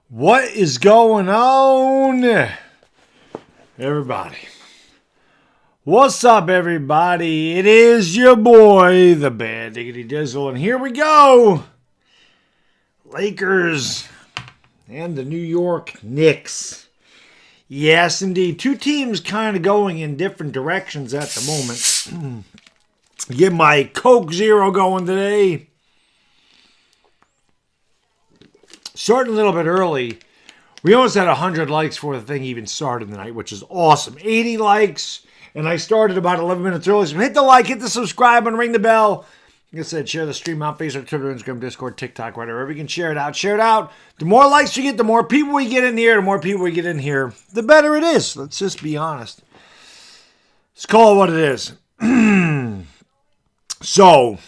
What is going on, everybody? What's up, everybody? It is your boy, the Bad Diggity Dizzle, and here we go. Lakers and the New York Knicks. Yes, indeed. Two teams kind of going in different directions at the moment. Get my Coke Zero going today. Starting a little bit early. We almost had 100 likes before the thing even started tonight, which is awesome. 80 likes, and I started about 11 minutes early. So hit the like, hit the subscribe, and ring the bell. Like I said, share the stream on Facebook, Twitter, Instagram, Discord, TikTok, whatever. We can share it out. Share it out. The more likes you get, the more people we get in here. The more people we get in here, the better it is. Let's just be honest. Let's call it what it is. So,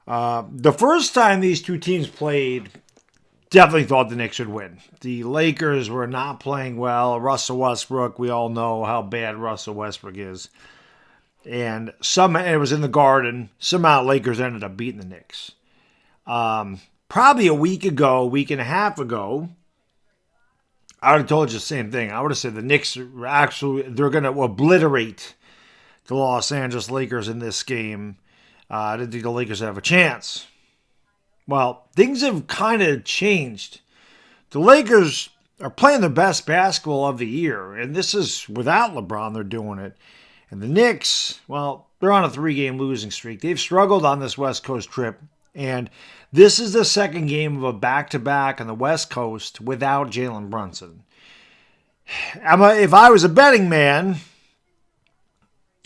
the first time these two teams played, definitely thought the Knicks would win. The Lakers were not playing well. Russell Westbrook, we all know how bad Russell Westbrook is. And it was in the Garden. Somehow Lakers ended up beating the Knicks. Probably a week and a half ago, I would have told you the same thing. I would have said the Knicks they're going to obliterate the Los Angeles Lakers in this game. I didn't think the Lakers have a chance. Well, things have kind of changed. The Lakers are playing their best basketball of the year, and this is without LeBron, they're doing it. And the Knicks, well, they're on a 3-game losing streak. They've struggled on this West Coast trip, and this is the second game of a back-to-back on the West Coast without Jalen Brunson. If I was a betting man,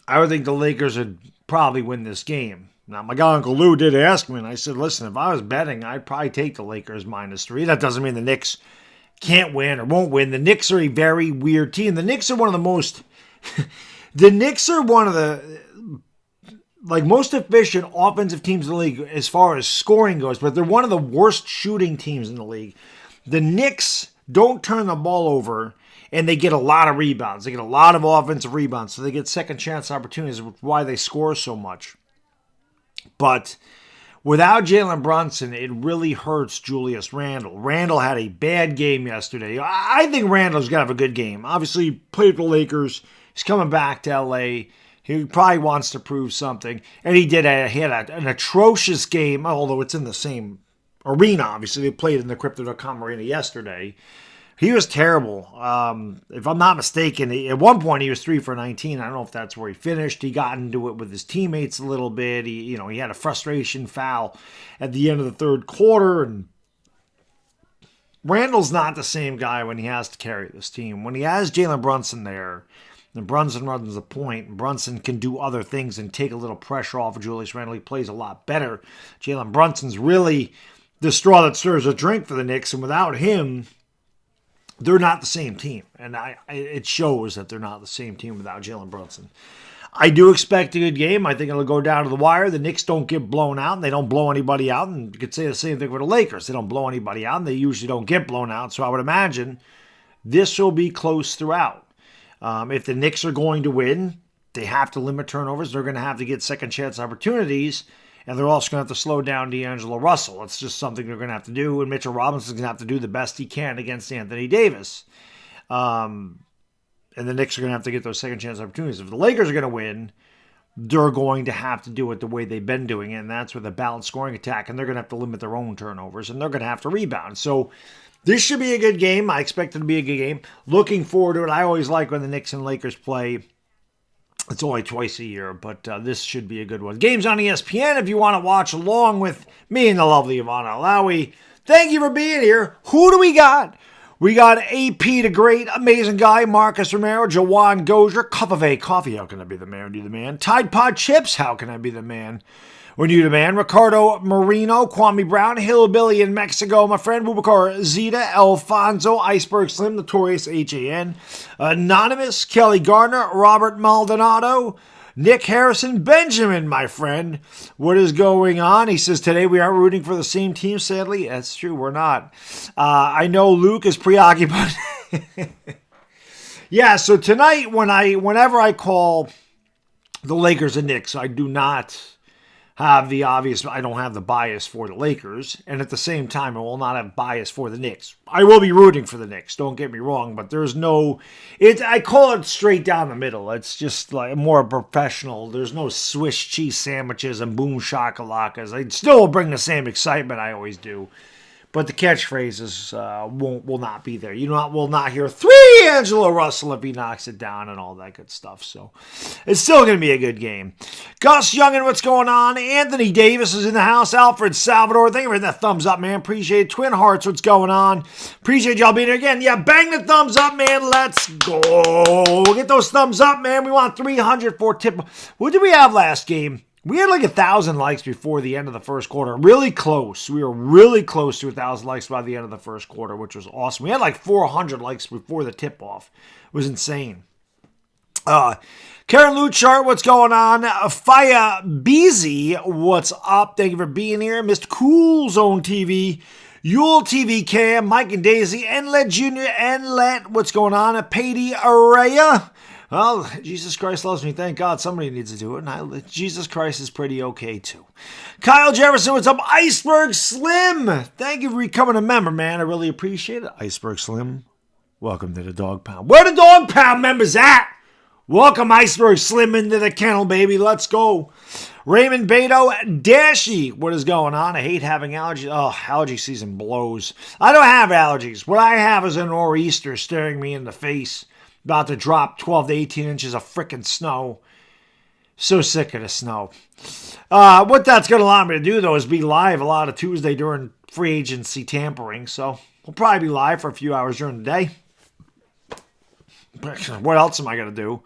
I would think the Lakers would probably win this game. Now, my guy Uncle Lou did ask me, and I said, listen, if I was betting, I'd probably take the Lakers -3. That doesn't mean the Knicks can't win or won't win. The Knicks are a very weird team. The Knicks are one of the most... the Knicks are one of the most efficient offensive teams in the league as far as scoring goes, but they're one of the worst shooting teams in the league. The Knicks don't turn the ball over, and they get a lot of rebounds. They get a lot of offensive rebounds, so they get second chance opportunities, which is why they score so much. But without Jalen Brunson, it really hurts Julius Randle. Randle had a bad game yesterday. I think Randle's going to have a good game. Obviously, he played for the Lakers. He's coming back to L.A. He probably wants to prove something. And he had an atrocious game, although it's in the same arena, obviously. They played in the Crypto.com arena yesterday. He was terrible. If I'm not mistaken, at one point he was 3 for 19. I don't know if that's where he finished. He got into it with his teammates a little bit. He had a frustration foul at the end of the third quarter. And Randle's not the same guy when he has to carry this team. When he has Jalen Brunson there, and Brunson runs the point, and Brunson can do other things and take a little pressure off of Julius Randle. He plays a lot better. Jalen Brunson's really the straw that stirs the drink for the Knicks, and without him, they're not the same team, and it shows that they're not the same team without Jalen Brunson. I do expect a good game. I think it'll go down to the wire. The Knicks don't get blown out, and they don't blow anybody out, and you could say the same thing for the Lakers. They don't blow anybody out, and they usually don't get blown out, so I would imagine this will be close throughout. If the Knicks are going to win, they have to limit turnovers. They're going to have to get second chance opportunities, and they're also going to have to slow down D'Angelo Russell. It's just something they're going to have to do, and Mitchell Robinson's going to have to do the best he can against Anthony Davis. And the Knicks are going to have to get those second chance opportunities. If the Lakers are going to win, they're going to have to do it the way they've been doing it, and that's with a balanced scoring attack, and they're going to have to limit their own turnovers, and they're going to have to rebound. So this should be a good game. I expect it to be a good game. Looking forward to it. I always like when the Knicks and Lakers play. It's only twice a year, but this should be a good one. Games on ESPN if you want to watch along with me and the lovely Ivana Alawi. Thank you for being here. Who do we got? We got AP, the great, amazing guy, Marcus Romero, Jawan Gozier, Cup of A Coffee, how can I be the man? You the man. Tide Pod Chips, how can I be the man? When you the man, Ricardo Marino, Kwame Brown, Hillbilly in Mexico, my friend Bubakar Zeta, Alfonso, Iceberg Slim, Notorious HAN, Anonymous, Kelly Gardner, Robert Maldonado, Nick Harrison, Benjamin, my friend. What is going on? He says, today we aren't rooting for the same team, sadly. That's true, we're not. I know Luke is preoccupied. Yeah, so tonight, whenever I call the Lakers and Knicks, I do not have the obvious, I don't have the bias for the Lakers, and at the same time, I will not have bias for the Knicks. I will be rooting for the Knicks, don't get me wrong, but there's no, I call it straight down the middle. It's just like more professional. There's no Swiss cheese sandwiches and boom shakalakas. I still will bring the same excitement I always do. But the catchphrases will not be there. Will not hear 3 Angelo Russell if he knocks it down and all that good stuff. So it's still going to be a good game. Gus Youngin, what's going on? Anthony Davis is in the house. Alfred Salvador, thank you for that thumbs up, man. Appreciate it. Twin Hearts, what's going on? Appreciate y'all being here again. Yeah, bang the thumbs up, man. Let's go. Get those thumbs up, man. We want 300 for tip. What did we have last game? We had like 1,000 likes before the end of the first quarter. Really close. We were really close to 1,000 likes by the end of the first quarter, which was awesome. We had like 400 likes before the tip-off. It was insane. Karen Luchart, what's going on? Faya Beezy, what's up? Thank you for being here. Mr. Cool Zone TV. Yule TV Cam, Mike and Daisy, Enlet Jr., Enlet, what's going on? Patey Araya. Well, Jesus Christ loves me. Thank God somebody needs to do it. And Jesus Christ is pretty okay, too. Kyle Jefferson, what's up? Iceberg Slim. Thank you for becoming a member, man. I really appreciate it. Iceberg Slim, welcome to the Dog Pound. Where the Dog Pound members at? Welcome, Iceberg Slim, into the kennel, baby. Let's go. Raymond Beto Dashy, what is going on? I hate having allergies. Oh, allergy season blows. I don't have allergies. What I have is a nor'easter staring me in the face. About to drop 12 to 18 inches of frickin' snow. So sick of the snow. What that's going to allow me to do, though, is be live a lot of Tuesday during free agency tampering. So we'll probably be live for a few hours during the day. What else am I going to do?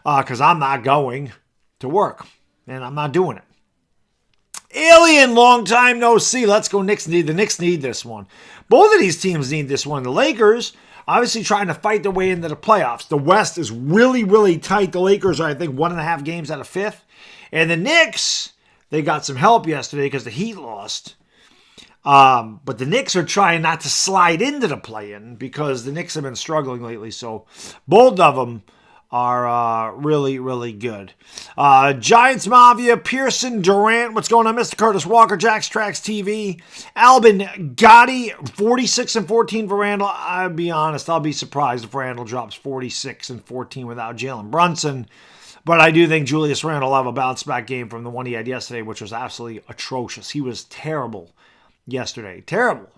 Because I'm not going to work. And I'm not doing it. Alien, long time no see. Let's go Knicks. The Knicks need this one. Both of these teams need this one. The Lakers, obviously trying to fight their way into the playoffs. The West is really, really tight. The Lakers are, I think, 1.5 games out of 5th. And the Knicks, they got some help yesterday because the Heat lost. But the Knicks are trying not to slide into the play-in because the Knicks have been struggling lately. So both of them are really, really good. Giants Mafia, Pearson, Durant, what's going on? Mr. Curtis Walker, Jack's Tracks TV, Albin Gotti, 46-14 for Randall. I'll be honest, I'll be surprised if Randall drops 46-14 without Jalen Brunson. But I do think Julius Randle will have a bounce-back game from the one he had yesterday, which was absolutely atrocious. He was terrible yesterday. Terrible.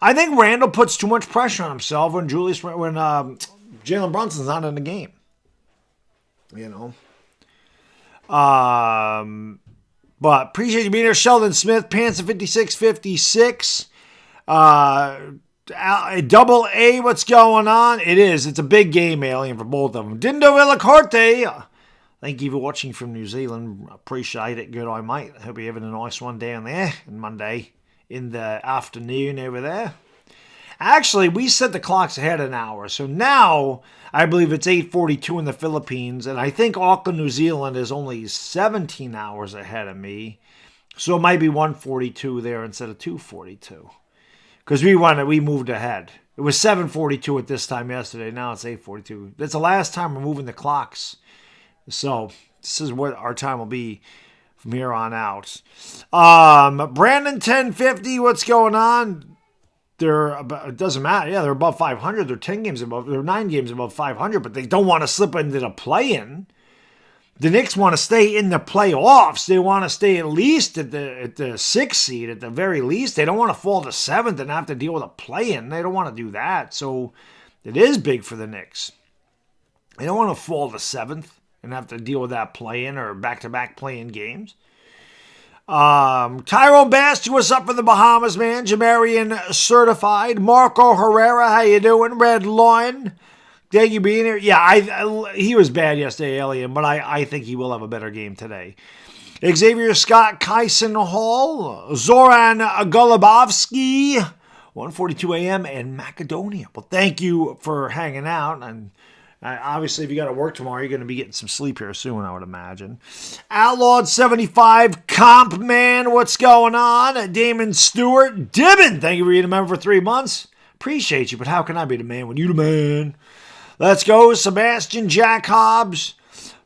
I think Randall puts too much pressure on himself when Jalen Brunson's not in the game. You know. But appreciate you being here. Sheldon Smith, Pants of 5656. Double A, what's going on? It is. It's a big game, Alien, for both of them. Dindo Villacorte. Thank you for watching from New Zealand. Appreciate it. Good, I might. Hope you're having a nice one down there on Monday in the afternoon over there. Actually, we set the clocks ahead an hour. So now, I believe it's 8:42 in the Philippines. And I think Auckland, New Zealand is only 17 hours ahead of me. So it might be 1:42 there instead of 2:42. Because we moved ahead. It was 7:42 at this time yesterday. Now it's 8:42. That's the last time we're moving the clocks. So this is what our time will be from here on out. Brandon 1050, what's going on? It doesn't matter. Yeah, they're above 500. They're 10 games above. They're 9 games above 500, but they don't want to slip into the play-in. The Knicks want to stay in the playoffs. They want to stay at least at the 6th seed at the very least. They don't want to fall to 7th and have to deal with a play-in. They don't want to do that. So it is big for the Knicks. They don't want to fall to 7th and have to deal with that play-in or back-to-back play-in games. Tyrone Basti, what's up for the Bahamas, man? Jamarian Certified. Marco Herrera, how you doing? Red Lion. Thank you for being here. Yeah, he was bad yesterday, Alien, but I think he will have a better game today. Xavier Scott, Kyson Hall, Zoran Golubovsky, 1:42 a.m. in Macedonia. Well, thank you for hanging out. And obviously, if you got to work tomorrow, you're going to be getting some sleep here soon, I would imagine. Outlawed 75, Comp Man, what's going on? Damon Stewart, Dibbin, thank you for being a member for 3 months. Appreciate you, but how can I be the man when you the man? Let's go, Sebastian Jack Hobbs.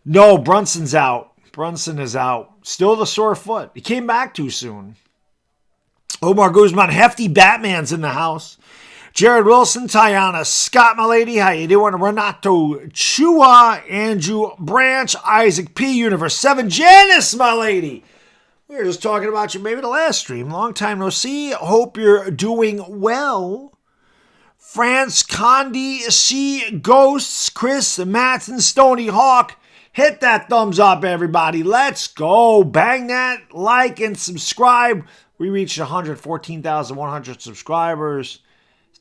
No, Brunson's out. Brunson is out. still the sore foot. He came back too soon. Omar Guzman, Hefty Batman's in the house. Jared Wilson, Tiana Scott, my lady, how you doing? Renato Chua, Andrew Branch, Isaac P, Universe 7, Janice, my lady. We were just talking about you maybe the last stream. Long time no see. Hope you're doing well. France, Condi, C, Ghosts, Chris, Matson, Stony Hawk. Hit that thumbs up, everybody. Let's go. Bang that like and subscribe. We reached 114,100 subscribers.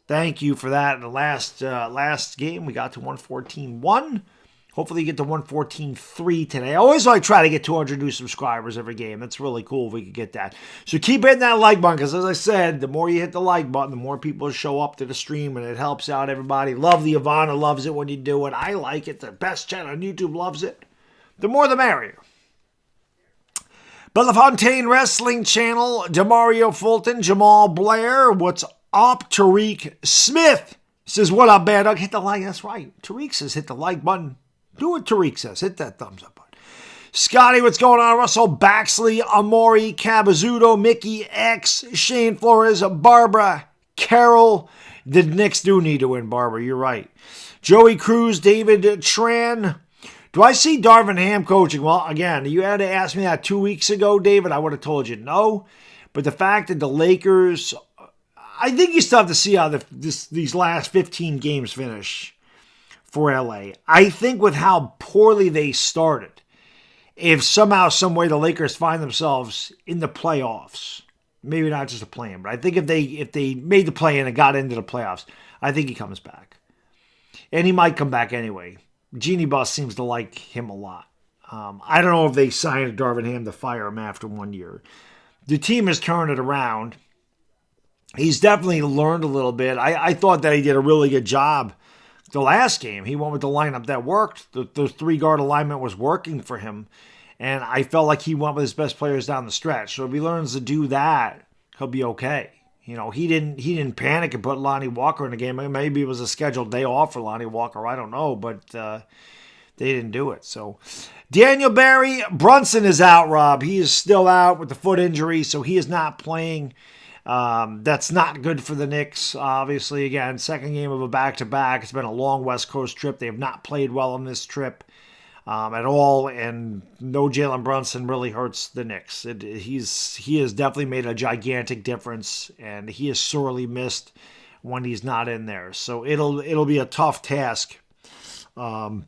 Thank you for that. In the last game, we got to 114.1. Hopefully, you get to 114.3 today. I always like try to get 200 new subscribers every game. That's really cool if we could get that. So keep hitting that like button, because as I said, the more you hit the like button, the more people show up to the stream, and it helps out everybody. Love the Ivana loves it when you do it. I like it. The best channel on YouTube loves it. The more the merrier. Bellefontaine Wrestling Channel, Demario Fulton, Jamal Blair, what's up? Tariq Smith says, what up, Baddog? Hit the like. That's right. Tariq says, hit the like button. Do what Tariq says. Hit that thumbs up button. Scotty, what's going on? Russell Baxley, Amori, Cabazudo, Mickey X, Shane Flores, Barbara, Carol. The Knicks do need to win, Barbara. You're right. Joey Cruz, David Tran. Do I see Darvin Ham coaching? Well, again, you had to ask me that 2 weeks ago, David. I would have told you no. But the fact that the Lakers, I think you still have to see how these last 15 games finish for LA. I think with how poorly they started, if somehow, some way the Lakers find themselves in the playoffs, maybe not just a play-in, but I think if they made the play-in and got into the playoffs, I think he comes back. And he might come back anyway. Jeannie Buss seems to like him a lot. I don't know if they signed Darvin Ham to fire him after 1 year. The team has turned it around. He's definitely learned a little bit. I thought that he did a really good job the last game. He went with the lineup that worked. The three-guard alignment was working for him. And I felt like he went with his best players down the stretch. So if he learns to do that, he'll be okay. You know, he didn't panic and put Lonnie Walker in the game. Maybe it was a scheduled day off for Lonnie Walker. I don't know, but they didn't do it. So Daniel Barry, Brunson is out, Rob. He is still out with the foot injury, so he is not playing. That's not good for the Knicks, obviously. Again, second game of a back-to-back. It's been a long West Coast trip. They have not played well on this trip at all, and no Jalen Brunson really hurts the Knicks. He has definitely made a gigantic difference, and he is sorely missed when he's not in there. So it'll be a tough task. Obviously,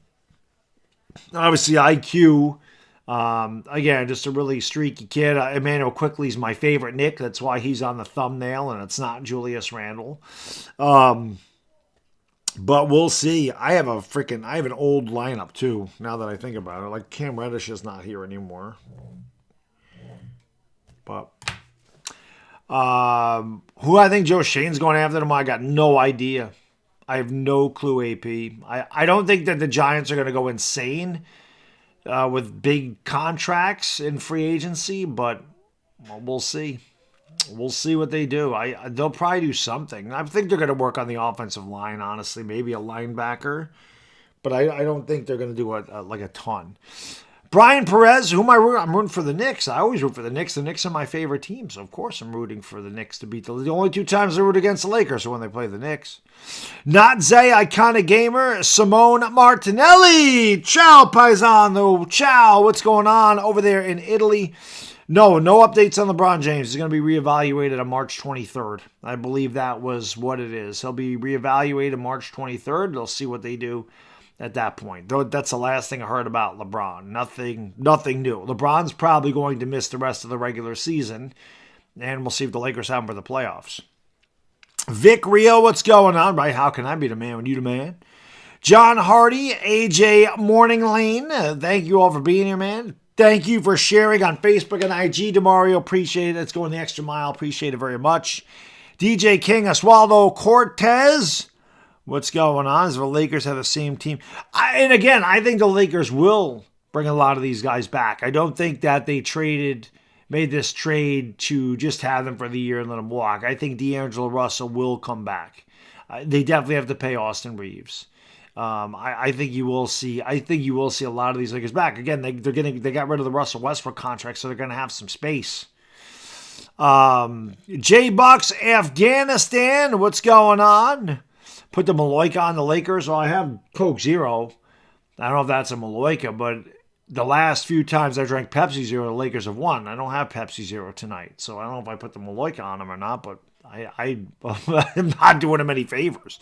IQ. Again, just a really streaky kid. Emmanuel Quickley's my favorite Knick. That's why he's on the thumbnail, and it's not Julius Randle. But we'll see. I have an old lineup too, now that I think about it. Like Cam Reddish is not here anymore. But who I think Joe Shane's going after tomorrow, I got no idea. I have no clue, AP. I don't think that the Giants are going to go insane with big contracts in free agency, but we'll see. We'll see what they do. They'll probably do something. I think they're going to work on the offensive line, honestly. Maybe a linebacker. But I don't think they're going to do a ton. Brian Perez, who am I rooting? I'm rooting for the Knicks. I always root for the Knicks. The Knicks are my favorite team. So, of course, I'm rooting for the Knicks to beat the only two times I root against the Lakers are when they play the Knicks. Not Zay, Iconic Gamer, Simone Martinelli. Ciao, paisano. Ciao. What's going on over there in Italy? No updates on LeBron James. He's going to be reevaluated on March 23rd. I believe that was what it is. He'll be reevaluated March 23rd. They'll see what they do at that point. Though that's the last thing I heard about LeBron. Nothing new. LeBron's probably going to miss the rest of the regular season, and we'll see if the Lakers have him for the playoffs. Vic Rio, what's going on? Right? How can I be the man when you the man? John Hardy, AJ Morning Lane, thank you all for being here, man. Thank you for sharing on Facebook and IG, DeMario. Appreciate it. It's going the extra mile. Appreciate it very much. DJ King, Oswaldo Cortez. What's going on? Does the Lakers have the same team? And again, I think the Lakers will bring a lot of these guys back. I don't think that they made this trade to just have them for the year and let them walk. I think D'Angelo Russell will come back. They definitely have to pay Austin Reeves. I think you will see. I think you will see a lot of these Lakers back again. They got rid of the Russell Westbrook contract, so they're going to have some space. J Bucks, Afghanistan. What's going on? Put the Maloika on the Lakers. Well, I have Coke Zero. I don't know if that's a Maloika, but the last few times I drank Pepsi Zero, the Lakers have won. I don't have Pepsi Zero tonight, so I don't know if I put the Maloika on them or not, but I'm not doing them any favors.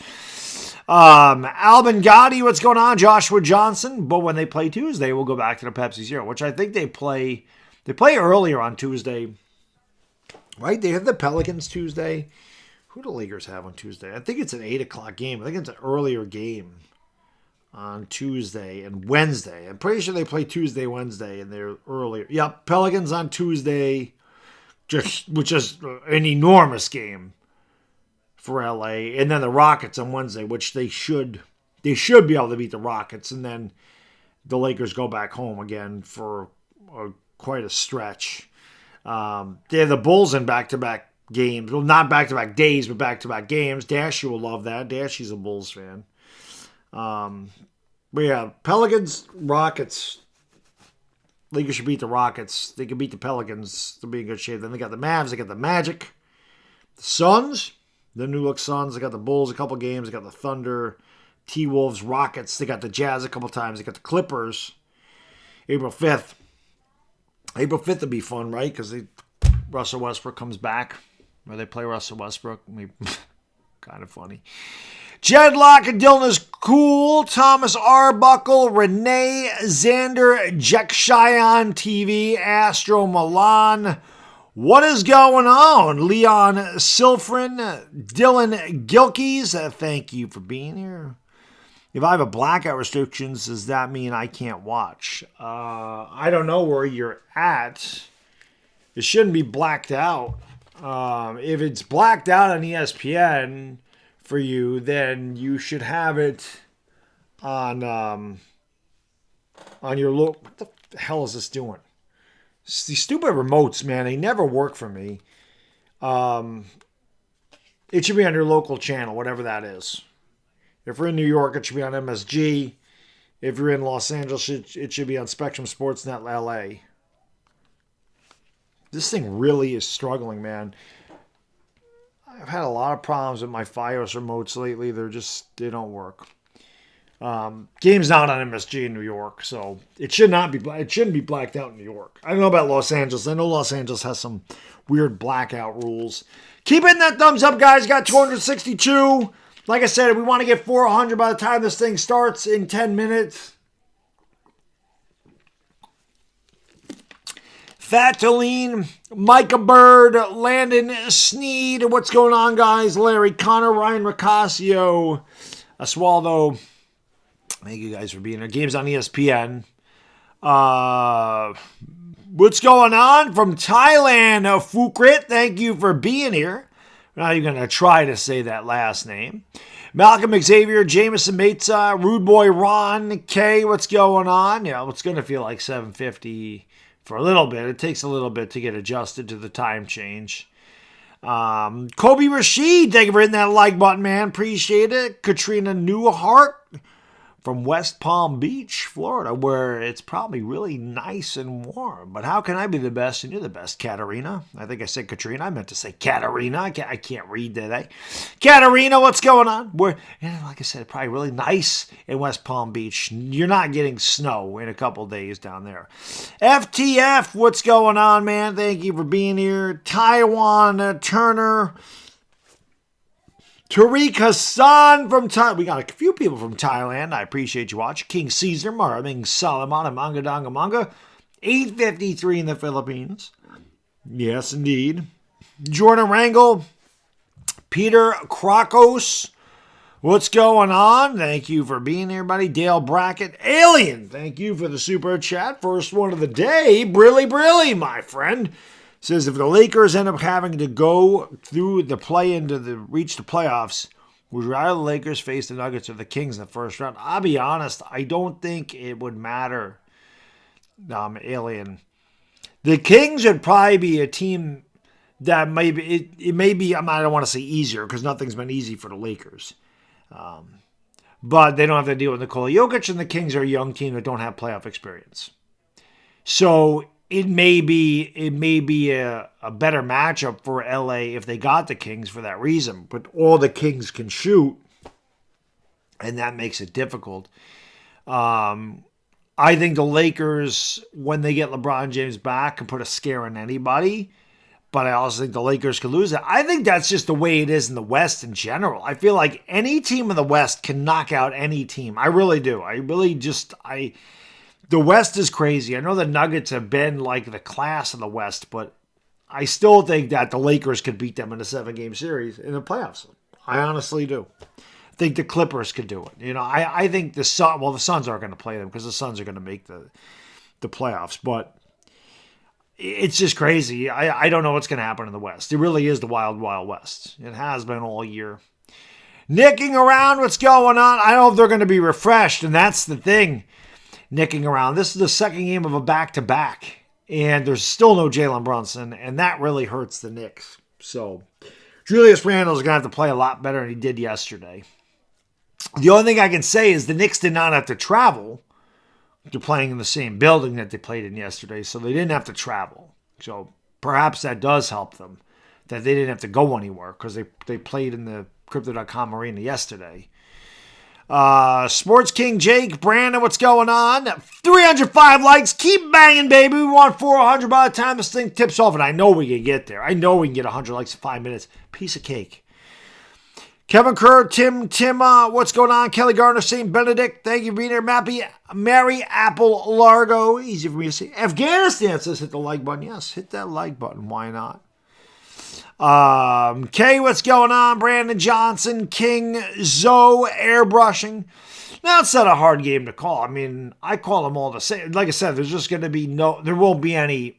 Alvin Gotti, what's going on? Joshua Johnson. But when they play Tuesday, we'll go back to the Pepsi Zero, which I think they play earlier on Tuesday. Right? They have the Pelicans Tuesday. Who do the Lakers have on Tuesday? I think it's an 8 o'clock game. I think it's an earlier game on Tuesday and Wednesday. I'm pretty sure they play Tuesday, Wednesday, and they're earlier. Yep, Pelicans on Tuesday, which is an enormous game for LA, and then the Rockets on Wednesday, which they should be able to beat the Rockets, and then the Lakers go back home again for quite a stretch. They have the Bulls in back-to-back games. Well, not back-to-back days, but back-to-back games. Dashy will love that. Dashy's a Bulls fan. But yeah, Pelicans, Rockets. Lakers should beat the Rockets. They can beat the Pelicans. They'll be in good shape. Then they got the Mavs. They got the Magic. The Suns. The new look Suns. They got the Bulls a couple games. They got the Thunder, T-Wolves, Rockets. They got the Jazz a couple times. They got the Clippers. April 5th. April 5th will be fun, right? Because Russell Westbrook comes back. Where they play Russell Westbrook. Kind of funny. Jed Locke and Dylan is cool. Thomas Arbuckle, Renee Xander, Jack Cheyenne TV, Astro Milan. What is going on? Leon Silfrin, Dylan Gilkeys, thank you for being here. If I have a blackout restrictions, does that mean I can't watch? I don't know where you're at. It shouldn't be blacked out. If it's blacked out on ESPN for you, then you should have it on your look. What the hell is this doing? These stupid remotes, man, they never work for me. It should be on your local channel, whatever that is. If we're in New York, it should be on MSG. If you're in Los Angeles, it should be on Spectrum Sportsnet LA. This thing really is struggling, man. I've had a lot of problems with my Fios remotes lately. They don't work. Game's not on MSG in New York, so it shouldn't be blacked out in New York. I don't know about Los Angeles. I know Los Angeles has some weird blackout rules. Keep hitting that thumbs up, guys. Got 262. Like I said, we want to get 400 by the time this thing starts in 10 minutes. Fataline, Micah Bird, Landon Sneed. What's going on, guys? Larry Connor, Ryan Ricasio, Oswaldo. Thank you guys for being here. Games on ESPN. What's going on from Thailand? Fukrit, thank you for being here. We're not even going to try to say that last name. Malcolm Xavier, Jameson Meza, Rude Boy Ron, K, what's going on? Yeah, it's going to feel like 7:50 for a little bit. It takes a little bit to get adjusted to the time change. Kobe Rashid, thank you for hitting that like button, man. Appreciate it. Katrina Newhart from West Palm Beach, Florida, where it's probably really nice and warm. But how can I be the best and you're the best, Katarina? I think I said Katrina. I meant to say Katarina. I can't read today. Katarina, what's going on? Like I said, probably really nice in West Palm Beach. You're not getting snow in a couple days down there. FTF, what's going on, man? Thank you for being here. Taiwan Turner. Tariq Hassan from Thailand. We got a few people from Thailand. I appreciate you watching. King Caesar, Maraming Salaman, and Manga Danga Manga. 853 in the Philippines. Yes, indeed. Jordan Rangel. Peter Krakos. What's going on? Thank you for being here, buddy. Dale Brackett. Alien. Thank you for the super chat. First one of the day. Brilly, my friend. Says if the Lakers end up having to go through the play-in to reach the playoffs, would you rather the Lakers face the Nuggets or the Kings in the first round? I'll be honest, I don't think it would matter, Alien. The Kings would probably be a team that it may be, I don't want to say easier because nothing's been easy for the Lakers. but they don't have to deal with Nikola Jokic, and the Kings are a young team that don't have playoff experience. So it may be a better matchup for LA if they got the Kings for that reason. But all the Kings can shoot, and that makes it difficult. I think the Lakers, when they get LeBron James back, can put a scare in anybody. But I also think the Lakers could lose it. I think that's just the way it is in the West in general. I feel like any team in the West can knock out any team. I really do. The West is crazy. I know the Nuggets have been like the class in the West, but I still think that the Lakers could beat them in a 7-game series in the playoffs. I honestly do. I think the Clippers could do it. I think the Suns aren't going to play them because the Suns are going to make the playoffs, but it's just crazy. I don't know what's going to happen in the West. It really is the wild, wild West. It has been all year. Nicking around, what's going on? I don't know if they're going to be refreshed, and that's the thing. Nicking around. This is the second game of a back-to-back, and there's still no Jalen Brunson, and that really hurts the Knicks. So Julius Randle's going to have to play a lot better than he did yesterday. The only thing I can say is the Knicks did not have to travel. They're playing in the same building that they played in yesterday, so they didn't have to travel. So perhaps that does help them, that they didn't have to go anywhere because they played in the Crypto.com arena yesterday. Sports King Jake, Brandon, what's going on? 305 likes. Keep banging, baby. We want 400 by the time this thing tips off, and I know we can get there. I know we can get 100 likes in 5 minutes. Piece of cake. Kevin Kerr, Tim, what's going on? Kelly Garner, St. Benedict, thank you for being here. Mary Apple Largo, easy for me to say. Afghanistan says hit the like button. Yes, hit that like button. Why not? Kay, what's going on? Brandon Johnson, King, Zoe, airbrushing. Now, it's not a hard game to call. I mean, I call them all the same. Like I said, there's just going to be there won't be any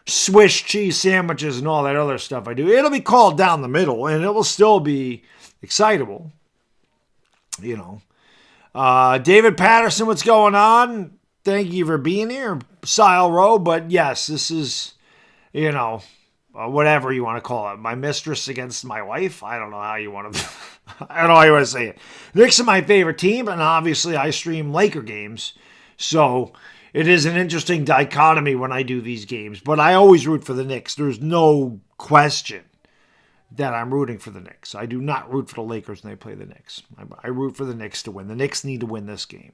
Swiss cheese sandwiches and all that other stuff I do. It'll be called down the middle, and it will still be excitable. David Patterson, what's going on? Thank you for being here. Sile Row, but yes, this is, whatever you want to call it. My mistress against my wife. I don't know how you want to, I don't know how you want to say it. Knicks are my favorite team, and obviously I stream Laker games, so it is an interesting dichotomy when I do these games, but I always root for the Knicks. There's no question that I'm rooting for the Knicks. I do not root for the Lakers when they play the Knicks. I root for the Knicks to win. The Knicks need to win this game.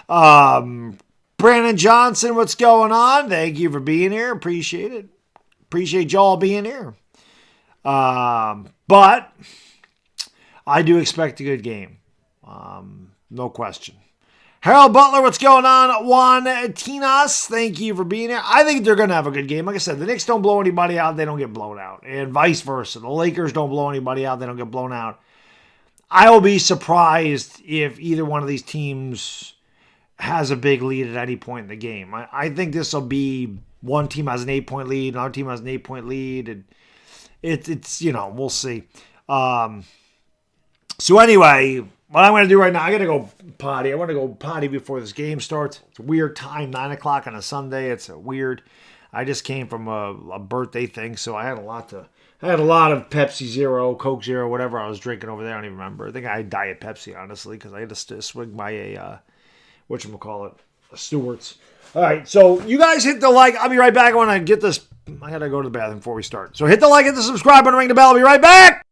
Brandon Johnson, what's going on? Thank you for being here. Appreciate it. Appreciate y'all being here. But I do expect a good game. No question. Harold Butler, what's going on? Juan Tinas, thank you for being here. I think they're going to have a good game. Like I said, the Knicks don't blow anybody out, they don't get blown out. And vice versa. The Lakers don't blow anybody out, they don't get blown out. I will be surprised if either one of these teams has a big lead at any point in the game. I think this will be one team has an 8-point lead, another team has an 8-point lead. And it's we'll see. So anyway, what I'm going to do right now, I got to go potty. I want to go potty before this game starts. It's a weird time, 9 o'clock on a Sunday. It's weird. I just came from a birthday thing, so I had a lot of Pepsi Zero, Coke Zero, whatever I was drinking over there. I don't even remember. I think I had Diet Pepsi, honestly, because I had to swing by a Stewart's. All right, so you guys hit the like. I'll be right back when I get this. I got to go to the bathroom before we start. So hit the like, hit the subscribe button, ring the bell. I'll be right back.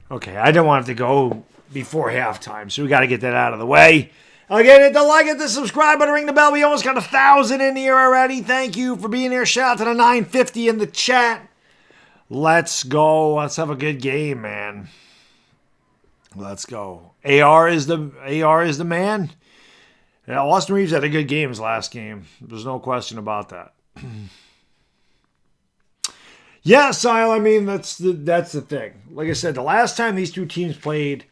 Okay, I don't want it to go before halftime, so we got to get that out of the way. Again, hit the like, hit the subscribe button, ring the bell. We almost got 1,000 in here already. Thank you for being here. Shout out to the 950 in the chat. Let's go. Let's have a good game, man. Let's go. AR is the man. Yeah, Austin Reeves had a good game his last game. There's no question about that. Yeah, Sile, I mean, that's the thing. Like I said, the last time these two teams played,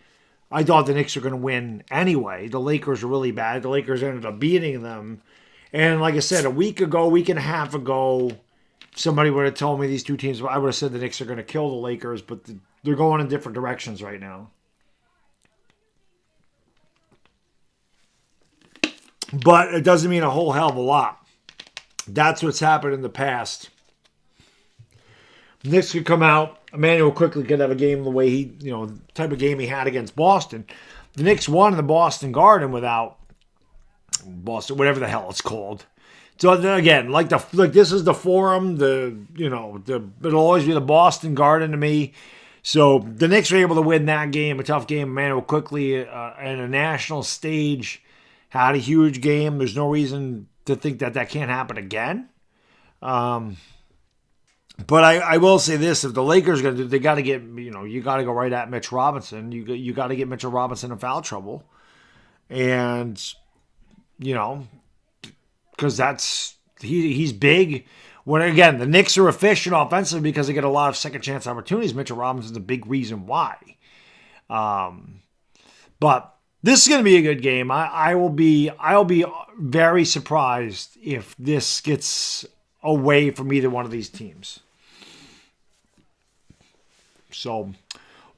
I thought the Knicks were going to win anyway. The Lakers were really bad. The Lakers ended up beating them. And like I said, a week and a half ago, somebody would have told me these two teams, I would have said the Knicks are going to kill the Lakers, but they're going in different directions right now. But it doesn't mean a whole hell of a lot. That's what's happened in the past. Knicks could come out. Emmanuel quickly could have a game the way the type of game he had against Boston. The Knicks won in the Boston Garden without Boston, whatever the hell it's called. So again, like this is the Forum. It'll always be the Boston Garden to me. So the Knicks were able to win that game, a tough game. Emmanuel quickly in a national stage had a huge game. There's no reason to think that can't happen again. But I will say this: if the Lakers are going to, they got to get you got to go right at Mitch Robinson. You got to get Mitchell Robinson in foul trouble, and because he's big. When again the Knicks are efficient offensively because they get a lot of second chance opportunities. Mitchell Robinson's a big reason why. But this is going to be a good game. I'll be very surprised if this gets away from either one of these teams. So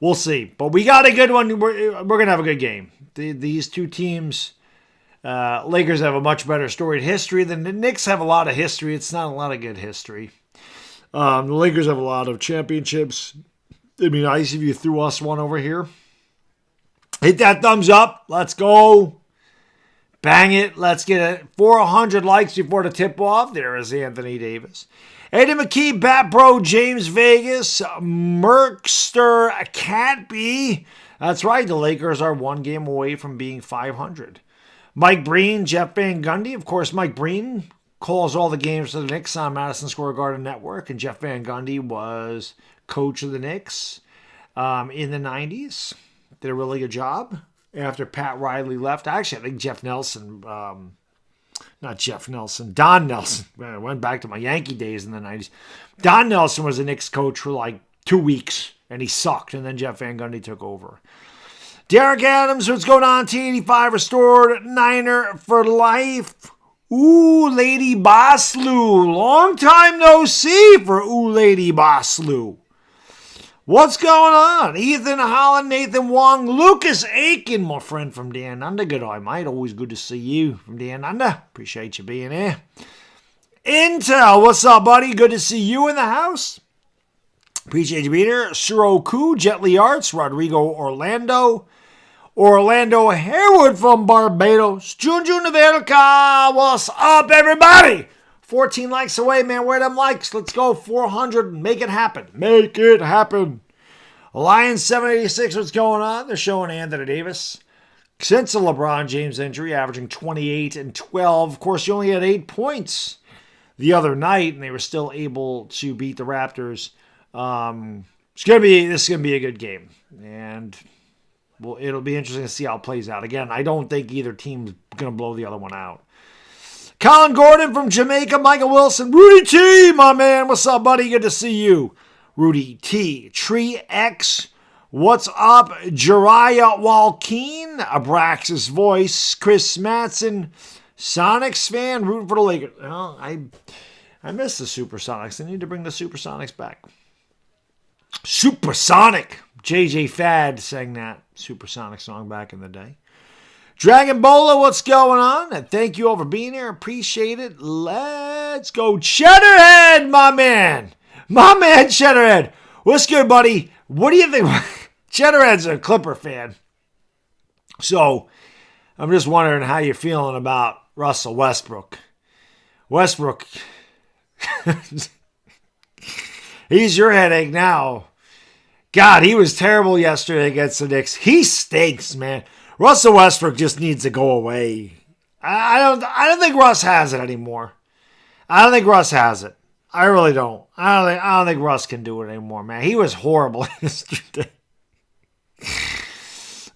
we'll see. But we got a good one. We're going to have a good game. These two teams, Lakers have a much better storied history than the Knicks have a lot of history. It's not a lot of good history. The Lakers have a lot of championships. It'd be nice if you threw us one over here. Hit that thumbs up. Let's go. Bang it. Let's get it. 400 likes before the tip-off. There is Anthony Davis. Eddie McKee, Bat Bro, James Vegas, Merkster, Catby. That's right. The Lakers are one game away from being 500. Mike Breen, Jeff Van Gundy. Of course, Mike Breen calls all the games for the Knicks on Madison Square Garden Network, and Jeff Van Gundy was coach of the Knicks in the 90s. Did a really good job after Pat Riley left. Actually, I think Don Nelson. I went back to my Yankee days in the 90s. Don Nelson was the Knicks coach for like 2 weeks, and he sucked, and then Jeff Van Gundy took over. Derek Adams, what's going on? T85 restored. Niner for life. Ooh, Lady Boslu. Long time no see for Ooh, Lady Boslu. What's going on? Ethan Holland, Nathan Wong, Lucas Aiken, my friend from Dan Under. Good eye, mate. Always good to see you from Dan Under. Appreciate you being here. Intel, what's up, buddy? Good to see you in the house. Appreciate you being here. Suroku, Jetly Arts, Rodrigo Orlando Harewood from Barbados. Junju Navelka, what's up, everybody? 14 likes away, man. Where are them likes? Let's go. 400. Make it happen. Make it happen. Lions 786. What's going on? They're showing Anthony Davis. Since the LeBron James injury, averaging 28 and 12. Of course, he only had 8 points the other night, and they were still able to beat the Raptors. This is gonna be a good game, and it'll be interesting to see how it plays out. Again, I don't think either team's gonna blow the other one out. Colin Gordon from Jamaica, Michael Wilson, Rudy T, my man. What's up, buddy? Good to see you. Rudy T, Tree X, what's up? Jariah Walkeen, Abraxas Voice, Chris Matson, Sonics fan, rooting for the Lakers. Well, I miss the Supersonics. They need to bring the Supersonics back. Supersonic. JJ Fad sang that Supersonic song back in the day. Dragon Bola, what's going on? And thank you all for being here. Appreciate it. Let's go. Cheddarhead, my man. My man, Cheddarhead. What's good, buddy? What do you think? Cheddarhead's a Clipper fan. So, I'm just wondering how you're feeling about Russell Westbrook. Westbrook, he's your headache now. God, he was terrible yesterday against the Knicks. He stinks, man. Russell Westbrook just needs to go away. I don't think Russ has it anymore. I don't think Russ has it. I really don't. I don't think Russ can do it anymore, man. He was horrible yesterday.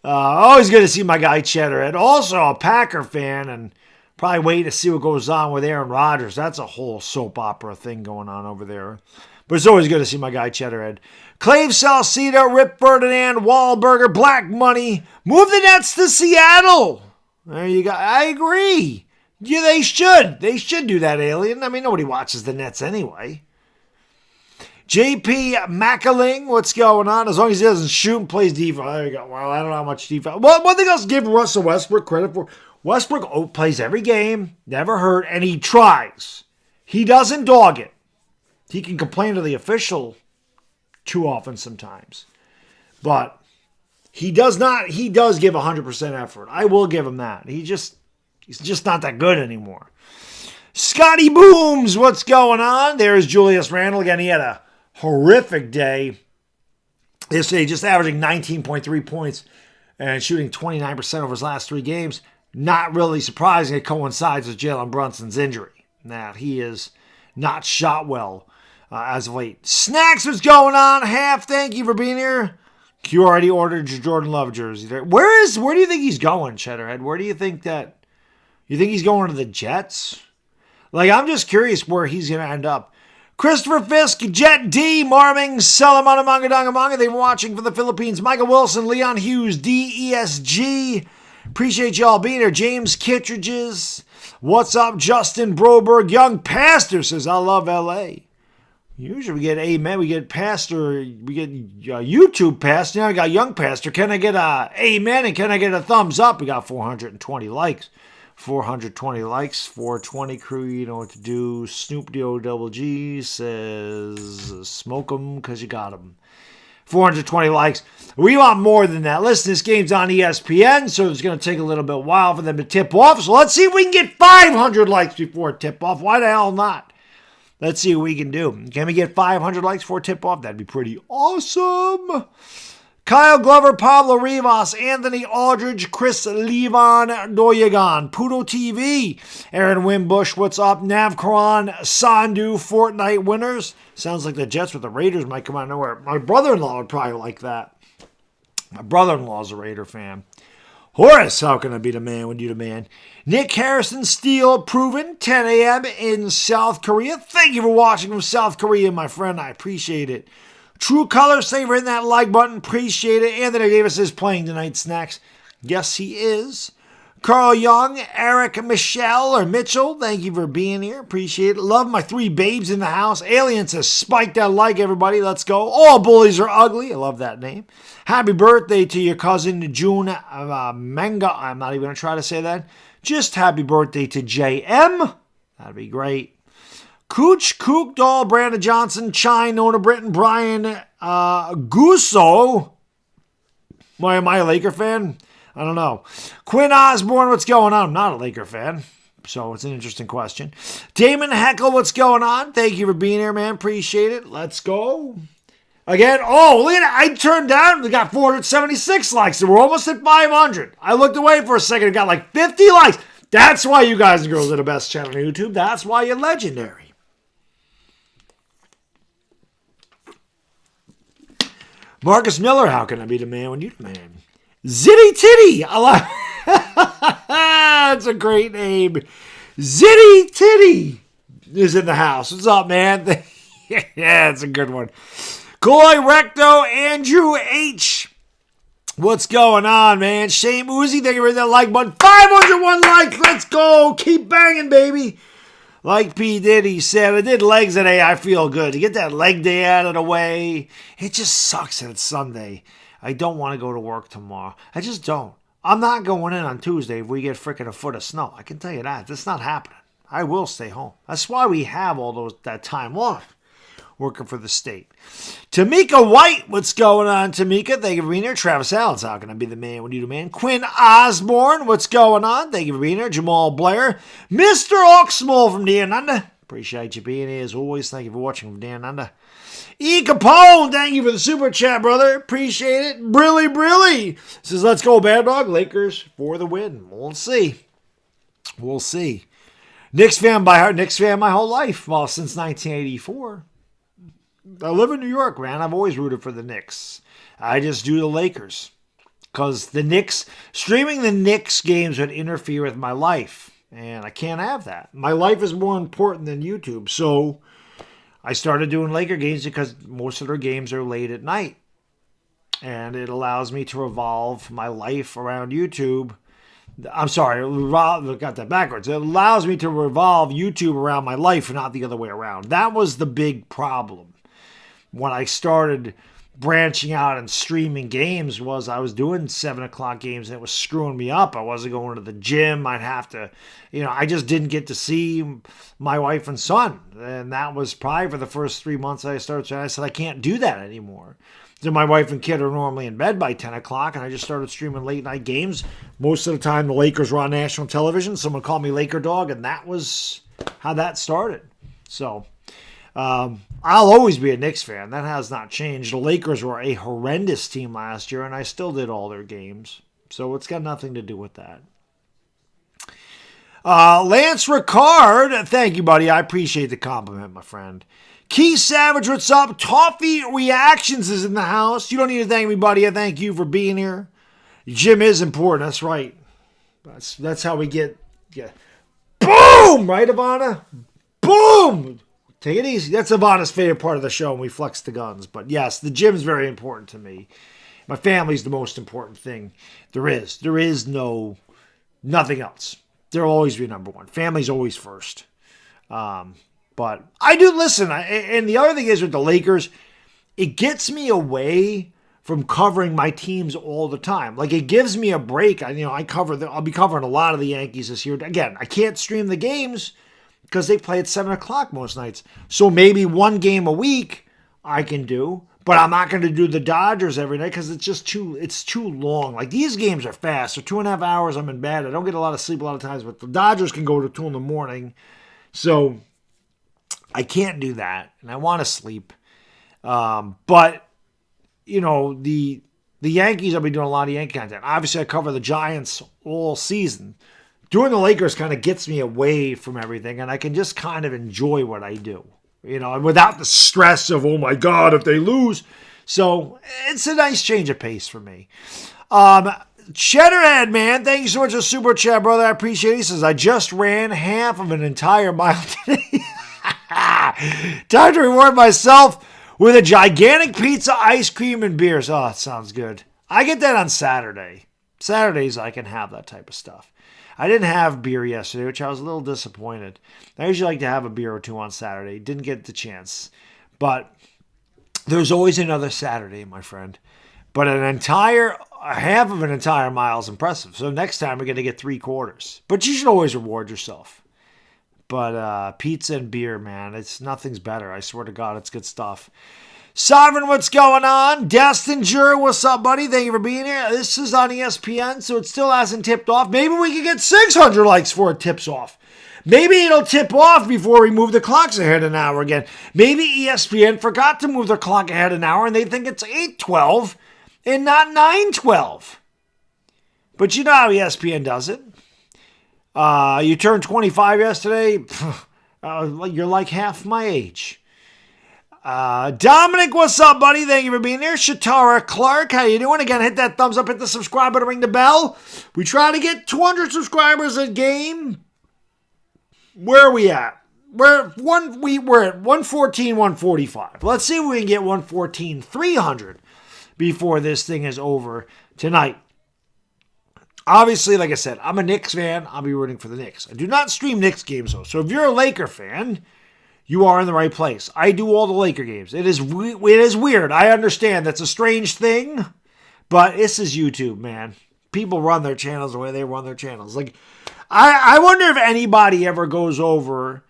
Always good to see my guy Cheddarhead. Also a Packer fan, and probably waiting to see what goes on with Aaron Rodgers. That's a whole soap opera thing going on over there. But it's always good to see my guy Cheddarhead. Clave Salcedo, Rip Ferdinand, Wahlberger, Black Money. Move the Nets to Seattle. There you go. I agree. Yeah, they should. They should do that, Alien. I mean, nobody watches the Nets anyway. JP Macaling, what's going on? As long as he doesn't shoot and plays defense. There you go. Well, I don't know how much defense. Well, one thing else to give Russell Westbrook credit for. Westbrook plays every game, never hurt, and he tries. He doesn't dog it. He can complain to the official too often sometimes. But he does not. He does give 100% effort. I will give him that. He's just not that good anymore. Scotty Booms, what's going on? There's Julius Randle. Again, he had a horrific day yesterday, just averaging 19.3 points and shooting 29% over his last 3 games. Not really surprising. It coincides with Jalen Brunson's injury. That he is not shot well as of late. Snacks, what's going on? Half, thank you for being here. You already ordered your Jordan Love jersey there. Where do you think he's going, Cheddarhead? Where do you think that? You think he's going to the Jets? Like, I'm just curious where he's going to end up. Christopher Fisk, Jet D, Marming, Salamana Manga Donga Manga. They've been watching from the Philippines. Michael Wilson, Leon Hughes, DESG. Appreciate y'all being here. James Kittredges. What's up, Justin Broberg? Young Pastor says, I love LA. Usually we get amen. We get Pastor. We get YouTube Pastor. Now we got Young Pastor. Can I get a amen and can I get a thumbs up? We got 420 likes. 420 likes, 420 crew, you know what to do. Snoop D-O-double G says, smoke them because you got them. 420 likes. We want more than that. Listen, this game's on ESPN, so it's going to take a little bit while for them to tip off. So let's see if we can get 500 likes before tip-off. Why the hell not? Let's see what we can do. Can we get 500 likes before tip-off? That'd be pretty awesome. Kyle Glover, Pablo Rivas, Anthony Aldridge, Chris Levon, Doyegan, Pudo TV, Aaron Wimbush, what's up? Navkaran, Sandu, Fortnite winners. Sounds like the Jets with the Raiders might come out of nowhere. My brother-in-law would probably like that. My brother-in-law's a Raider fan. Horace, how can I be the man when you the man? Nick Harrison, Steel, proven, 10 a.m. in South Korea. Thank you for watching from South Korea, my friend. I appreciate it. True Colors, thank you for hitting that like button. Appreciate it. Anthony Davis is playing tonight, Snacks. Yes, he is. Carl Young, Eric Mitchell, thank you for being here. Appreciate it. Love my 3 babes in the house. Alien says, spike that like, everybody. Let's go. All bullies are ugly. I love that name. Happy birthday to your cousin, June Menga. I'm not even going to try to say that. Just happy birthday to JM. That'd be great. Cooch, Kook, Doll, Brandon Johnson, Chine, Nona Britton, Brian Gusso. Why am I a Laker fan? I don't know. Quinn Osborne, what's going on? I'm not a Laker fan, so it's an interesting question. Damon Heckle, what's going on? Thank you for being here, man. Appreciate it. Let's go. Again, look at it. I turned down. We got 476 likes, and we're almost at 500. I looked away for a second and got like 50 likes. That's why you guys and girls are the best channel on YouTube. That's why you're legendary. Marcus Miller, how can I be the man when you're the man? Zitty Titty. I like that's a great name. Zitty Titty is in the house. What's up, man? Yeah, it's a good one. Goy Recto, Andrew H. What's going on, man? Shane Uzi, thank you for that like button. 501 likes. Let's go. Keep banging, baby. Like P. Diddy said, I did legs today. I feel good. To get that leg day out of the way, it just sucks that it's Sunday. I don't want to go to work tomorrow. I just don't. I'm not going in on Tuesday if we get freaking a foot of snow. I can tell you that. That's not happening. I will stay home. That's why we have all that time off working for the state. Tamika White, what's going on, Tamika? Thank you for being here. Travis Allen's, how can I be the man when you the man? Quinn Osborne, what's going on? Thank you for being here. Jamal Blair. Mr. Oxmall from Dan Under. Appreciate you being here as always. Thank you for watching from Dan Under. E. Capone, thank you for the super chat, brother. Appreciate it. Brilly. Says, let's go, Baddog. Lakers for the win. We'll see. Knicks fan by heart, Knicks fan my whole life. Well, since 1984. I live in New York, man. I've always rooted for the Knicks. I just do the Lakers. Because the Knicks, streaming the Knicks games would interfere with my life. And I can't have that. My life is more important than YouTube. So I started doing Laker games because most of their games are late at night. And it allows me to revolve my life around YouTube. I'm sorry, I got that backwards. It allows me to revolve YouTube around my life and not the other way around. That was the big problem. When I started branching out and streaming games was I was doing 7 o'clock games and it was screwing me up. I wasn't going to the gym. I'd have to, I just didn't get to see my wife and son. And that was probably for the first 3 months I started. So I said, I can't do that anymore. So my wife and kid are normally in bed by 10 o'clock and I just started streaming late night games. Most of the time the Lakers were on national television. Someone called me LakerDog and that was how that started. So I'll always be a Knicks fan. That has not changed. The Lakers were a horrendous team last year, and I still did all their games. So it's got nothing to do with that. Lance Ricard, thank you, buddy. I appreciate the compliment, my friend. Keith Savage, what's up? Toffee Reactions is in the house. You don't need to thank me, buddy. I thank you for being here. Jim is important. That's right. That's how we get. Boom! Right, Ivana? Boom! Take it easy. That's Ivana's favorite part of the show, and we flex the guns. But yes, the gym's very important to me. My family's the most important thing there is. There is nothing else. There'll always be number one. Family's always first. But I do listen. And the other thing is with the Lakers, it gets me away from covering my teams all the time. Like, it gives me a break. I'll be covering a lot of the Yankees this year. Again, I can't stream the games because they play at 7 o'clock most nights. So maybe one game a week I can do, but I'm not going to do the Dodgers every night because it's too long. Like, these games are fast. So 2.5 hours, I'm in bed. I don't get a lot of sleep a lot of times, but the Dodgers can go to 2 in the morning. So I can't do that, and I want to sleep. But, the Yankees, I'll be doing a lot of Yankee content. Obviously, I cover the Giants all season. Doing the Lakers kind of gets me away from everything, and I can just kind of enjoy what I do, and without the stress of, oh my God, if they lose. So it's a nice change of pace for me. Cheddarhead, man, thank you so much for Super Chat, brother. I appreciate it. He says, I just ran half of an entire mile today. Time to reward myself with a gigantic pizza, ice cream, and beers. Oh, that sounds good. I get that on Saturday. Saturdays, I can have that type of stuff. I didn't have beer yesterday, which I was a little disappointed. I usually like to have a beer or two on Saturday. Didn't get the chance. But there's always another Saturday, my friend. But half of an entire mile is impressive. So next time we're going to get 3/4. But you should always reward yourself. But pizza and beer, man, nothing's better. I swear to God, it's good stuff. Sovereign, what's going on? Destinger, what's up, buddy? Thank you for being here. This is on ESPN, so it still hasn't tipped off. Maybe we can get 600 likes before it tips off. Maybe it'll tip off before we move the clocks ahead an hour again. Maybe ESPN forgot to move their clock ahead an hour, and they think it's 8:12 and not 9:12. But you know how ESPN does it. You turned 25 yesterday. You're like half my age. Dominic, what's up, buddy? Thank you for being here. Shatara Clark, how you doing? Again, hit that thumbs up, hit the subscribe button, ring the bell. We try to get 200 subscribers a game. Where are we at? We're at 114, 145. Let's see if we can get 114, 300 before this thing is over tonight. Obviously, like I said, I'm a Knicks fan. I'll be rooting for the Knicks. I do not stream Knicks games, though. So if you're a Laker fan, you are in the right place. I do all the Laker games. It is weird. I understand that's a strange thing, but this is YouTube, man. People run their channels the way they run their channels. Like, I wonder if anybody ever goes over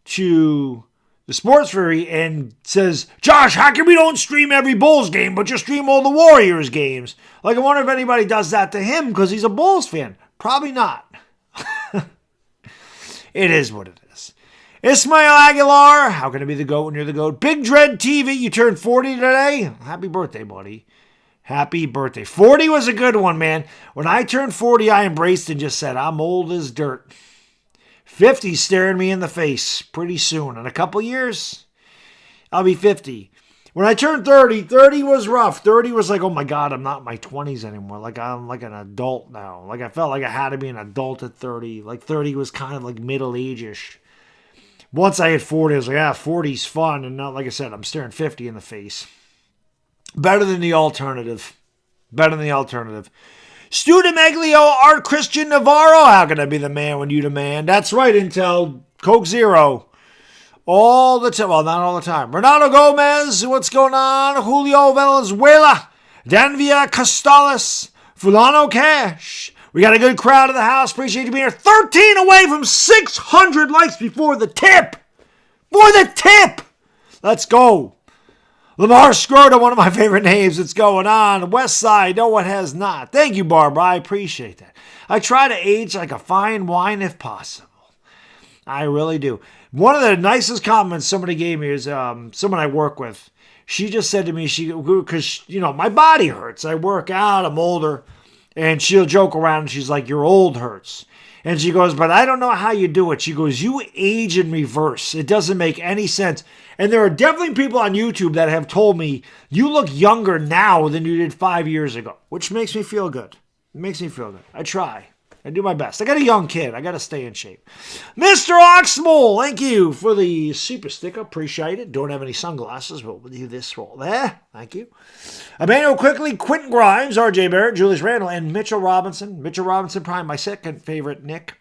to the Sports Fury and says, Josh, how come we don't stream every Bulls game, but just stream all the Warriors games? Like, I wonder if anybody does that to him because he's a Bulls fan. Probably not. It is what it is. Ismail Aguilar, how can it be the GOAT when you're the GOAT? Big Dread TV, you turned 40 today? Happy birthday, buddy. Happy birthday. 40 was a good one, man. When I turned 40, I embraced and just said, I'm old as dirt. 50 staring me in the face pretty soon. In a couple years, I'll be 50. When I turned 30, 30 was rough. 30 was like, oh my God, I'm not in my 20s anymore. Like I'm like an adult now. Like I felt like I had to be an adult at 30. Like 30 was kind of like middle age-ish. Once I hit 40, I was like, 40's fun. And not like I said, I'm staring 50 in the face. Better than the alternative. Better than the alternative. Stu DeMaglio, Art Christian Navarro. How can I be the man when you demand? That's right, Intel. Coke Zero. All the time. Well, not all the time. Renato Gomez. What's going on? Julio Valenzuela. Danvia Costales. Fulano Cash. We got a good crowd in the house. Appreciate you being here. 13 away from 600 likes before the tip. For the tip. Let's go. Lamar Scroto, one of my favorite names. What's going on? West Side, no one has not. Thank you, Barbara. I appreciate that. I try to age like a fine wine if possible. I really do. One of the nicest comments somebody gave me is someone I work with. She just said to me, because, my body hurts. I work out, I'm older. And she'll joke around and she's like, your old hurts. And she goes, but I don't know how you do it. She goes, you age in reverse. It doesn't make any sense. And there are definitely people on YouTube that have told me, you look younger now than you did 5 years ago, which makes me feel good. It makes me feel good. I try. I do my best. I got a young kid. I got to stay in shape. Mr. Oxmole, thank you for the super sticker. Appreciate it. Don't have any sunglasses, but we'll do this roll there. Thank you. Emmanuel Quickly, Quentin Grimes, RJ Barrett, Julius Randle, and Mitchell Robinson. Mitchell Robinson, probably my second favorite Nick.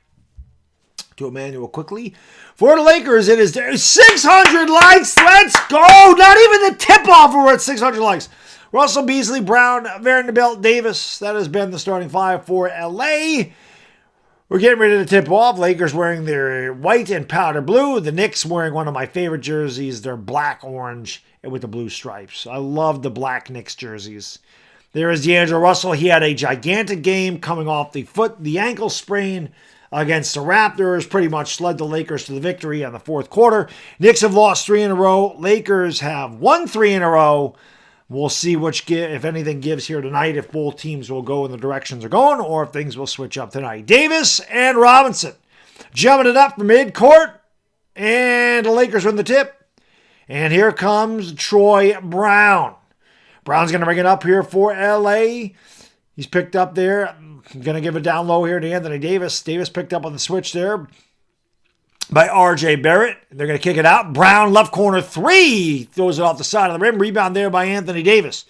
To Emmanuel Quickly. For the Lakers, it is 600 likes. Let's go. Not even the tip-off, we're at 600 likes. Russell Beasley, Brown, Vanderbilt, Davis. That has been the starting five for LA. We're getting ready to tip off. Lakers wearing their white and powder blue. The Knicks wearing one of my favorite jerseys. They're black, orange, and with the blue stripes. I love the black Knicks jerseys. There is D'Angelo Russell. He had a gigantic game coming off the ankle sprain against the Raptors. Pretty much led the Lakers to the victory on the fourth quarter. Knicks have lost 3 in a row. Lakers have won 3 in a row. We'll see if anything gives here tonight, if both teams will go in the directions they're going, or if things will switch up tonight. Davis and Robinson jumping it up from midcourt, and the Lakers win the tip. And here comes Troy Brown. Brown's going to bring it up here for LA. He's picked up there. I'm going to give it down low here to Anthony Davis. Davis picked up on the switch there by RJ Barrett. They're going to kick it out. Brown, left corner 3. Throws it off the side of the rim. Rebound there by Anthony Davis.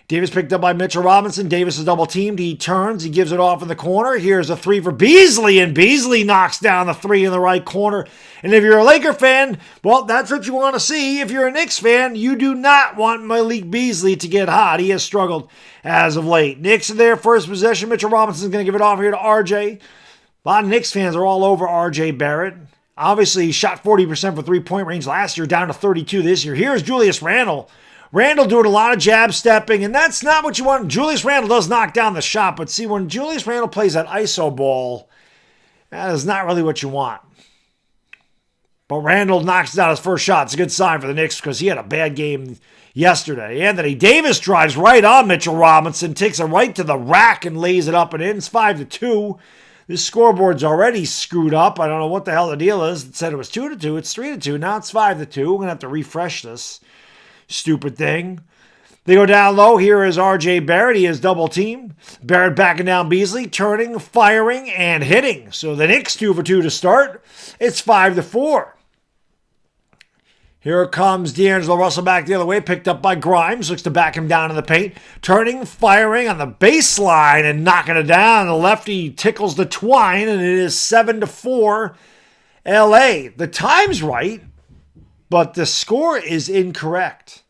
Davis picked up by Mitchell Robinson. Davis is double teamed. He turns. He gives it off in the corner. Here's a 3 for Beasley, and Beasley knocks down the 3 in the right corner. And if you're a Laker fan, well, that's what you want to see. If you're a Knicks fan, you do not want Malik Beasley to get hot. He has struggled as of late. Knicks in their first possession. Mitchell Robinson's going to give it off here to RJ. A lot of Knicks fans are all over RJ Barrett. Obviously, he shot 40% for three-point range last year, down to 32 this year. Here's Julius Randle. Randle doing a lot of jab stepping, and that's not what you want. Julius Randle does knock down the shot, but see, when Julius Randle plays that iso ball, that is not really what you want. But Randle knocks down his first shot. It's a good sign for the Knicks because he had a bad game yesterday. Anthony Davis drives right on Mitchell Robinson, takes it right to the rack and lays it up and in. It's 5-2. This scoreboard's already screwed up. I don't know what the hell the deal is. It said it was 2-2. It's 3-2. Now it's 5-2. We're going to have to refresh this stupid thing. They go down low. Here is RJ Barrett. He is double teamed. Barrett backing down Beasley, turning, firing, and hitting. So the Knicks 2 for 2 to start. It's 5-4. Here comes D'Angelo Russell back the other way, picked up by Grimes. Looks to back him down in the paint. Turning, firing on the baseline and knocking it down. The lefty tickles the twine, and it is 7-4 LA. The time's right, but the score is incorrect.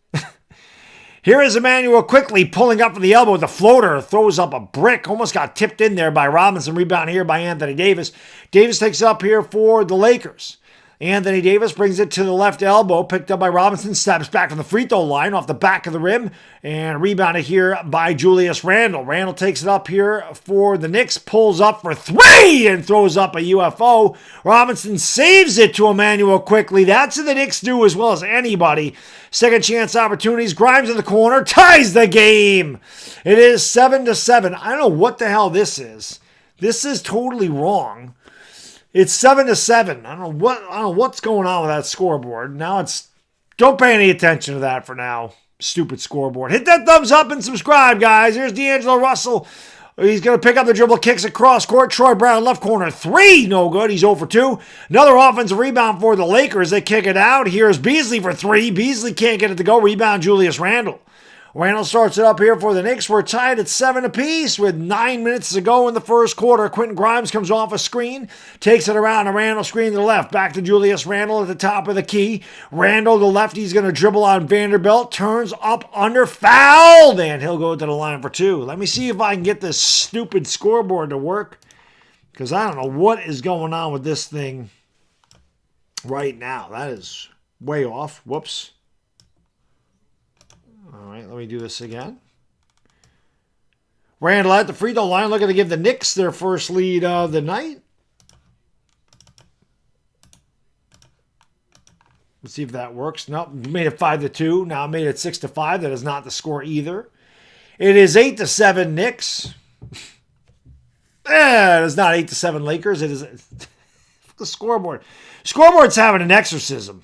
Here is Emmanuel Quickly pulling up from the elbow with a floater. Throws up a brick. Almost got tipped in there by Robinson. Rebound here by Anthony Davis. Davis takes up here for the Lakers. Anthony Davis brings it to the left elbow, picked up by Robinson, steps back from the free throw line off the back of the rim, and rebounded here by Julius Randle. Randle takes it up here for the Knicks, pulls up for 3 and throws up a UFO. Robinson saves it to Emmanuel Quickly. That's what the Knicks do as well as anybody. Second chance opportunities. Grimes in the corner, ties the game. It is 7-7. I don't know what the hell this is. This is totally wrong. It's 7-7. I don't know what's going on with that scoreboard. Now it's don't pay any attention to that for now. Stupid scoreboard. Hit that thumbs up and subscribe, guys. Here's D'Angelo Russell. He's going to pick up the dribble, kicks across court. Troy Brown, left corner, 3. No good. He's 0 for 2. Another offensive rebound for the Lakers. They kick it out. Here's Beasley for 3. Beasley can't get it to go. Rebound, Julius Randle. Randle starts it up here for the Knicks. We're tied at 7 apiece with 9 minutes to go in the first quarter. Quentin Grimes comes off a screen, takes it around a Randle screen to the left. Back to Julius Randle at the top of the key. Randle, the lefty's going to dribble on Vanderbilt. Turns up under, fouled, and he'll go to the line for 2. Let me see if I can get this stupid scoreboard to work, because I don't know what is going on with this thing right now. That is way off. Whoops. All right, let me do this again. Randle at the free throw line, looking to give the Knicks their first lead of the night. Let's see if that works. Nope, made it 5-2. Now made it 6-5. That is not the score either. It is 8-7 Knicks. It is not 8-7 Lakers. It is the scoreboard. Scoreboard's having an exorcism.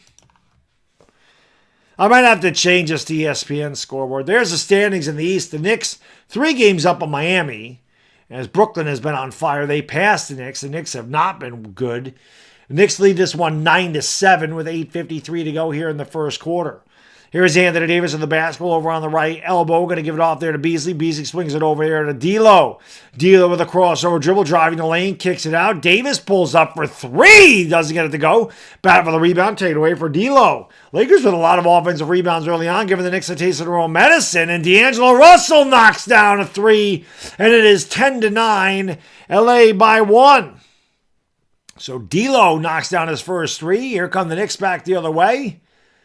I might have to change this to ESPN scoreboard. There's the standings in the East. The Knicks, 3 games up on Miami. As Brooklyn has been on fire, they passed the Knicks. The Knicks have not been good. The Knicks lead this one 9-7 with 8:53 to go here in the first quarter. Here's Anthony Davis with the basketball over on the right elbow. Going to give it off there to Beasley. Beasley swings it over there to D'Lo. D'Lo with a crossover dribble, driving the lane, kicks it out. Davis pulls up for 3. Doesn't get it to go. Battle for the rebound, take it away for D'Lo. Lakers with a lot of offensive rebounds early on, giving the Knicks a taste of their own medicine. And D'Angelo Russell knocks down a 3. And it is 10-9. LA by 1. So D'Lo knocks down his first 3. Here come the Knicks back the other way.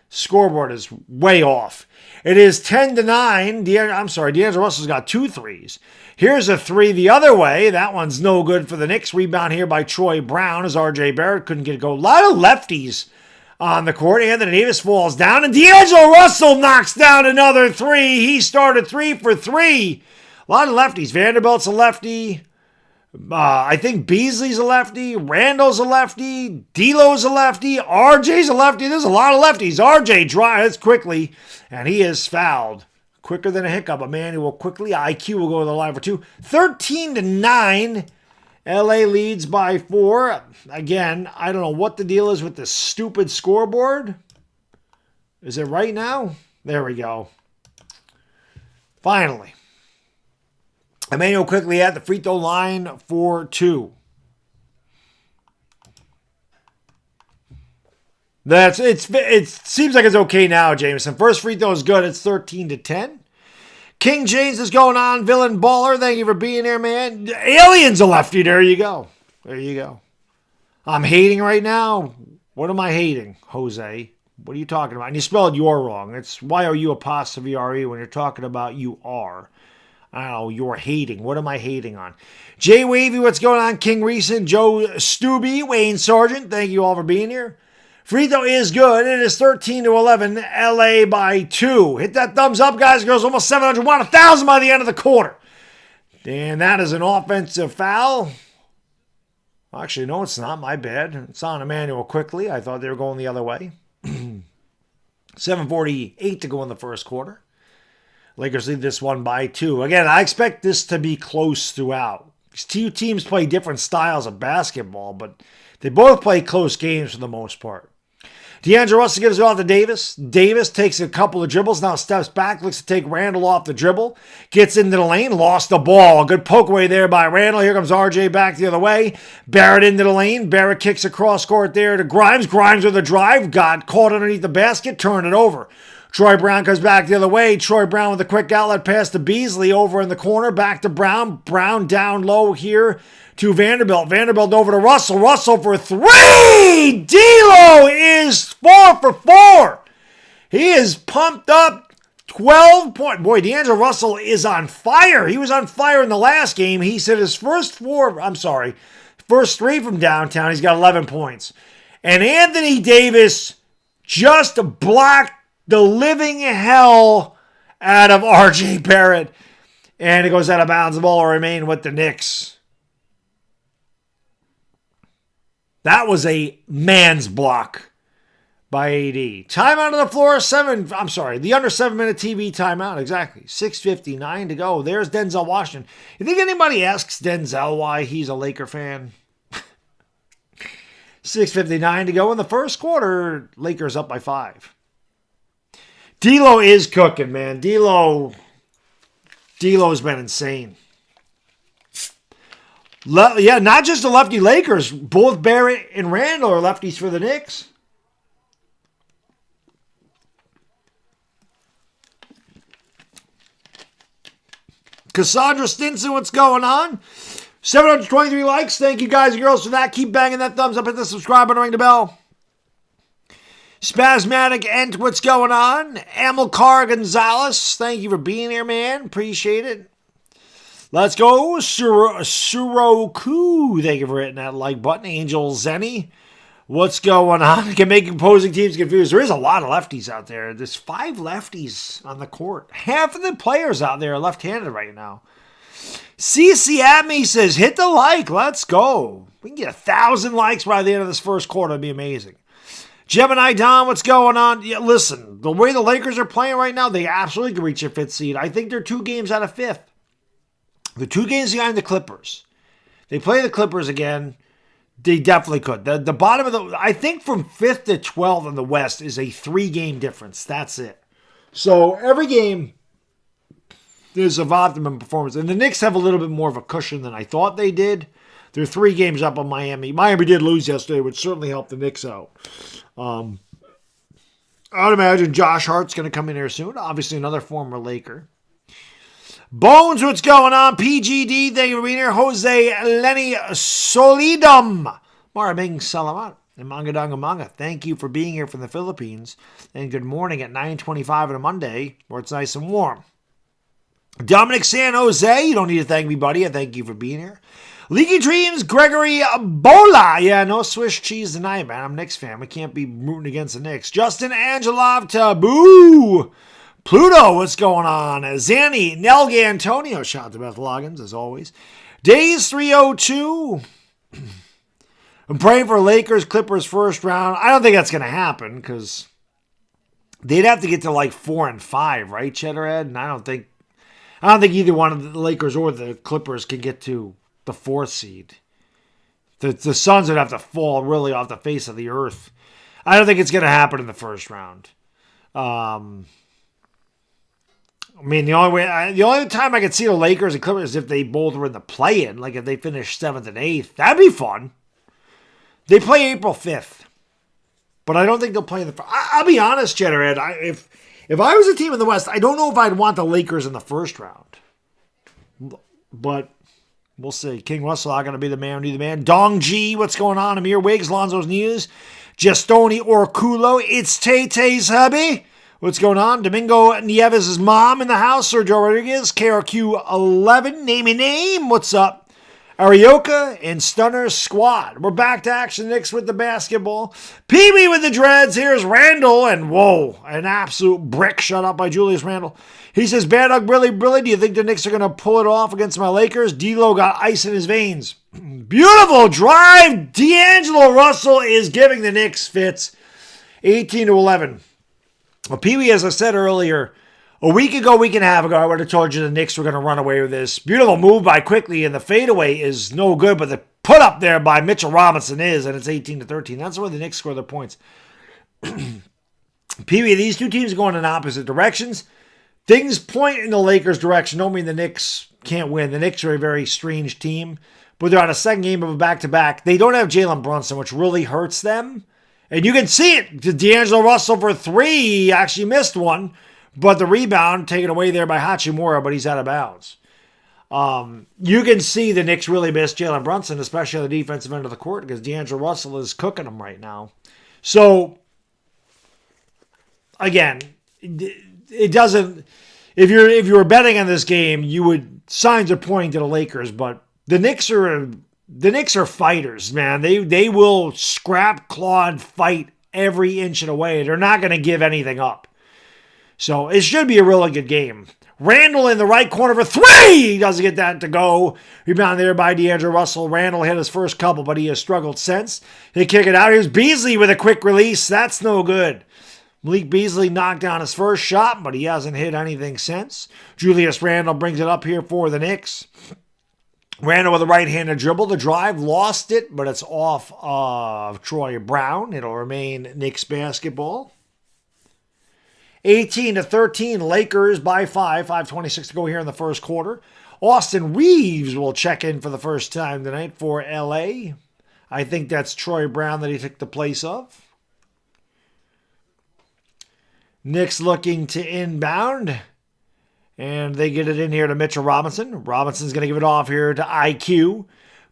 Scoreboard is way off. It is 10-9. D'Angelo Russell's got 2 threes. Here's a 3 the other way. That one's no good for the Knicks. Rebound here by Troy Brown as R.J. Barrett couldn't get it go. A lot of lefties on the court. Anthony Davis falls down, and D'Angelo Russell knocks down another 3. He started 3 for 3. A lot of lefties. Vanderbilt's a lefty. I think Beasley's a lefty. Randall's a lefty. D'Lo's a lefty. RJ's a lefty. There's a lot of lefties. RJ drives quickly, and he is fouled. Quicker than a hiccup. A man who will quickly. IQ will go to the line for 2. 13-9. LA leads by 4. Again, I don't know what the deal is with this stupid scoreboard. Is it right now? There we go. Finally. Emmanuel quickly at the free throw line for 2. It seems like it's okay now, Jameson. First free throw is good. It's 13-10. King James is going on. Villain Baller, thank you for being here, man. Alien's a lefty. There you go. There you go. I'm hating right now. What am I hating, Jose? What are you talking about? And you spelled "you're" wrong. It's Y-O-U-R-E when you're talking about "you are." I don't know, you're hating. What am I hating on? Jay Wavy, what's going on? King Recent, Joe Stubby, Wayne Sargent, thank you all for being here. Free throw is good. It is 13-11, LA by 2. Hit that thumbs up, guys, girls. Almost 700, 1,000 by the end of the quarter. And that is an offensive foul. Actually, no, it's not. My bad. It's on Emmanuel quickly. I thought they were going the other way. 7:48 to go in the first quarter. Lakers lead this one by 2. Again, I expect this to be close throughout. These 2 teams play different styles of basketball, but they both play close games for the most part. D'Angelo Russell gives it off to Davis. Davis takes a couple of dribbles, now steps back, looks to take Randle off the dribble, gets into the lane, lost the ball. A good poke away there by Randle. Here comes RJ back the other way. Barrett into the lane. Barrett kicks across court there to Grimes. Grimes with a drive, got caught underneath the basket, turned it over. Troy Brown comes back the other way. Troy Brown with a quick outlet pass to Beasley over in the corner. Back to Brown. Brown down low here to Vanderbilt. Vanderbilt over to Russell. Russell for 3! D'Lo is 4 for 4. He is pumped up. 12 points. Boy, D'Angelo Russell is on fire. He was on fire in the last game. He said his first 3 from downtown. He's got 11 points. And Anthony Davis just blocked the living hell out of R.J. Barrett. And it goes out of bounds. The ball will remain with the Knicks. That was a man's block by AD. Timeout on the floor, the under 7-minute TV timeout, exactly. 6:59 to go. There's Denzel Washington. You think anybody asks Denzel why he's a Laker fan? 6:59 to go in the first quarter. Lakers up by 5. D'Lo is cooking, man. D'Lo's been insane. Not just the lefty Lakers. Both Barrett and Randall are lefties for the Knicks. Cassandra Stinson, what's going on? 723 likes. Thank you guys and girls for that. Keep banging that thumbs up. Hit the subscribe button. Ring the bell. Spasmatic Ent, what's going on? Amilcar Gonzalez, thank you for being here, man. Appreciate it. Let's go. Suroku, thank you for hitting that like button. Angel Zenny, what's going on? Can make opposing teams confused. There is a lot of lefties out there. There's 5 lefties on the court. Half of the players out there are left-handed right now. CC at me says, hit the like. Let's go. We can get 1,000 likes by the end of this first quarter. It'd be amazing. Gemini Don, what's going on? Yeah, listen, the way the Lakers are playing right now, they absolutely can reach a 5th seed. I think they're 2 games out of 5th. They're 2 games behind the Clippers. They play the Clippers again. They definitely could. The bottom of I think from 5th to 12th in the West is a 3-game difference. That's it. So every game is of optimum performance. And the Knicks have a little bit more of a cushion than I thought they did. They're 3 games up on Miami. Miami did lose yesterday, which certainly helped the Knicks out. I would imagine Josh Hart's going to come in here soon. Obviously, another former Laker. Bones, what's going on? PGD, thank you for being here. Jose Lenny Solidum. Maraming Salamat. And Mangadanga Manga, thank you for being here from the Philippines. And good morning at 9:25 on a Monday, where it's nice and warm. Dominic San Jose, you don't need to thank me, buddy. I thank you for being here. Leaky Dreams, Gregory Bola. Yeah, no Swiss cheese tonight, man. I'm a Knicks fan. We can't be rooting against the Knicks. Justin Angelov, Taboo. Pluto, what's going on? Zanny, Nelga Antonio. Shout out to Beth Loggins, as always. Days 302. I'm praying for Lakers, Clippers first round. I don't think that's going to happen because they'd have to get to like 4 and 5, right, Cheddarhead? And I don't think either one of the Lakers or the Clippers can get to the 4th seed. The Suns would have to fall really off the face of the earth. I don't think it's going to happen in the first round. I mean, the only time I could see the Lakers and Clippers is if they both were in the play-in, like if they finished 7th and 8th. That'd be fun. They play April 5th. But I don't think they'll play in the... I'll be honest, Cheddarhead. If I was a team in the West, I don't know if I'd want the Lakers in the first round. But we'll see. King Russell not going to be the man, do the man. Dong G, what's going on? Amir Wiggs, Lonzo's News. Gestoni Orculo, it's Tay-Tay's hubby. What's going on? Domingo Nieves' mom in the house. Sergio Rodriguez, KRQ 11. Name your name. What's up? Arioka and Stunner Squad. We're back to action. Knicks with the basketball. Pee-wee with the dreads. Here's Randall. And whoa, an absolute brick shut up by Julius Randle. He says, Baddog, really, do you think the Knicks are going to pull it off against my Lakers? D'Lo got ice in his veins. Beautiful drive. D'Angelo Russell is giving the Knicks fits. 18-11. Well, Pee-wee, as I said earlier, a week and a half ago, I would have told you the Knicks were going to run away with this. Beautiful move by Quickly, and the fadeaway is no good, but the put up there by Mitchell Robinson is, and it's 18-13. That's where the Knicks score their points. Pee-wee, these two teams are going in opposite directions. Things point in the Lakers' direction. Don't mean the Knicks can't win. The Knicks are a very strange team, but they're on a second game of a back-to-back. They don't have Jalen Brunson, which really hurts them. And you can see it. D'Angelo Russell for 3. He actually missed one. But the rebound taken away there by Hachimura, but he's out of bounds. You can see the Knicks really miss Jalen Brunson, especially on the defensive end of the court, because D'Angelo Russell is cooking them right now. So, again, it doesn't... If you were betting on this game, signs are pointing to the Lakers, but the Knicks are fighters, man. They will scrap, claw, and fight every inch of the way. They're not going to give anything up. So it should be a really good game. Randall in the right corner for three. He doesn't get that to go. Rebound there by D'Angelo Russell. Randall hit his first couple, but he has struggled since. They kick it out. Here's Beasley with a quick release. That's no good. Malik Beasley knocked down his first shot, but he hasn't hit anything since. Julius Randle brings it up here for the Knicks. Randle with a right-handed dribble. The drive lost it, but it's off of Troy Brown. It'll remain Knicks basketball. 18-13, Lakers by 5. 5:26 to go here in the first quarter. Austin Reeves will check in for the first time tonight for LA. I think that's Troy Brown that he took the place of. Knicks looking to inbound. And they get it in here to Mitchell Robinson. Robinson's going to give it off here to IQ.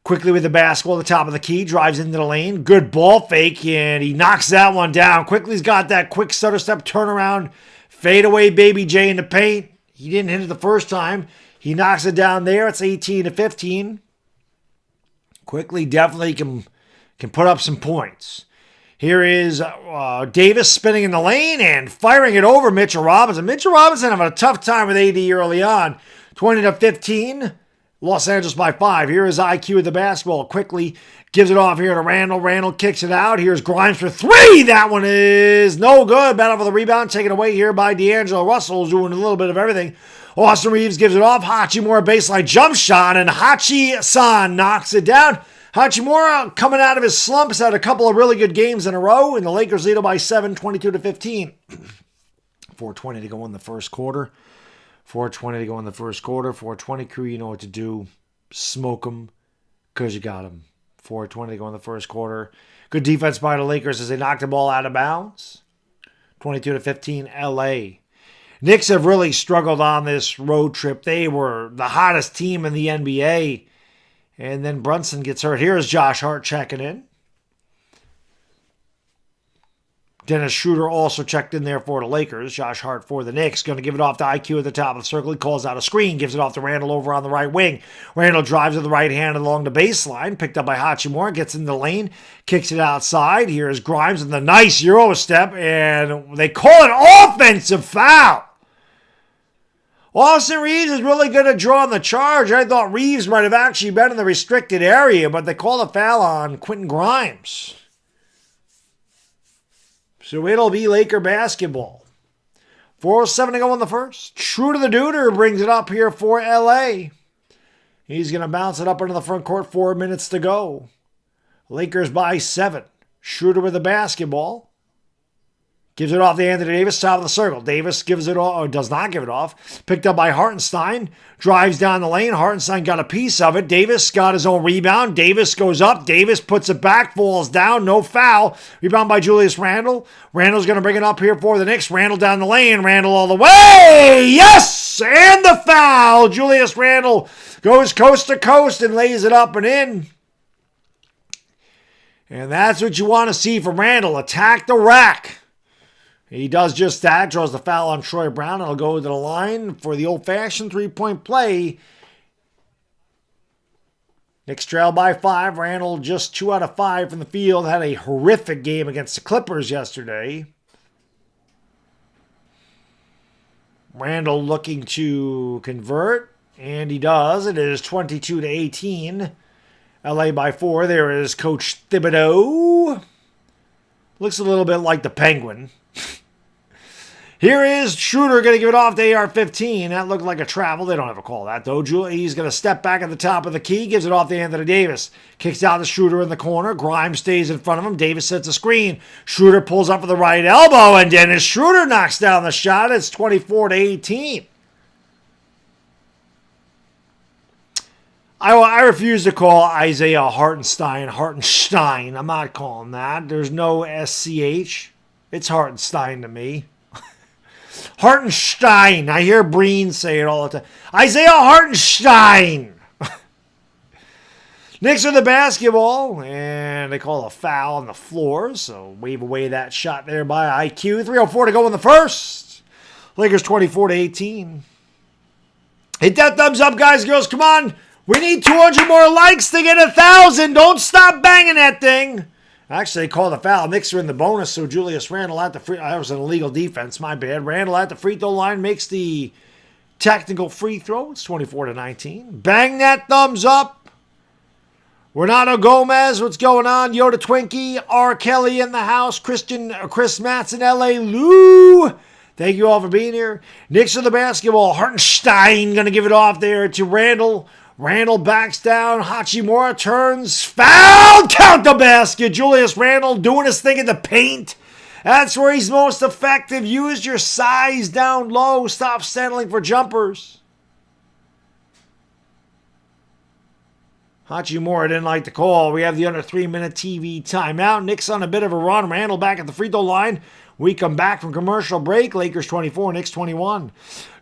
Quickly with the basketball at the top of the key. Drives into the lane. Good ball fake. And he knocks that one down. Quickly's got that quick stutter step turnaround. Fade away Baby J in the paint. He didn't hit it the first time. He knocks it down there. It's 18-15. Quickly definitely can put up some points. Here is Davis spinning in the lane and firing it over Mitchell Robinson. Mitchell Robinson having a tough time with AD early on. 20-15. Los Angeles by 5. Here is IQ with the basketball. Quickly gives it off here to Randall. Randall kicks it out. Here's Grimes for 3. That one is no good. Battle for the rebound. Taken away here by D'Angelo Russell, doing a little bit of everything. Austin Reeves gives it off. Hachimura baseline jump shot, and Hachi-san knocks it down. Hachimura coming out of his slumps, had a couple of really good games in a row, and the Lakers lead by 7, 22-15. 4:20 to go in the first quarter. 4:20 to go in the first quarter. 4:20 crew, you know what to do. Smoke them because you got them. 4:20 to go in the first quarter. Good defense by the Lakers as they knock the ball out of bounds. 22-15 LA. Knicks have really struggled on this road trip. They were the hottest team in the NBA. And then Brunson gets hurt. Here's Josh Hart checking in. Dennis Schroeder also checked in there for the Lakers. Josh Hart for the Knicks. Going to give it off to IQ at the top of the circle. He calls out a screen. Gives it off to Randall over on the right wing. Randall drives with the right hand along the baseline. Picked up by Hachimura. Gets in the lane. Kicks it outside. Here's Grimes with the nice Euro step. And they call an offensive foul. Austin Reeves is really going to draw on the charge. I thought Reeves might have actually been in the restricted area, but they call a foul on Quentin Grimes. So it'll be Laker basketball. 4:07 to go in the first. Schroeder the Duder brings it up here for LA. He's going to bounce it up into the front court. 4 minutes to go. Lakers by 7. Schroeder with the basketball. Gives it off to Anthony Davis, top of the circle. Davis gives it off, or does not give it off. Picked up by Hartenstein. Drives down the lane. Hartenstein got a piece of it. Davis got his own rebound. Davis goes up. Davis puts it back, falls down. No foul. Rebound by Julius Randle. Randle's going to bring it up here for the Knicks. Randle down the lane. Randle all the way. Yes! And the foul. Julius Randle goes coast to coast and lays it up and in. And that's what you want to see from Randle. Attack the rack. He does just that, draws the foul on Troy Brown. It'll go to the line for the old-fashioned three-point play. Knicks trail by 5. Randle just 2 out of 5 from the field. Had a horrific game against the Clippers yesterday. Randle looking to convert, and he does. It is 22-18. LA by 4. There is Coach Thibodeau. Looks a little bit like the Penguin. Here is Schroeder going to give it off to AR-15. That looked like a travel. They don't have a call that, though. He's going to step back at the top of the key. Gives it off to Anthony Davis. Kicks out to Schroeder in the corner. Grimes stays in front of him. Davis sets a screen. Schroeder pulls up with the right elbow, and Dennis Schroeder knocks down the shot. It's 24-18. I refuse to call Isaiah Hartenstein. I'm not calling that. There's no SCH. It's Hartenstein to me. Hartenstein. I hear Breen say it all the time. Isaiah Hartenstein. Knicks with the basketball, and they call a foul on the floor, so wave away that shot there by IQ. 3:04 to go in the first. Lakers 24-18. Hit that thumbs up, guys, girls. Come on. We need 200 more likes to get 1,000. Don't stop banging that thing. Actually, they called a foul. Knicks are in the bonus, so Julius Randle at the free... That was an illegal defense, my bad. Randle at the free throw line makes the Technical free throw. It's 24-19. Bang that thumbs up. Renato Gomez, what's going on? Yoda Twinkie, R. Kelly in the house. Chris Matson, L.A. Lou. Thank you all for being here. Knicks of the basketball. Hartenstein going to give it off there to Randall. Randall backs down. Hachimura turns. Foul! Count the basket. Julius Randle doing his thing in the paint. That's where he's most effective. Use your size down low. Stop settling for jumpers. Hachimura didn't like the call. We have the under 3-minute TV timeout. Knicks on a bit of a run. Randall back at the free throw line. We come back from commercial break. Lakers 24, Knicks 21.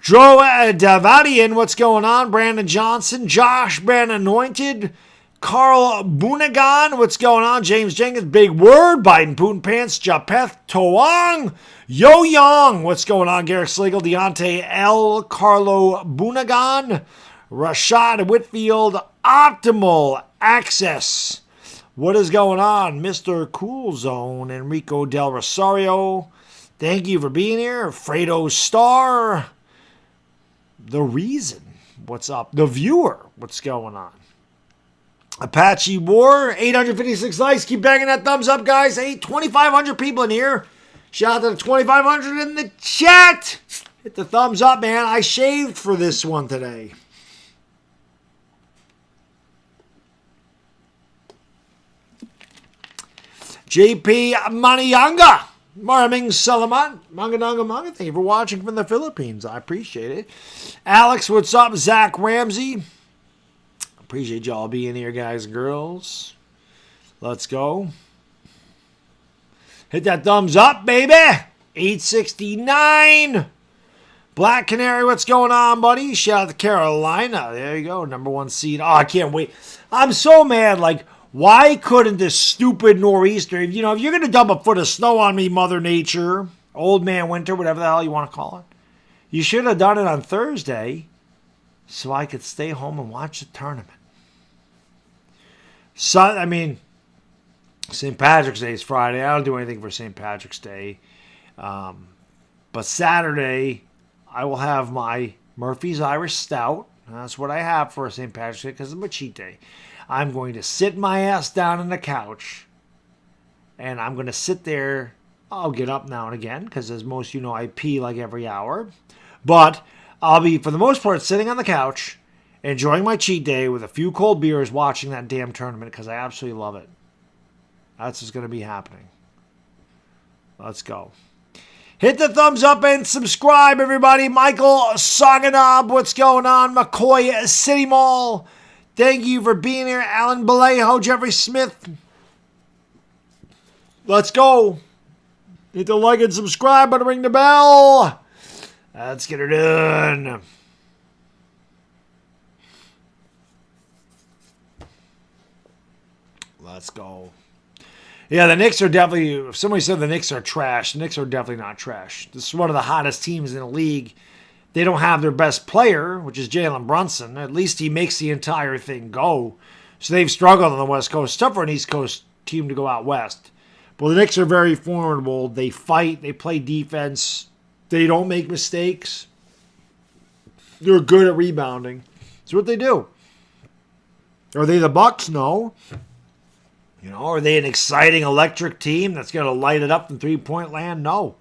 Dro Davadian, what's going on? Brandon Johnson, Josh Ben Anointed, Carl Bunagan, what's going on? James Jenkins, Big Word, Biden Putin Pants, Japeth Toang, Yo Young, what's going on? Garrett Sliegel, Deontay L, Carlo Bunagan, Rashad Whitfield, Optimal Access. What is going on? Mr. Cool Zone, Enrico Del Rosario. Thank you for being here. Fredo Star. The Reason. What's up? The Viewer. What's going on? Apache War. 856 likes. Keep banging that thumbs up, guys. 2,500 people in here. Shout out to the 2,500 in the chat. Hit the thumbs up, man. I shaved for this one today. JP Manianga, Maraming Salaman, Mangananga Manga, thank you for watching from the Philippines. I appreciate it. Alex, what's up? Zach Ramsey. Appreciate y'all being here, guys and girls. Let's go. Hit that thumbs up, baby. 869. Black Canary, what's going on, buddy? Shout out to Carolina. There you go, number 1 seed. Oh, I can't wait. I'm so mad, like, why couldn't this stupid nor'easter, if you're going to dump a foot of snow on me, Mother Nature, Old Man Winter, whatever the hell you want to call it, you should have done it on Thursday so I could stay home and watch the tournament. St. Patrick's Day is Friday. I don't do anything for St. Patrick's Day. But Saturday, I will have my Murphy's Irish Stout. That's what I have for St. Patrick's Day because it's my cheat day. I'm going to sit my ass down on the couch, and I'm going to sit there. I'll get up now and again, because as most of you know, I pee like every hour. But I'll be, for the most part, sitting on the couch, enjoying my cheat day with a few cold beers, watching that damn tournament, because I absolutely love it. That's what's going to be happening. Let's go. Hit the thumbs up and subscribe, everybody. Michael Saganob, what's going on? McCoy City Mall. Thank you for being here. Alan Balejo, Jeffrey Smith. Let's go. Hit the like and subscribe button, ring the bell. Let's get her done. Let's go. Yeah, the Knicks are definitely, if somebody said the Knicks are trash, the Knicks are definitely not trash. This is one of the hottest teams in the league. They don't have their best player, which is Jalen Brunson. At least he makes the entire thing go. So they've struggled on the West Coast. It's tough for an East Coast team to go out West. But the Knicks are very formidable. They fight. They play defense. They don't make mistakes. They're good at rebounding. That's what they do. Are they the Bucks? No. Are they an exciting, electric team that's going to light it up in three-point land? No.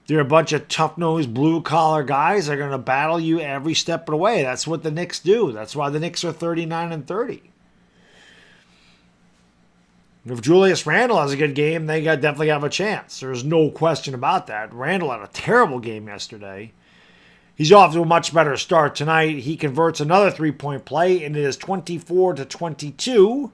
They're a bunch of tough-nosed, blue-collar guys that are going to battle you every step of the way. That's what the Knicks do. That's why the Knicks are 39-30. If Julius Randle has a good game, they definitely have a chance. There's no question about that. Randle had a terrible game yesterday. He's off to a much better start tonight. He converts another three-point play, and it is 24-22.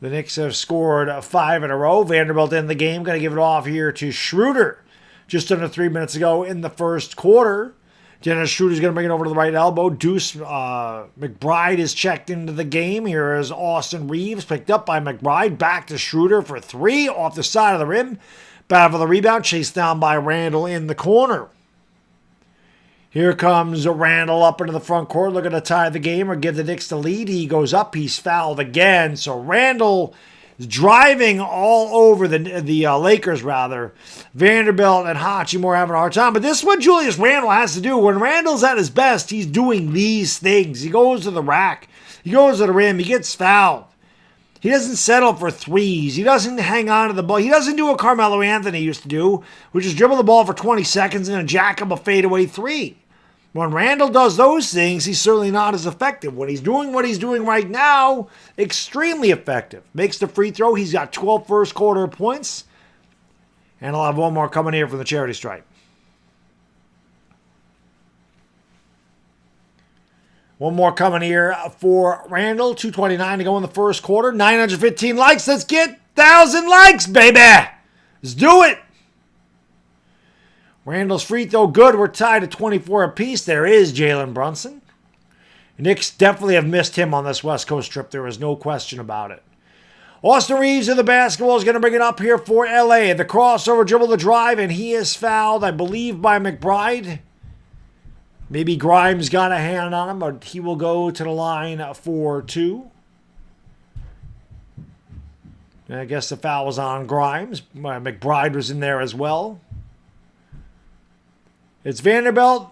The Knicks have scored 5 in a row. Vanderbilt in the game. Going to give it off here to Schroeder. Just under 3 minutes ago in the first quarter. Dennis Schroeder's going to bring it over to the right elbow. Deuce McBride is checked into the game. Here is Austin Reeves, picked up by McBride. Back to Schroeder for 3 off the side of the rim. Battle for the rebound. Chased down by Randle in the corner. Here comes Randle up into the front court, looking to tie the game or give the Knicks the lead. He goes up. He's fouled again. So Randle driving all over the Lakers, rather. Vanderbilt and Hachimura having a hard time. But this is what Julius Randle has to do. When Randle's at his best, he's doing these things. He goes to the rack. He goes to the rim. He gets fouled. He doesn't settle for threes. He doesn't hang on to the ball. He doesn't do what Carmelo Anthony used to do, which is dribble the ball for 20 seconds and then jack up a fadeaway three. When Randle does those things, he's certainly not as effective. When he's doing what he's doing right now, extremely effective. Makes the free throw. He's got 12 first quarter points. And I'll have one more coming here from the charity stripe. One more coming here for Randle. 2:29 to go in the first quarter. 915 likes. Let's get 1,000 likes, baby. Let's do it. Randle's free throw good. We're tied at 24 apiece. There is Jalen Brunson. Knicks definitely have missed him on this West Coast trip. There is no question about it. Austin Reeves of the basketball is going to bring it up here for LA. The crossover dribble, the drive, and he is fouled, I believe, by McBride. Maybe Grimes got a hand on him, but he will go to the line for two. And I guess the foul was on Grimes. McBride was in there as well. It's Vanderbilt.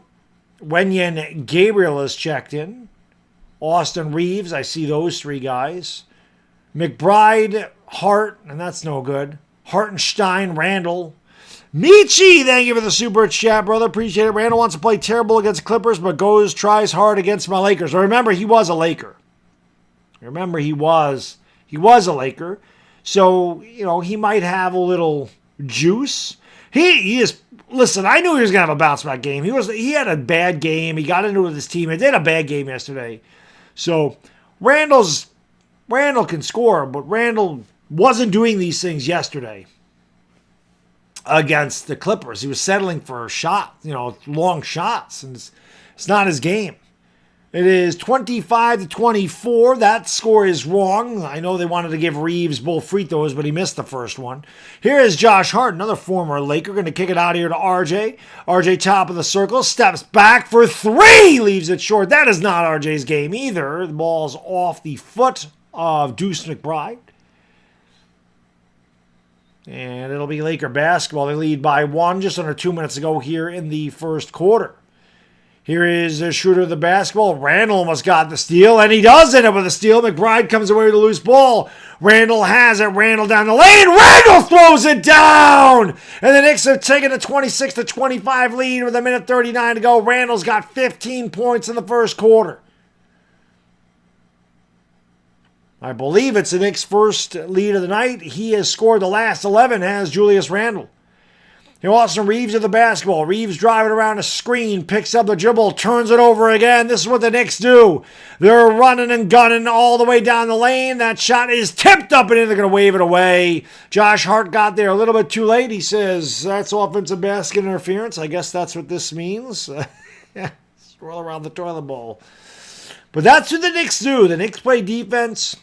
Wenyen Gabriel is checked in. Austin Reeves, I see those three guys. McBride, Hart, and that's no good. Hartenstein, Randle. Michi, thank you for the super chat, brother. Appreciate it. Randle wants to play terrible against Clippers, but tries hard against my Lakers. Remember, he was a Laker. He was a Laker. So, he might have a little juice. He is, listen, I knew he was going to have a bounce back game. He had a bad game. He got into it with his team. He did a bad game yesterday. So, Randle can score, but Randle wasn't doing these things yesterday against the Clippers. He was settling for shots, long shots, and it's not his game. It is 25-24. That score is wrong. I know they wanted to give Reeves both free throws, but he missed the first one. Here is Josh Hart, another former Laker, going to kick it out here to RJ. RJ top of the circle, steps back for three, leaves it short. That is not RJ's game either. The ball's off the foot of Deuce McBride. And it'll be Laker basketball. They lead by one just under 2 minutes ago here in the first quarter. Here is the shooter of the basketball. Randle almost got the steal, and he does end up with a steal. McBride comes away with a loose ball. Randle has it. Randle down the lane. Randle throws it down! And the Knicks have taken a 26-25 lead with 1:39 to go. Randle's got 15 points in the first quarter. I believe it's the Knicks' first lead of the night. He has scored the last 11, has Julius Randle. Here, Austin Reeves of the basketball. Reeves driving around a screen, picks up the dribble, turns it over again. This is what the Knicks do. They're running and gunning all the way down the lane. That shot is tipped up and in. They're going to wave it away. Josh Hart got there a little bit too late. He says, that's offensive basket interference. I guess that's what this means. Roll around the toilet bowl. But that's what the Knicks do. The Knicks play defense.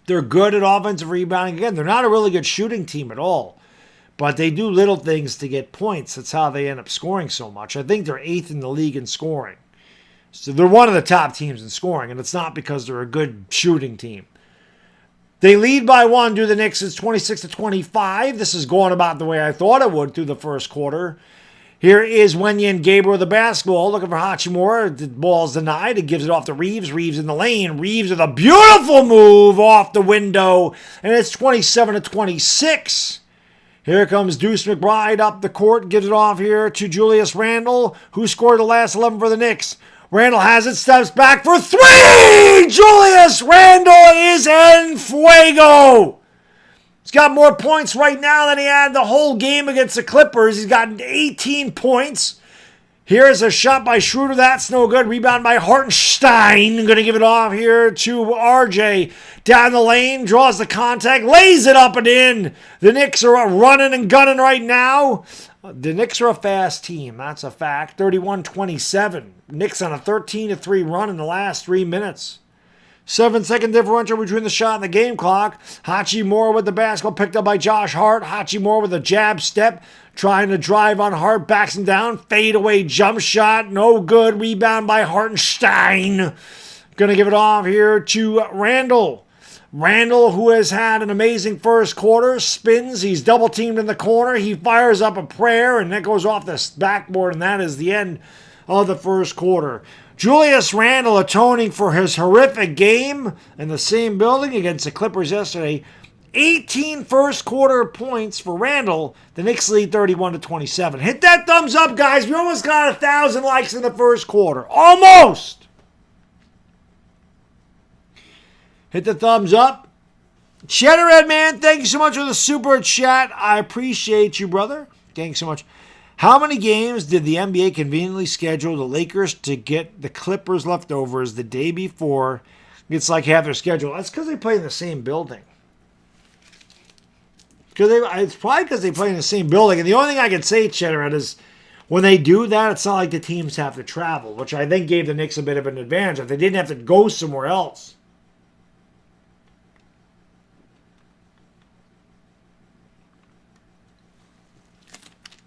They're good at offensive rebounding. Again, they're not a really good shooting team at all. But they do little things to get points. That's how they end up scoring so much. I think they're 8th in the league in scoring. So they're one of the top teams in scoring, and it's not because they're a good shooting team. They lead by one to the Knicks. It's 26-25. This is going about the way I thought it would through the first quarter. Here is Wenyen Gabriel with the basketball, looking for Hachimura. The ball's denied. It gives it off to Reeves. Reeves in the lane. Reeves with a beautiful move off the window, and it's 27-26. Here comes Deuce McBride up the court, gives it off here to Julius Randle, who scored the last 11 for the Knicks. Randle has it, steps back for three! Julius Randle is en fuego! He's got more points right now than he had the whole game against the Clippers. He's gotten 18 points. Here's a shot by Schroeder. That's no good. Rebound by Hartenstein. Going to give it off here to RJ. Down the lane. Draws the contact. Lays it up and in. The Knicks are running and gunning right now. The Knicks are a fast team. That's a fact. 31-27. Knicks on a 13-3 run in the last 3 minutes. 7-second differential between the shot and the game clock. Hachimura with the basketball picked up by Josh Hart. Hachimura with a jab step. Trying to drive on Hart. Backs him down. Fade away jump shot. No good. Rebound by Hartenstein. Going to give it off here to Randle. Randall, who has had an amazing first quarter, spins. He's double teamed in the corner. He fires up a prayer, and that goes off the backboard, and that is the end of the first quarter. Julius Randle atoning for his horrific game in the same building against the Clippers yesterday. 18 first quarter points for Randle. The Knicks lead 31-27. Hit that thumbs up, guys. We almost got 1,000 likes in the first quarter. Almost. Hit the thumbs up. Cheddarhead, man, thank you so much for the super chat. I appreciate you, brother. Thanks so much. How many games did the NBA conveniently schedule the Lakers to get the Clippers leftovers the day before? It's like half their schedule. That's because they play in the same building. It's probably because they play in the same building. And the only thing I can say, Cheddarhead, is when they do that, it's not like the teams have to travel, which I think gave the Knicks a bit of an advantage. If they didn't have to go somewhere else.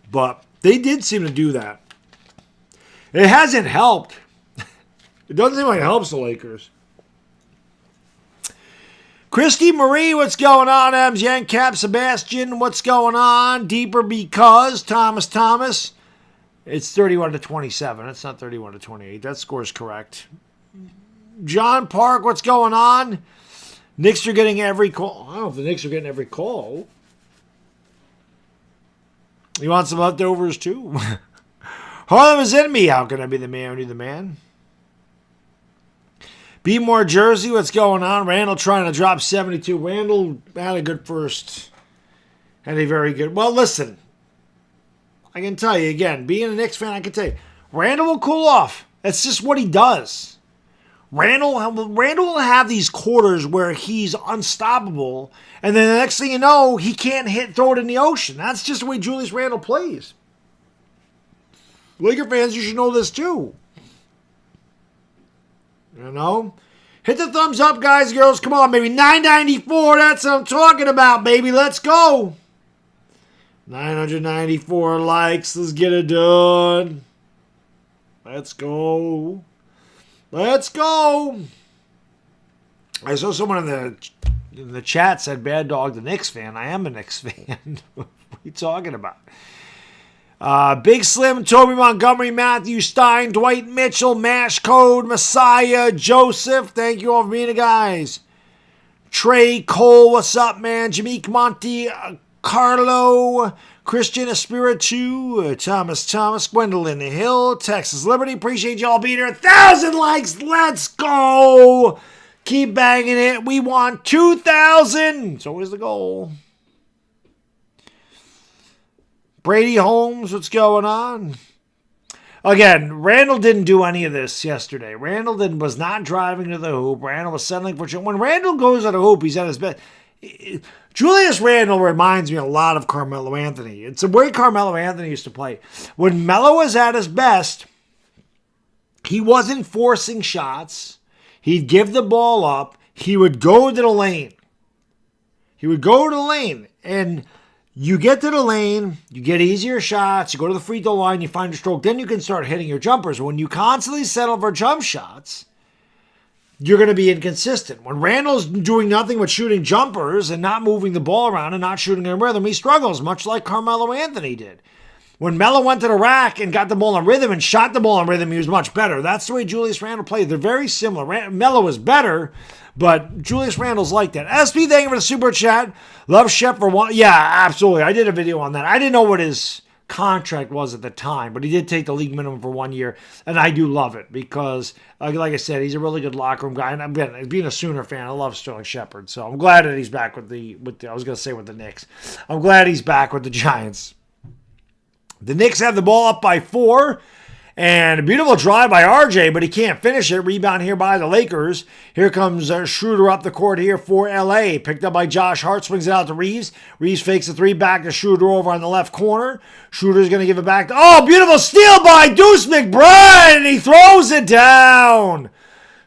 But they did seem to do that. It hasn't helped. It doesn't seem like it helps the Lakers. Christy Marie, what's going on? Abs Yank Cap Sebastian, what's going on? Deeper because Thomas. It's 31-27. It's not 31-28. That score's correct. John Park, what's going on? Knicks are getting every call. I don't know if the Knicks are getting every call. You want some leftovers too? Harlem is in me. How can I be the man who knew the man? Be more Jersey. What's going on? Randall trying to drop 72. Randall had a good first. Had a very good. Well, listen. I can tell you again, being a Knicks fan, I can tell you, Randall will cool off. That's just what he does. Randall will have these quarters where he's unstoppable, and then the next thing you know, he can't throw it in the ocean. That's just the way Julius Randle plays. Laker fans, you should know this too. You know? Hit the thumbs up, guys, girls. Come on, baby. 994, that's what I'm talking about, baby. Let's go. 994 likes. Let's get it done. Let's go. Let's go. I saw someone in the chat said Baddog the Knicks fan. I am a Knicks fan. What are you talking about? Big Slim, Toby Montgomery, Matthew Stein, Dwight Mitchell, Mash Code, Messiah, Joseph. Thank you all for being the guys. Trey Cole, what's up, man? Jameek Monty, Carlo, Christian Espiritu, Thomas, Gwendolyn Hill, Texas Liberty. Appreciate y'all being here. 1,000 likes. Let's go. Keep banging it. We want 2,000. It's always the goal. Brady Holmes, what's going on? Again, Randall didn't do any of this yesterday. Randall was not driving to the hoop. Randall was settling for... When Randall goes to the hoop, he's at his best. Julius Randle reminds me a lot of Carmelo Anthony. It's the way Carmelo Anthony used to play. When Melo was at his best, he wasn't forcing shots. He'd give the ball up. He would go to the lane. And you get to the lane, you get easier shots, you go to the free throw line, you find your stroke, then you can start hitting your jumpers. When you constantly settle for jump shots, you're going to be inconsistent. When Randall's doing nothing but shooting jumpers and not moving the ball around and not shooting in rhythm, he struggles, much like Carmelo Anthony did. When Melo went to the rack and got the ball in rhythm and shot the ball in rhythm, he was much better. That's the way Julius Randle played. They're very similar. Melo is better, but Julius Randle's like that. SP, thank you for the super chat. Love Shep for one. Yeah, absolutely. I did a video on that. I didn't know what his contract was at the time, but he did take the league minimum for 1 year, and I do love it because, like I said, he's a really good locker room guy, and again, being a Sooner fan, I love Sterling Shepard, so I'm glad that he's back with the I was going to say with the Knicks. I'm glad he's back with the Giants. The Knicks have the ball up by 4, and a beautiful drive by RJ, but he can't finish it. Rebound here by the Lakers. Here comes Schroeder up the court here for LA. Picked up by Josh Hart, swings it out to Reeves. Reeves fakes a 3 back to Schroeder over on the left corner. Schroeder's going to give it back. Beautiful steal by Deuce McBride, and he throws it down.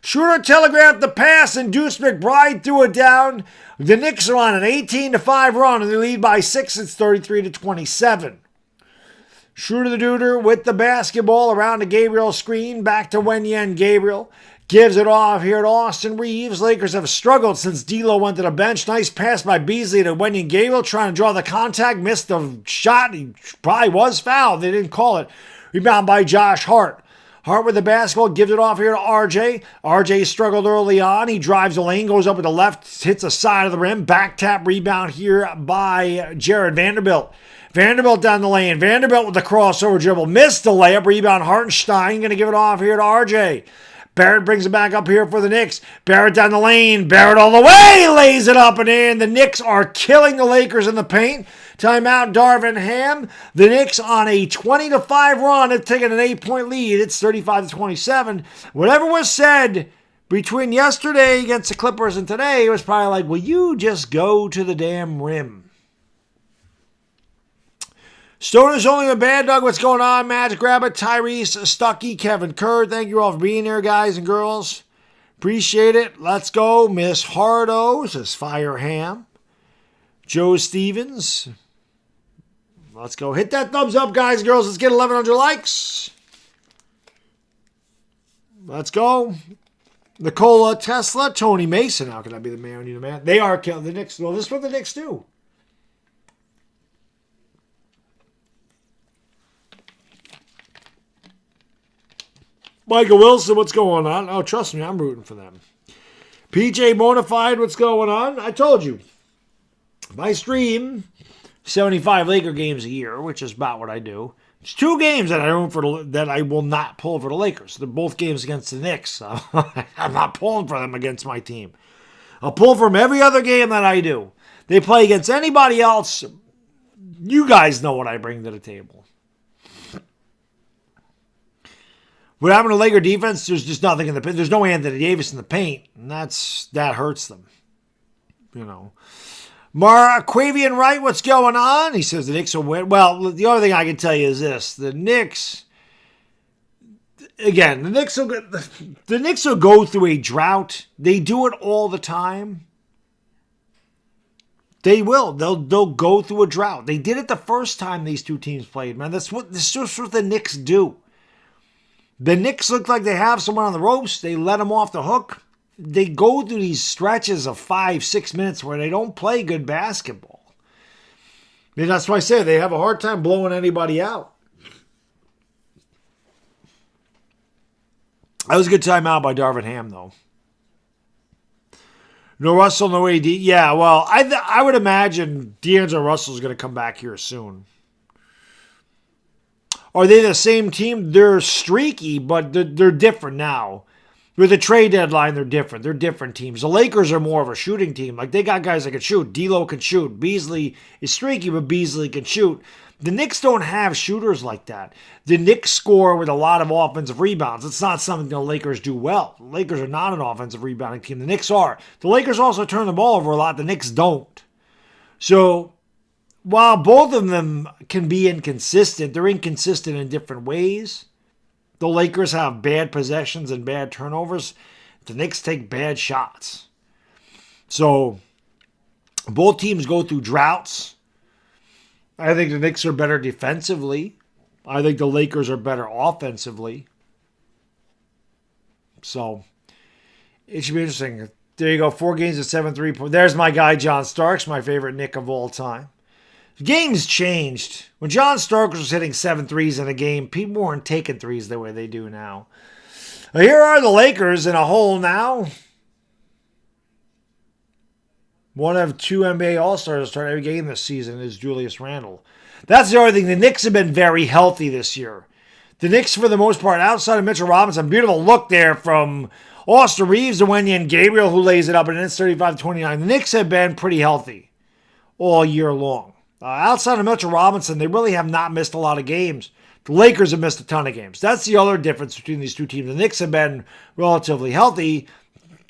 Schroeder telegraphed the pass, and Deuce McBride threw it down. The Knicks are on an 18-5 run, and they lead by 6. It's 33-27. Schroeder the Duder with the basketball around the Gabriel screen. Back to Wenyen Gabriel. Gives it off here to Austin Reeves. Lakers have struggled since D'Lo went to the bench. Nice pass by Beasley to Wenyen Gabriel, trying to draw the contact. Missed the shot. He probably was fouled. They didn't call it. Rebound by Josh Hart. Hart with the basketball, gives it off here to RJ. RJ struggled early on. He drives the lane, goes up with the left, hits the side of the rim. Back tap rebound here by Jared Vanderbilt. Vanderbilt down the lane. Vanderbilt with the crossover dribble. Missed the layup. Rebound Hartenstein. Going to give it off here to RJ. Barrett brings it back up here for the Knicks. Barrett down the lane. Barrett all the way. Lays it up and in. The Knicks are killing the Lakers in the paint. Timeout, Darvin Ham. The Knicks on a 20-5 run have taken an 8-point lead. It's 35-27. Whatever was said between yesterday against the Clippers and today, it was probably like, will you just go to the damn rim? Stoners only with Baddog. What's going on? Match Grab It, Tyrese, Stuckey, Kevin Kerr. Thank you all for being here, guys and girls. Appreciate it. Let's go. Miss Hardo says Fire Ham. Joe Stevens. Let's go. Hit that thumbs up, guys and girls. Let's get 1,100 likes. Let's go. Nikola Tesla, Tony Mason. How can I be the man? You the man? They are killing the Knicks. Well, this is what the Knicks do. Michael Wilson, what's going on? Oh, trust me, I'm rooting for them. PJ Bonafide, what's going on? I told you. I stream 75 Laker games a year, which is about what I do. It's 2 games that I own that I will not pull for the Lakers. They're both games against the Knicks. I'm not pulling for them against my team. I'll pull for them every other game that I do. They play against anybody else. You guys know what I bring to the table. What happened to Laker defense? There's just nothing in the paint. There's no Anthony Davis in the paint, and that hurts them. You know. Quavian Wright, what's going on? He says the Knicks will win. Well, the only thing I can tell you is this: the Knicks. Again, the Knicks will go through a drought. They do it all the time. They will. They'll go through a drought. They did it the first time these two teams played. Man, this is just what the Knicks do. The Knicks look like they have someone on the ropes. They let them off the hook. They go through these stretches of 5-6 minutes where they don't play good basketball. And that's why I say they have a hard time blowing anybody out. That was a good timeout by Darvin Ham, though. No Russell, no AD. Yeah, well, I would imagine D'Angelo Russell's going to come back here soon. Are they the same team? They're streaky, but they're different now. With the trade deadline, they're different. They're different teams. The Lakers are more of a shooting team. Like, they got guys that can shoot. D'Lo can shoot. Beasley is streaky, but Beasley can shoot. The Knicks don't have shooters like that. The Knicks score with a lot of offensive rebounds. It's not something the Lakers do well. The Lakers are not an offensive rebounding team. The Knicks are. The Lakers also turn the ball over a lot. The Knicks don't. So, while both of them can be inconsistent, they're inconsistent in different ways. The Lakers have bad possessions and bad turnovers. The Knicks take bad shots. So, both teams go through droughts. I think the Knicks are better defensively. I think the Lakers are better offensively. So, it should be interesting. There you go, 4 games of 7-3. There's my guy, John Starks, my favorite Knick of all time. Games changed. When John Starks was hitting 7 threes in a game, people weren't taking threes the way they do now. Here are the Lakers in a hole now. One of 2 NBA All-Stars to start every game this season is Julius Randle. That's the other thing. The Knicks have been very healthy this year. The Knicks, for the most part, outside of Mitchell Robinson, beautiful look there from Austin Reeves to Wenyen Gabriel, who lays it up, and it's 35-29. The Knicks have been pretty healthy all year long. Outside of Mitchell Robinson, they really have not missed a lot of games. The Lakers have missed a ton of games. That's the other difference between these two teams. The Knicks have been relatively healthy.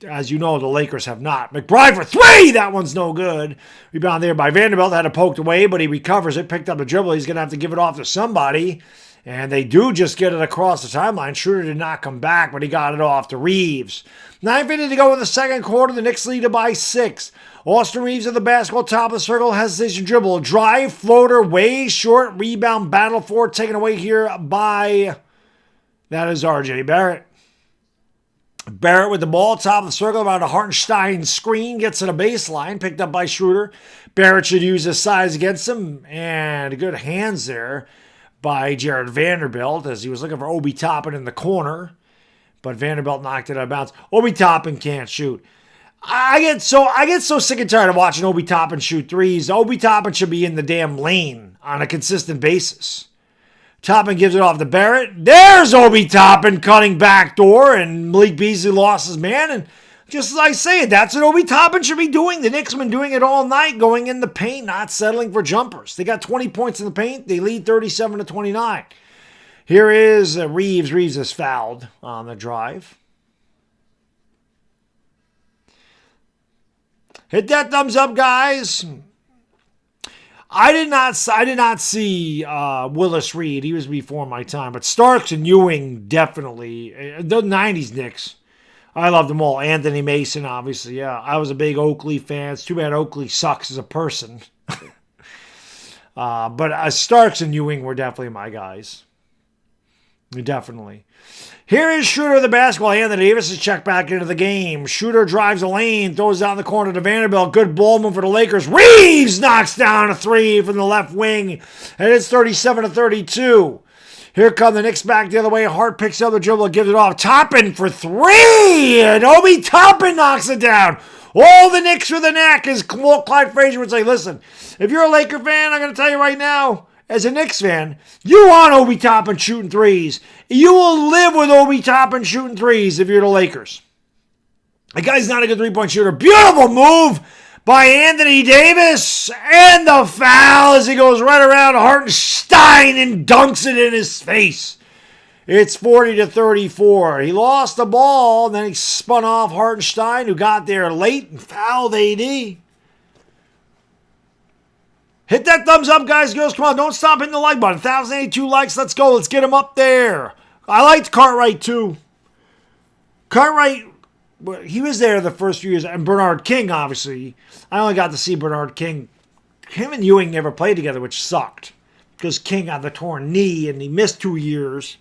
As you know, the Lakers have not. McBride for 3! That one's no good. Rebound there by Vanderbilt. Had it poked away, but he recovers it. Picked up the dribble. He's going to have to give it off to somebody. And they do just get it across the timeline. Schroeder did not come back, but he got it off to Reeves. 9:50 to go in the second quarter. The Knicks lead it by 6. Austin Reeves at the basketball, top of the circle, hesitation dribble. Drive, floater, way short, rebound, battle for it, taken away here by, that is RJ Barrett. Barrett with the ball, top of the circle around a Hartenstein screen, gets to the baseline, picked up by Schroeder. Barrett should use his size against him, and good hands there by Jared Vanderbilt as he was looking for Obi Toppin in the corner, but Vanderbilt knocked it out of bounds. Obi Toppin can't shoot. I get so sick and tired of watching Obi Toppin shoot threes. Obi Toppin should be in the damn lane on a consistent basis. Toppin gives it off to Barrett. There's Obi Toppin cutting backdoor, and Malik Beasley lost his man. And just as I say it, that's what Obi Toppin should be doing. The Knicks have been doing it all night, going in the paint, not settling for jumpers. They got 20 points in the paint. They lead 37-29. Here is Reeves. Reeves is fouled on the drive. Hit that thumbs up, guys. I did not see Willis Reed. He was before my time. But Starks and Ewing, definitely. The 90s Knicks. I loved them all. Anthony Mason, obviously. Yeah, I was a big Oakley fan. It's too bad Oakley sucks as a person. But Starks and Ewing were definitely my guys. Definitely. Here is Schroeder with the basketball. Anthony Davis is checked back into the game. Schroeder drives the lane, throws down the corner to Vanderbilt. Good ball move for the Lakers. Reeves knocks down a three from the left wing, and it's 37-32. Here come the Knicks back the other way. Hart picks up the dribble and gives it off. Toppin for three, and Obi Toppin knocks it down. All the Knicks for the neck, as Clyde Frazier would say. Listen, if you're a Laker fan, I'm going to tell you right now, as a Knicks fan, you want Obi Toppin shooting threes. You will live with Obi Toppin shooting threes if you're the Lakers. The guy's not a good three-point shooter. Beautiful move by Anthony Davis. And the foul as he goes right around Hartenstein and dunks it in his face. It's 40-34. He lost the ball, and then he spun off Hartenstein, who got there late and fouled AD. Hit that thumbs up, guys, girls. Come on, don't stop hitting the like button. 1,082 likes. Let's go. Let's get them up there. I liked Cartwright, too. Cartwright, he was there the first few years. And Bernard King, obviously. I only got to see Bernard King. Him and Ewing never played together, which sucked. Because King had the torn knee, and he missed 2 years.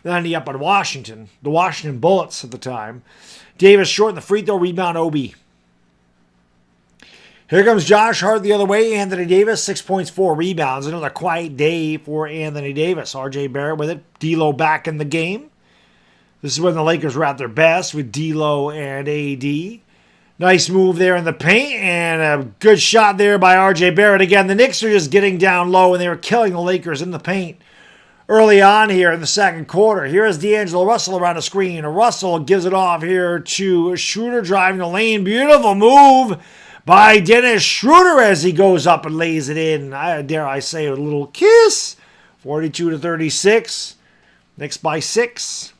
Then he up at Washington. The Washington Bullets at the time. Davis short in the free throw. Rebound, Obi. Here comes Josh Hart the other way. Anthony Davis, 6 points, 4 rebounds. Another quiet day for Anthony Davis. R.J. Barrett with it. D'Lo back in the game. This is when the Lakers were at their best with D'Lo and A.D. Nice move there in the paint, and a good shot there by R.J. Barrett. Again, the Knicks are just getting down low, and they were killing the Lakers in the paint early on here in the second quarter. Here is D'Angelo Russell around the screen. Russell gives it off here to Schroeder driving the lane. Beautiful move by Dennis Schroeder as he goes up and lays it in. Dare I say, a little kiss. 42-36. Knicks by 6.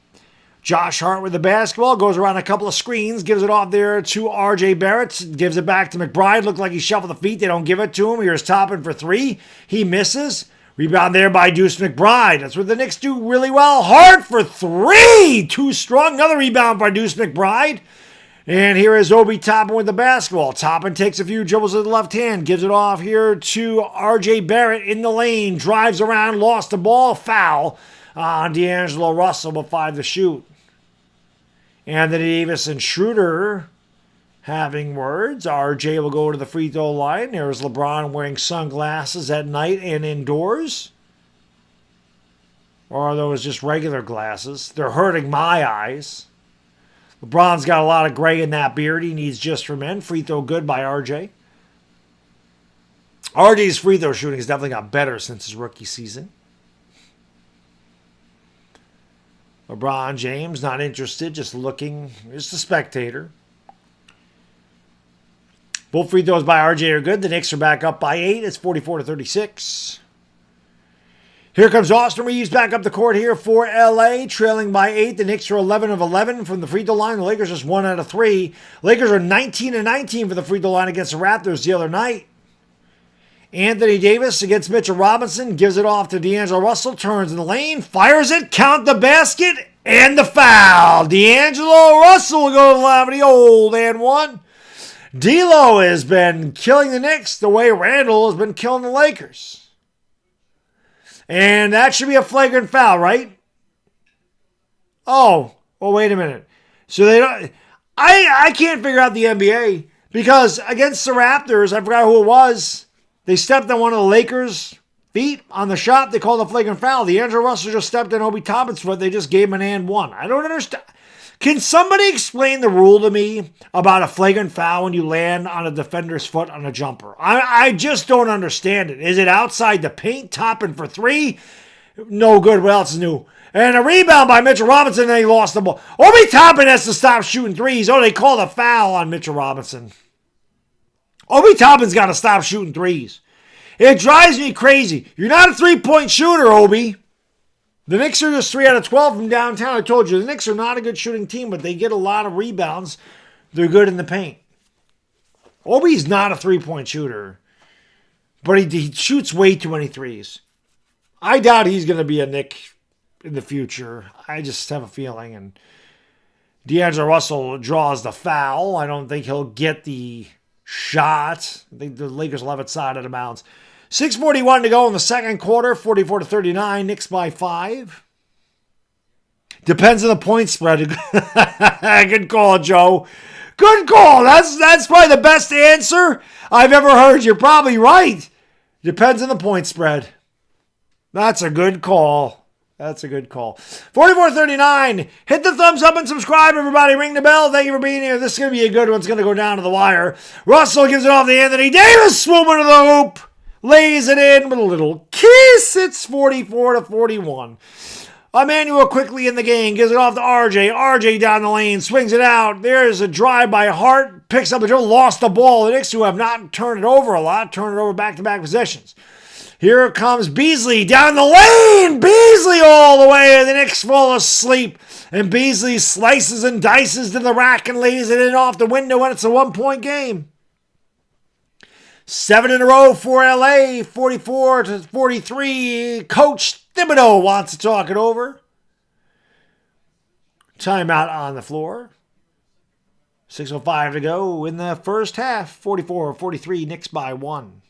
Josh Hart with the basketball. Goes around a couple of screens. Gives it off there to R.J. Barrett. Gives it back to McBride. Looked like he shuffled the feet. They don't give it to him. Here's Toppin for 3. He misses. Rebound there by Deuce McBride. That's what the Knicks do really well. Hart for 3. Too strong. Another rebound by Deuce McBride. And here is Obi Toppin with the basketball. Toppin takes a few dribbles with the left hand. Gives it off here to R.J. Barrett in the lane. Drives around. Lost the ball. Foul on D'Angelo Russell with 5 to shoot. Anthony Davis and Schroeder having words. R.J. will go to the free throw line. There's LeBron wearing sunglasses at night and indoors. Or are those just regular glasses? They're hurting my eyes. LeBron's got a lot of gray in that beard. He needs just for men. Free throw good by RJ. RJ's free throw shooting has definitely got better since his rookie season. LeBron James, not interested, just looking, just a spectator. Both free throws by RJ are good. The Knicks are back up by 8. It's 44-36. Here comes Austin Reeves back up the court here for LA, trailing by 8. The Knicks are 11 of 11 from the free throw line. The Lakers just 1 out of 3. Lakers are 19 of 19 for the free throw line against the Raptors the other night. Anthony Davis against Mitchell Robinson, gives it off to D'Angelo Russell, turns in the lane, fires it, count the basket, and the foul. D'Angelo Russell will go to the line with the old and 1. D'Lo has been killing the Knicks the way Randall has been killing the Lakers. And that should be a flagrant foul, right? Oh, well, wait a minute. So they don't. I can't figure out the NBA because against the Raptors, I forgot who it was. They stepped on one of the Lakers' feet on the shot. They called a flagrant foul. The D'Angelo Russell just stepped on Obi Toppin's foot. They just gave him an and one. I don't understand. Can somebody explain the rule to me about a flagrant foul when you land on a defender's foot on a jumper? I just don't understand it. Is it outside the paint, Toppin for three? No good. What else is new? And a rebound by Mitchell Robinson, and they lost the ball. Obi Toppin has to stop shooting threes. Oh, they called a foul on Mitchell Robinson. Obi Toppin's got to stop shooting threes. It drives me crazy. You're not a three-point shooter, Obi. The Knicks are just 3 out of 12 from downtown. I told you, the Knicks are not a good shooting team, but they get a lot of rebounds. They're good in the paint. Obi's not a three-point shooter, but he shoots way too many threes. I doubt he's going to be a Knick in the future. I just have a feeling. And D'Angelo Russell draws the foul. I don't think he'll get the shot. I think the Lakers will have it side of the bounds. 6:41 to go in the second quarter, 44-39, Knicks by 5. Depends on the point spread. Good call, Joe. Good call. That's probably the best answer I've ever heard. You're probably right. Depends on the point spread. That's a good call. That's a good call. 44-39. Hit the thumbs up and subscribe, everybody. Ring the bell. Thank you for being here. This is going to be a good one. It's going to go down to the wire. Russell gives it off to Anthony Davis. Swooping to the hoop. Lays it in with a little kiss. It's 44-41. Emmanuel quickly in the game. Gives it off to RJ. RJ down the lane. Swings it out. There's a drive by Hart. Picks up the drill. Lost the ball. The Knicks, who have not turned it over a lot, turn it over back-to-back possessions. Here comes Beasley down the lane. Beasley all the way. The Knicks fall asleep. And Beasley slices and dices to the rack and lays it in off the window, and it's a one-point game. 7 in a row for LA, 44-43. Coach Thibodeau wants to talk it over. Timeout on the floor. 6:05 to go in the first half. 44-43, Knicks by 1.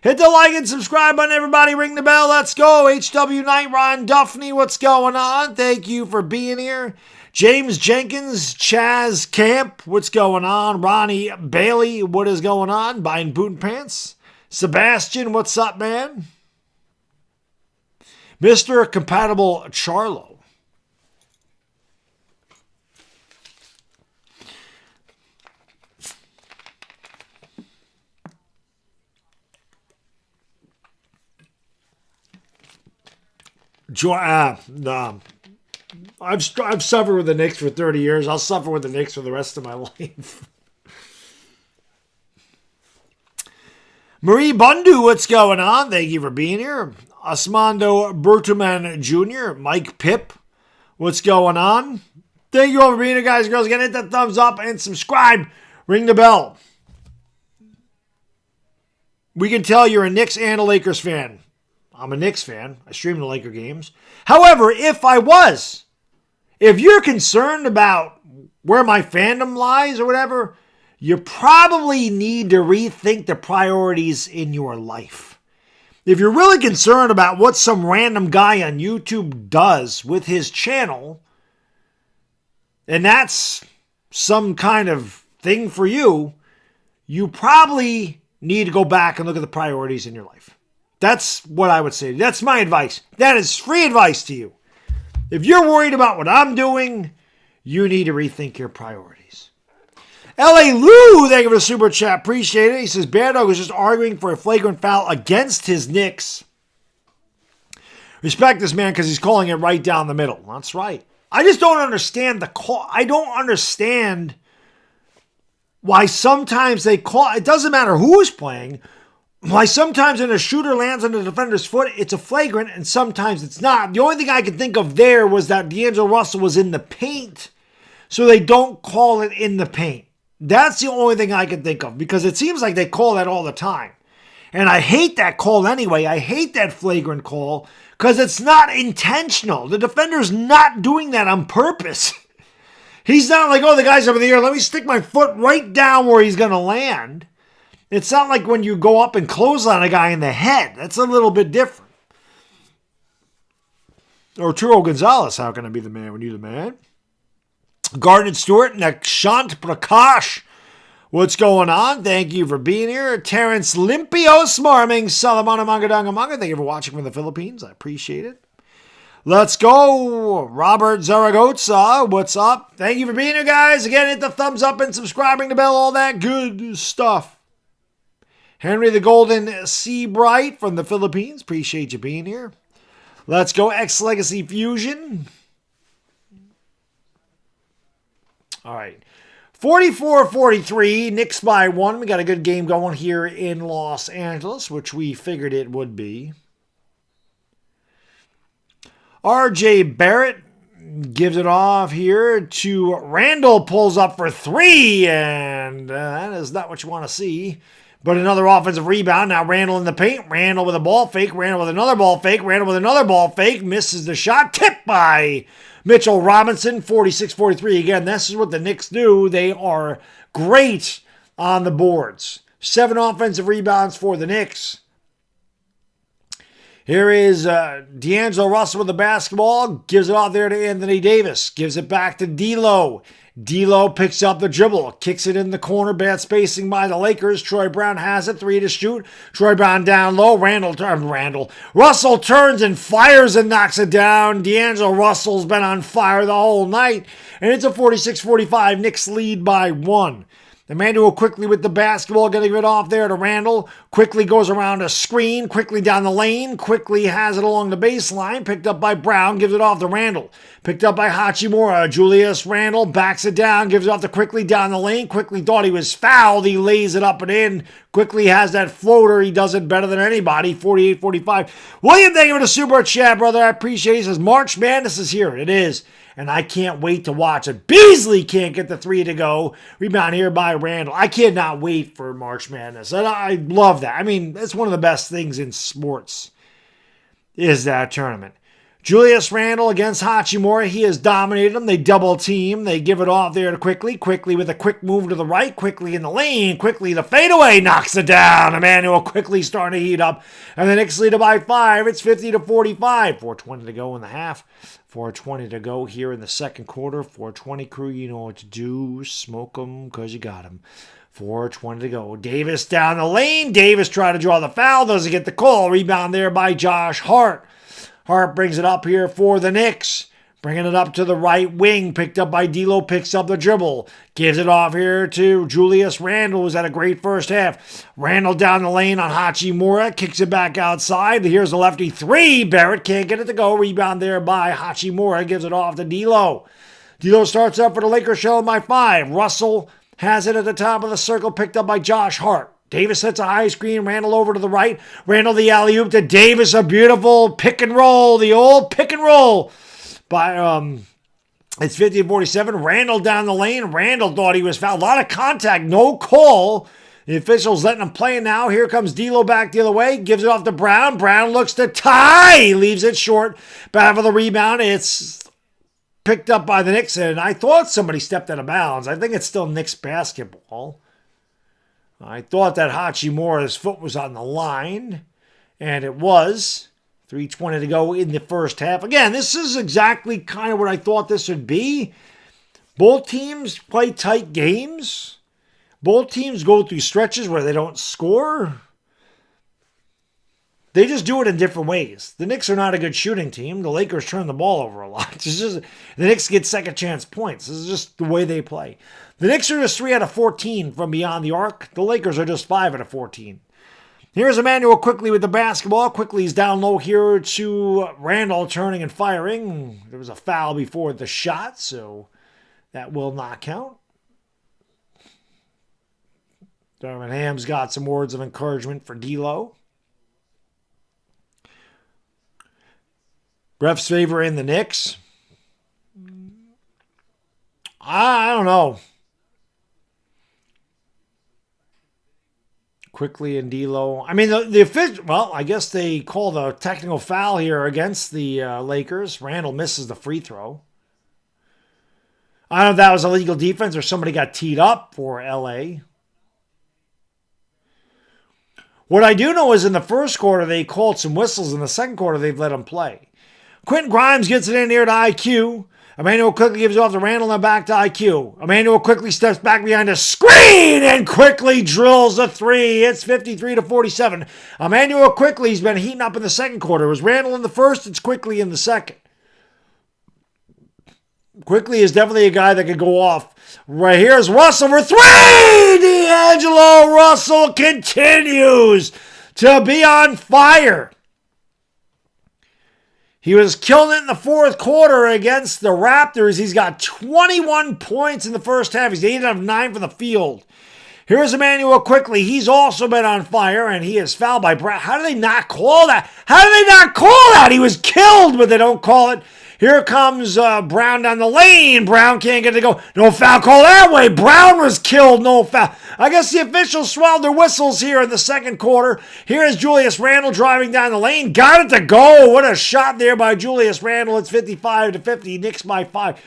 Hit the like and subscribe button, everybody. Ring the bell. Let's go. HW Knight, Ron Duffney, what's going on? Thank you for being here. James Jenkins, Chaz Camp, what's going on? Ronnie Bailey, what is going on? Buying boot and pants. Sebastian, what's up, man? Mr. Compatible Charlo. I've suffered with the Knicks for 30 years. I'll suffer with the Knicks for the rest of my life. Marie Bundu, what's going on? Thank you for being here. Osmando Bertuman Jr., Mike Pip, what's going on? Thank you all for being here, guys and girls. Again, hit that thumbs up and subscribe. Ring the bell. We can tell you're a Knicks and a Lakers fan. I'm a Knicks fan. I stream the Laker games. However, if you're concerned about where my fandom lies or whatever, you probably need to rethink the priorities in your life. If you're really concerned about what some random guy on YouTube does with his channel, and that's some kind of thing for you, you probably need to go back and look at the priorities in your life. That's what I would say. That's my advice. That is free advice to you. If you're worried about what I'm doing, you need to rethink your priorities. L.A. Lou, thank you for the super chat. Appreciate it. He says, Baddog was just arguing for a flagrant foul against his Knicks. Respect this man because he's calling it right down the middle. That's right. I just don't understand the call. I don't understand why sometimes they call. It doesn't matter who's playing. Why sometimes when a shooter lands on the defender's foot, it's a flagrant, and sometimes it's not. The only thing I could think of there was that D'Angelo Russell was in the paint, so they don't call it in the paint. That's the only thing I can think of, because it seems like they call that all the time. And I hate that call anyway. I hate that flagrant call, because it's not intentional. The defender's not doing that on purpose. He's not like, oh, the guy's up in the air, let me stick my foot right down where he's going to land. It's not like when you go up and clothesline a guy in the head. That's a little bit different. Arturo Gonzalez, how can I be the man when you're the man? Garnet Stewart, Nakshant Prakash. What's going on? Thank you for being here. Terrence Limpios Marming, Salamana Mangadanga Manga. Thank you for watching from the Philippines. I appreciate it. Let's go. Robert Zaragoza, what's up? Thank you for being here, guys. Again, hit the thumbs up and subscribing the bell, all that good stuff. Henry the Golden Seabright from the Philippines. Appreciate you being here. Let's go. X-Legacy Fusion. All right. 44-43, Knicks by 1. We got a good game going here in Los Angeles, which we figured it would be. RJ Barrett gives it off here to Randall, pulls up for 3, and that is not what you want to see. But another offensive rebound. Now Randall in the paint. Randall with a ball fake. Randall with another ball fake. Randall with another ball fake. Misses the shot. Tipped by Mitchell Robinson. 46-43. Again, this is what the Knicks do. They are great on the boards. 7 offensive rebounds for the Knicks. Here is D'Angelo Russell with the basketball. Gives it off there to Anthony Davis. Gives it back to D'Lo. D'Lo picks up the dribble. Kicks it in the corner. Bad spacing by the Lakers. Troy Brown has it. 3 to shoot. Troy Brown down low. Russell turns and fires and knocks it down. D'Angelo Russell's been on fire the whole night. And it's a 46-45. Knicks lead by 1. Emmanuel quickly with the basketball, getting it off there to Randall. Quickly goes around a screen, quickly down the lane. Quickly has it along the baseline. Picked up by Brown, gives it off to Randall. Picked up by Hachimura. Julius Randall backs it down, gives it off to Quickly down the lane. Quickly thought he was fouled. He lays it up and in. Quickly has that floater. He does it better than anybody. 48-45. William, thank you for the super chat, brother. I appreciate it. He says, March Madness is here. It is. And I can't wait to watch it. Beasley can't get the 3 to go. Rebound here by Randall. I cannot wait for March Madness. And I love that. I mean, it's one of the best things in sports is that tournament. Julius Randall against Hachimura. He has dominated them. They double team. They give it off there to Quickly. Quickly with a quick move to the right. Quickly in the lane. Quickly the fadeaway knocks it down. Emmanuel Quickly starting to heat up. And the Knicks lead it by 5. It's 50-45. 4:20 to go in the half. 4:20 to go here in the second quarter. 4:20 crew, you know what to do. Smoke them because you got them. 4:20 to go. Davis down the lane. Davis trying to draw the foul. Doesn't get the call. Rebound there by Josh Hart. Hart brings it up here for the Knicks. Bringing it up to the right wing. Picked up by D'Lo. Picks up the dribble. Gives it off here to Julius Randle, who's had a great first half. Randle down the lane on Hachimura. Kicks it back outside. Here's the lefty 3. Barrett can't get it to go. Rebound there by Hachimura. Gives it off to D'Lo. D'Lo starts up for the Lakers, showing by 5. Russell has it at the top of the circle. Picked up by Josh Hart. Davis sets a high screen. Randall over to the right. Randall the alley-oop to Davis. A beautiful pick and roll. The old pick and roll. By it's 50-47. Randall down the lane. Randall thought he was fouled. A lot of contact. No call. The official's letting him play now. Here comes D'Lo back the other way. Gives it off to Brown. Brown looks to tie. Leaves it short. Back for the rebound. It's picked up by the Knicks. And I thought somebody stepped out of bounds. I think it's still Knicks basketball. I thought that Hachimura's foot was on the line, and it was. 3:20 to go in the first half. Again, this is exactly kind of what I thought this would be. Both teams play tight games. Both teams go through stretches where they don't score. They just do it in different ways. The Knicks are not a good shooting team. The Lakers turn the ball over a lot. The Knicks get second chance points. This is just the way they play. The Knicks are just 3 out of 14 from beyond the arc. The Lakers are just 5 out of 14. Here's Emmanuel Quickly with the basketball. Quickly's down low here to Randall turning and firing. There was a foul before the shot, so that will not count. Darvin Ham's got some words of encouragement for D'Lo. Refs favor in the Knicks. I don't know. Quickly and D'Lo. I mean, the official. Well, I guess they called a technical foul here against the Lakers. Randall misses the free throw. I don't know if that was illegal defense or somebody got teed up for LA. What I do know is in the first quarter they called some whistles. In the second quarter they've let them play. Quentin Grimes gets it in here to IQ. Emmanuel quickly gives it off to Randall and back to IQ. Emmanuel quickly steps back behind a screen and quickly drills a three. It's 53-47. Emmanuel quickly's been heating up in the second quarter. It was Randall in the first. It's Quickly in the second. Quickly is definitely a guy that could go off. Right here's Russell for three. D'Angelo Russell continues to be on fire. He was killing it in the fourth quarter against the Raptors. He's got 21 points in the first half. He's 8 out of 9 from the field. Here's Emmanuel Quickly. He's also been on fire, and he is fouled by Brad. How do they not call that? How do they not call that? He was killed, but they don't call it. Here comes Brown down the lane. Brown can't get to go. No foul call that way. Brown was killed. No foul. I guess the officials swelled their whistles here in the second quarter. Here is Julius Randle driving down the lane. Got it to go. What a shot there by Julius Randle. It's 55-50. Knicks by 5.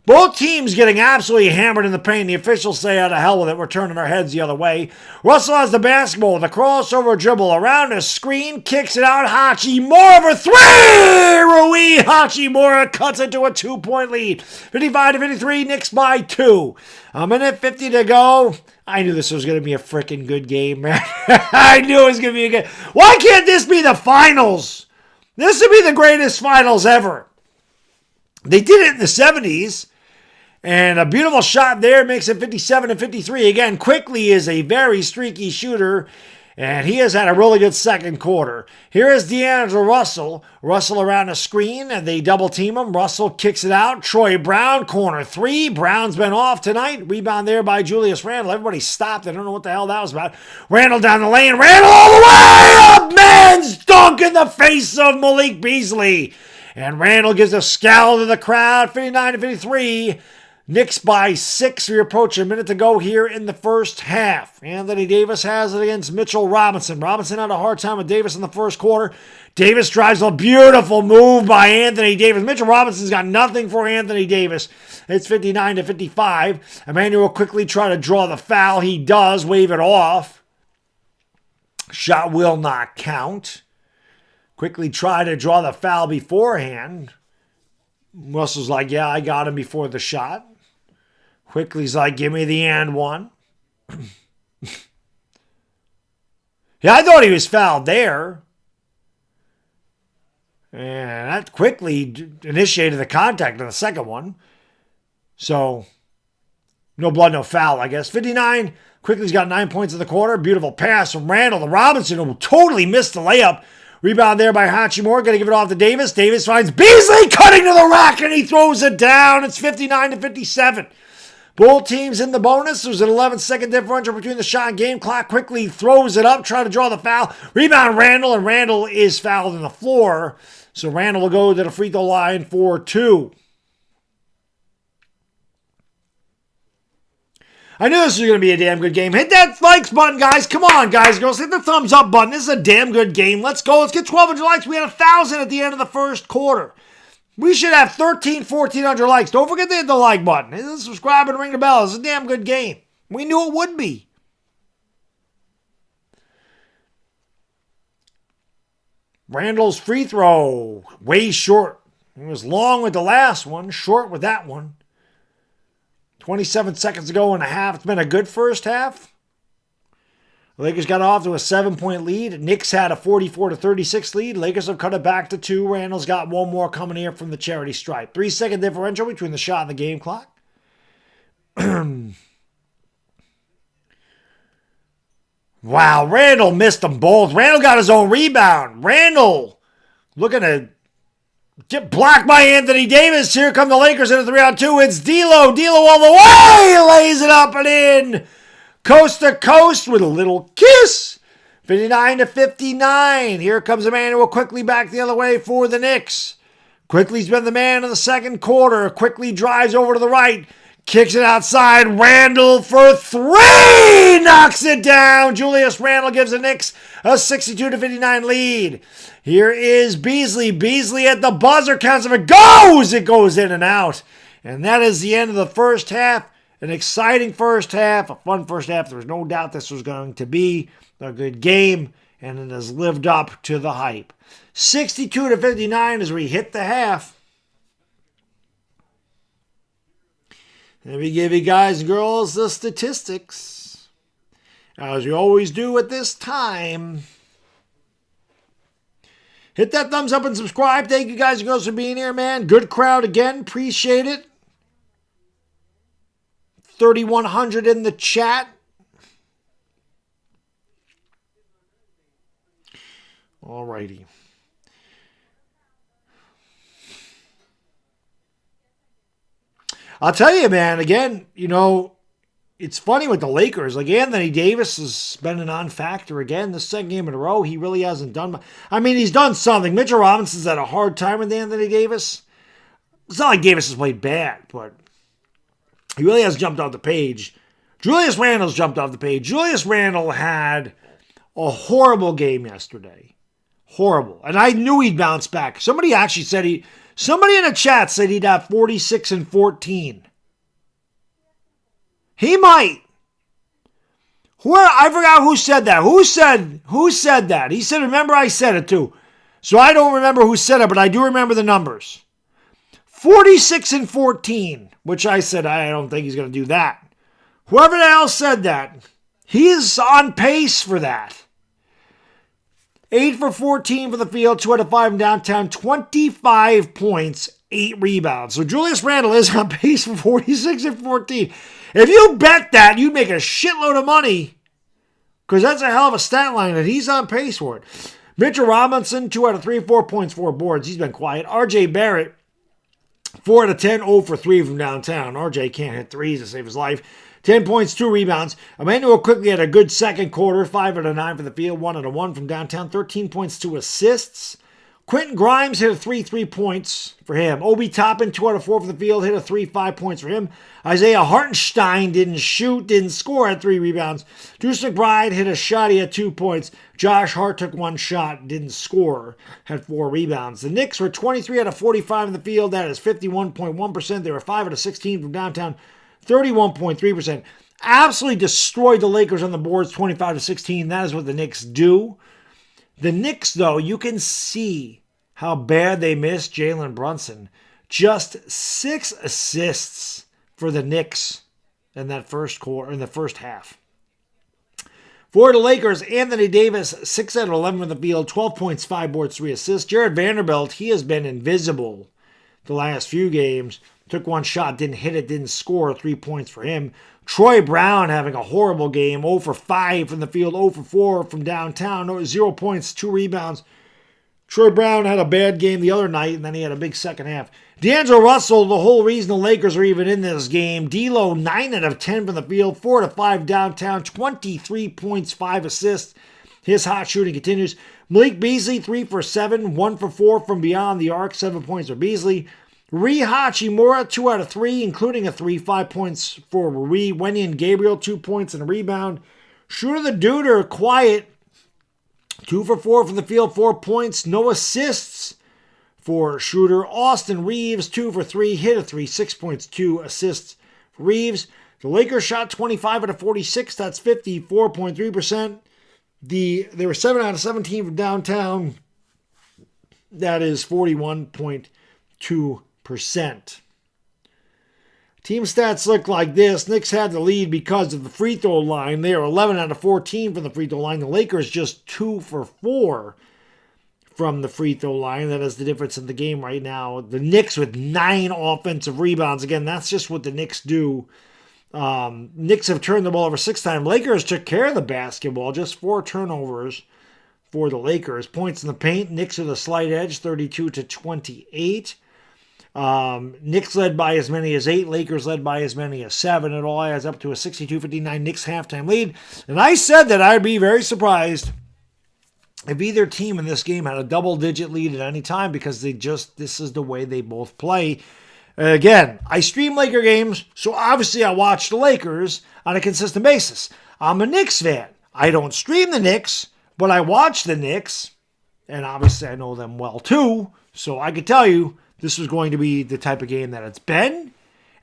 Both teams getting absolutely hammered in the paint. The officials say, out of hell with it. We're turning our heads the other way. Russell has the basketball. The crossover dribble around the screen. Kicks it out. Hachimura for three. Rui Hachimura cuts it to a 2-point lead. 55-53. Knicks by 2. A minute 50 to go. I knew this was going to be a freaking good game, man. I knew it was going to be a good. Why can't this be the finals? This would be the greatest finals ever. They did it in the 70s. And a beautiful shot there makes it 57-53. Again, Quickly is a very streaky shooter, and he has had a really good second quarter. Here is D'Angelo Russell. Russell around a screen, and they double team him. Russell kicks it out. Troy Brown, corner 3. Brown's been off tonight. Rebound there by Julius Randle. Everybody stopped. I don't know what the hell that was about. Randle down the lane. Randle all the way up. Man's dunk in the face of Malik Beasley. And Randle gives a scowl to the crowd. 59-53. Knicks by 6. We approach a minute to go here in the first half. Anthony Davis has it against Mitchell Robinson. Robinson had a hard time with Davis in the first quarter. Davis drives a beautiful move by Anthony Davis. Mitchell Robinson's got nothing for Anthony Davis. It's 59-55. Emmanuel quickly try to draw the foul. He does wave it off. Shot will not count. Quickly try to draw the foul beforehand. Russell's like, yeah, I got him before the shot. Quickly's like, give me the and one. Yeah, I thought he was fouled there. And that Quickly initiated the contact on the second one. So, no blood, no foul, I guess. 59. Quickly's got 9 points in the quarter. Beautiful pass from Randle to Robinson, who totally missed the layup. Rebound there by Hachimura. Going to give it off to Davis. Davis finds Beasley cutting to the rack, and he throws it down. It's 59-57. Both teams in the bonus. There's an 11-second differential between the shot and game clock. Quickly throws it up, trying to draw the foul. Rebound Randle, and Randle is fouled on the floor. So Randle will go to the free throw line for 2. I knew this was going to be a damn good game. Hit that likes button, guys. Come on, guys and girls. Hit the thumbs up button. This is a damn good game. Let's go. Let's get 1,200 likes. We had 1,000 at the end of the first quarter. We should have 1,400 likes. Don't forget to hit the like button. Hit the subscribe and ring the bell. It's a damn good game. We knew it would be. Randle's free throw. Way short. He was long with the last one. Short with that one. 27 seconds to go in a half. It's been a good first half. The Lakers got off to a 7-point lead. Knicks had a 44-36 lead. Lakers have cut it back to 2. Randle's got one more coming here from the charity stripe. 3-second differential between the shot and the game clock. Wow, Randle missed them both. Randle got his own rebound. Randle looking to get blocked by Anthony Davis. Here come the Lakers in a 3-on-2. It's D'Lo. D'Lo all the way. Lays it up and in. Coast to coast with a little kiss. 59-59. Here comes Emmanuel Quickly back the other way for the Knicks. Quickly's been the man in the second quarter. Quickly drives over to the right. Kicks it outside. Randle for 3. Knocks it down. Julius Randle gives the Knicks a 62-59 lead. Here is Beasley. Beasley at the buzzer counts. If it goes, it goes in and out. And that is the end of the first half. An exciting first half. A fun first half. There was no doubt this was going to be a good game. and it has lived up to the hype. 62-59 as we hit the half. Let me give you guys and girls the statistics, as we always do at this time. Hit that thumbs up and subscribe. Thank you guys and girls for being here, man. Good crowd again. Appreciate it. 3,100 in the chat. Alrighty. I'll tell you, man, again, it's funny with the Lakers. Like, Anthony Davis has been a non-factor again. The second game in a row, he really hasn't done much. I mean, he's done something. Mitchell Robinson's had a hard time with Anthony Davis. It's not like Davis has played bad, but he really has jumped off the page. Julius Randle's jumped off the page. Julius Randle had a horrible game yesterday. Horrible. And I knew he'd bounce back. Somebody actually said somebody in the chat said he'd have 46 and 14. He might. I forgot who said that. Who said that? He said, remember I said it too. So I don't remember who said it, but I do remember the numbers. 46 and 14, which I said I don't think he's going to do that. Whoever the hell said that, he's on pace for that. 8 for 14 for the field, 2 out of 5 in downtown, 25 points, 8 rebounds. So Julius Randle is on pace for 46 and 14. If you bet that, you'd make a shitload of money, because that's a hell of a stat line, and he's on pace for it. Mitchell Robinson, 2 out of 3, 4 points, 4 boards. He's been quiet. RJ Barrett, 4 out of 10, 0 for 3 from downtown. RJ can't hit threes to save his life. 10 points, 2 rebounds. Emmanuel quickly had a good second quarter. 5 out of 9 for the field. 1 out of 1 from downtown. 13 points, 2 assists. Quentin Grimes hit a 3 points for him. Obi Toppin, 2 out of 4 for the field. Hit a 5 points for him. Isaiah Hartenstein didn't shoot, didn't score, had 3 rebounds. Deuce McBride hit a shot. He had 2 points. Josh Hart took 1 shot, didn't score, had 4 rebounds. The Knicks were 23 out of 45 in the field. That is 51.1%. They were 5 out of 16 from downtown. 31.3%. Absolutely destroyed the Lakers on the boards, 25 to 16. That is what the Knicks do. The Knicks, though, you can see how bad they missed Jalen Brunson. Just 6 assists for the Knicks in that first quarter, in the first half. For the Lakers, Anthony Davis, 6 out of 11 in the field, 12 points, 5 boards, 3 assists. Jared Vanderbilt, he has been invisible the last few games. Took 1 shot, didn't hit it, didn't score. 3 points for him. Troy Brown having a horrible game. 0 for 5 from the field, 0 for 4 from downtown. 0 points, 2 rebounds. Troy Brown had a bad game the other night, and then he had a big second half. D'Angelo Russell, the whole reason the Lakers are even in this game. D'Lo, 9 out of 10 from the field, 4 out of 5 downtown, 23 points, 5 assists. His hot shooting continues. Malik Beasley, 3 for 7, 1 for 4 from beyond the arc, 7 points for Beasley. Rui Hachimura, 2 out of 3, including a 3, 5 points for Rui. Wenyen Gabriel, 2 points and a rebound. Shooter the Duder, quiet. 2 for 4 from the field, 4 points, no assists for Schroeder. Austin Reeves, 2 for 3, hit a 3, 6 points, 2 assists for Reeves. The Lakers shot 25 out of 46, that's 54.3%. They were 7 out of 17 from downtown, that is 41.2%. Team stats look like this. Knicks had the lead because of the free throw line. They are 11 out of 14 from the free throw line. The Lakers just 2 for 4 from the free throw line. That is the difference in the game right now. The Knicks with 9 offensive rebounds. Again, that's just what the Knicks do. Knicks have turned the ball over 6 times. Lakers took care of the basketball. Just 4 turnovers for the Lakers. Points in the paint. Knicks with a slight edge, 32 to 28. Knicks led by as many as 8. Lakers led by as many as 7. It all adds up to a 62-59 Knicks halftime lead. And I said that I'd be very surprised if either team in this game had a double-digit lead at any time, because this is the way they both play. Again, I stream Laker games, so obviously I watch the Lakers on a consistent basis. I'm a Knicks fan. I don't stream the Knicks, but I watch the Knicks, and obviously I know them well too, so I could tell you this was going to be the type of game that it's been,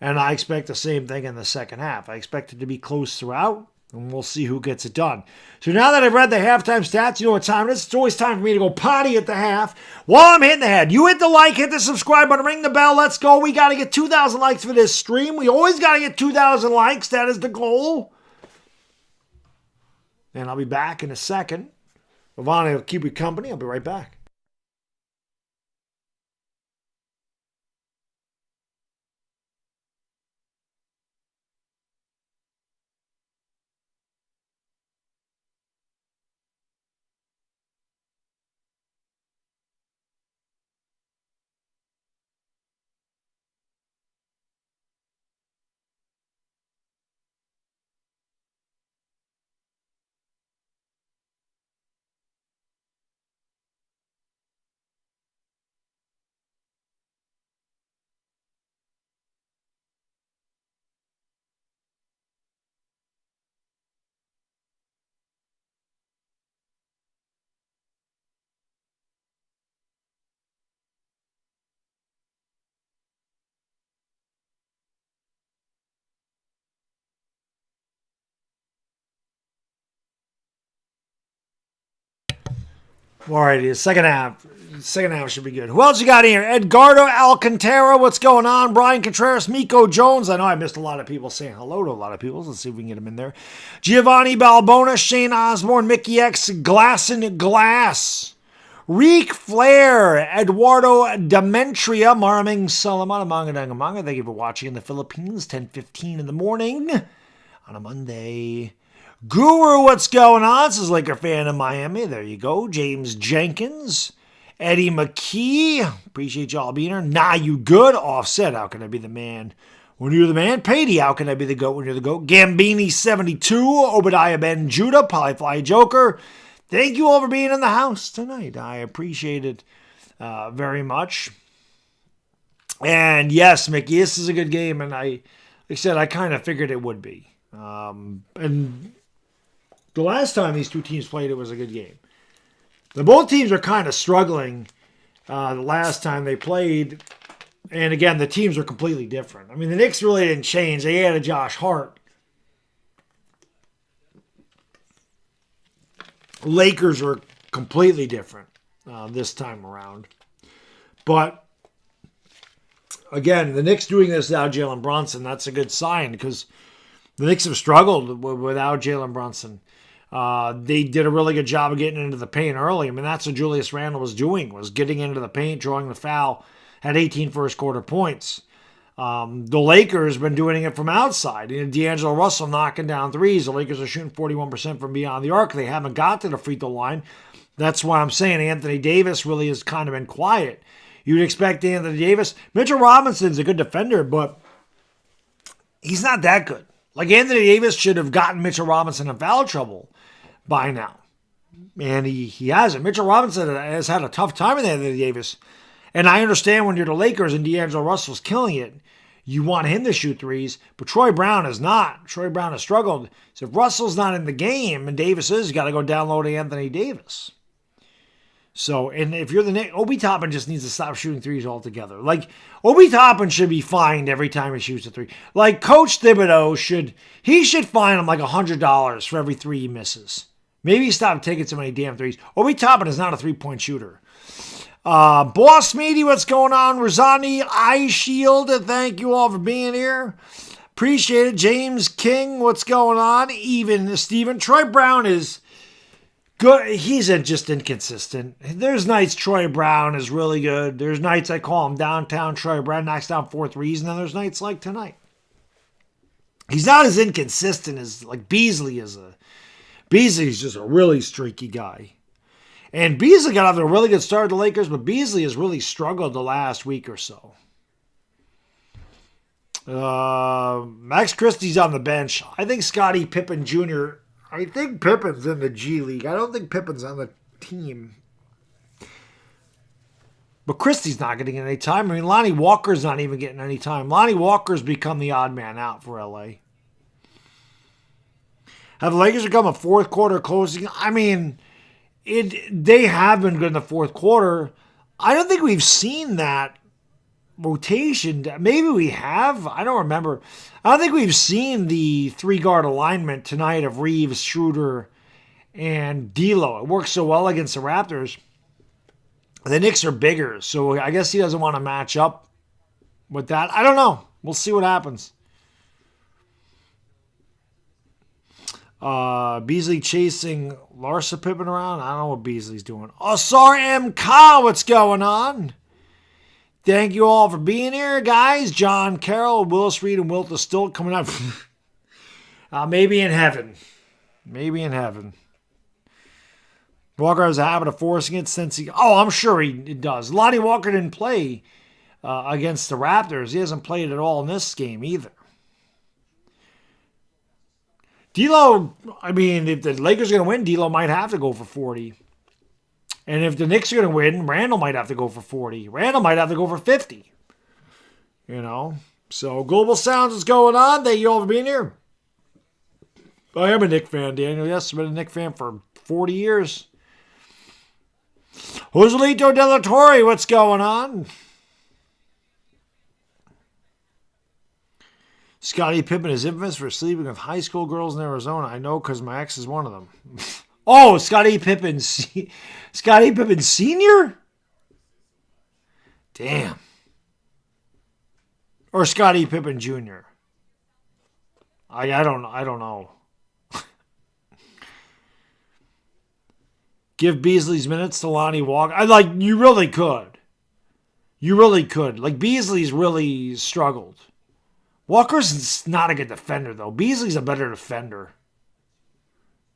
and I expect the same thing in the second half. I expect it to be close throughout. And we'll see who gets it done. So now that I've read the halftime stats, you know what time it is? It's always time for me to go potty at the half. While I'm hitting the head, you hit the like, hit the subscribe button, ring the bell. Let's go. We got to get 2,000 likes for this stream. We always got to get 2,000 likes. That is the goal. And I'll be back in a second. Ivana will keep you company. I'll be right back. All righty, second half. Second half should be good. Who else you got here? Edgardo Alcantara, what's going on? Brian Contreras, Miko Jones. I know I missed a lot of people saying hello to a lot of people. Let's see if we can get them in there. Giovanni Balbona, Shane Osborne, Mickey X, Glass and Glass. Reek Flair, Eduardo Demetria, Maraming Salaman, Manga. Thank you for watching in the Philippines, 10:15 in the morning on a Monday. Guru, what's going on? This is Laker fan in Miami. There you go. James Jenkins. Eddie McKee. Appreciate y'all being here. Nah, you good? Offset. How can I be the man when you're the man? Patey. How can I be the goat when you're the goat? Gambini 72. Obadiah Ben Judah. Polyfly Joker. Thank you all for being in the house tonight. I appreciate it very much. And yes, Mickey, this is a good game. And like I said, I kind of figured it would be. And the last time these two teams played, it was a good game. Both teams are kind of struggling the last time they played. And again, the teams are completely different. I mean, the Knicks really didn't change. They added Josh Hart. Lakers are completely different this time around. But again, the Knicks doing this without Jalen Brunson, that's a good sign because the Knicks have struggled without Jalen Brunson. They did a really good job of getting into the paint early. I mean, that's what Julius Randle was doing, was getting into the paint, drawing the foul, had 18 first quarter points. The Lakers have been doing it from outside. D'Angelo Russell knocking down threes. The Lakers are shooting 41% from beyond the arc. They haven't got to the free throw line. That's why I'm saying Anthony Davis really has kind of been quiet. You'd expect Anthony Davis. Mitchell Robinson's a good defender, but he's not that good. Like, Anthony Davis should have gotten Mitchell Robinson in foul trouble by now. And he hasn't. Mitchell Robinson has had a tough time with Anthony Davis. And I understand when you're the Lakers and D'Angelo Russell's killing it, you want him to shoot threes, but Troy Brown is not. Troy Brown has struggled. So if Russell's not in the game and Davis is, you got to go download to Anthony Davis. So, and if you're the Knicks, Obi Toppin just needs to stop shooting threes altogether. Like, Obi Toppin should be fined every time he shoots a three. Like, Coach Thibodeau should fine him like $100 for every three he misses. Maybe stop taking so many damn threes. Obi Toppin is not a three-point shooter. Boss Meaty, what's going on? Rosani, Eye Shield, thank you all for being here. Appreciate it. James King, what's going on? Even Steven. Troy Brown is good. He's just inconsistent. There's nights Troy Brown is really good. There's nights I call him downtown Troy Brown, knocks down 4 threes, and then there's nights like tonight. He's not as inconsistent as like Beasley is. Beasley's just a really streaky guy. And Beasley got off to a really good start at the Lakers, but Beasley has really struggled the last week or so. Max Christie's on the bench. I think Scottie Pippen Jr., I think Pippen's in the G League. I don't think Pippen's on the team. But Christie's not getting any time. I mean, Lonnie Walker's not even getting any time. Lonnie Walker's become the odd man out for LA. Have the Lakers become a fourth quarter closing? I mean, they have been good in the fourth quarter. I don't think we've seen that rotation. Maybe we have. I don't remember. I don't think we've seen the 3-guard alignment tonight of Reeves, Schroeder, and D'Lo. It works so well against the Raptors. The Knicks are bigger, so I guess he doesn't want to match up with that. I don't know. We'll see what happens. Beasley chasing Larsa Pippen around. I don't know what Beasley's doing. Osar M. Ka, what's going on? Thank you all for being here, guys. John Carroll, Willis Reed, and Wilt are still coming up. Maybe in heaven. Maybe in heaven. Walker has a habit of forcing it since he... Oh, I'm sure he does. Lonnie Walker didn't play against the Raptors. He hasn't played at all in this game either. D'Lo, I mean, if the Lakers are going to win, D'Lo might have to go for 40. And if the Knicks are going to win, Randall might have to go for 40. Randall might have to go for 50. You know? So, Global Sounds is going on. Thank you all for being here. I am a Knicks fan, Daniel. Yes, I've been a Knicks fan for 40 years. Joselito De La Torre, what's going on? Scottie Pippen is infamous for sleeping with high school girls in Arizona. I know because my ex is one of them. Oh, Scottie Pippen Sr.? Damn. Or Scottie Pippen Jr. I don't know. Give Beasley's minutes to Lonnie Walker. You really could. You really could. Like, Beasley's really struggled. Walker's not a good defender, though. Beasley's a better defender.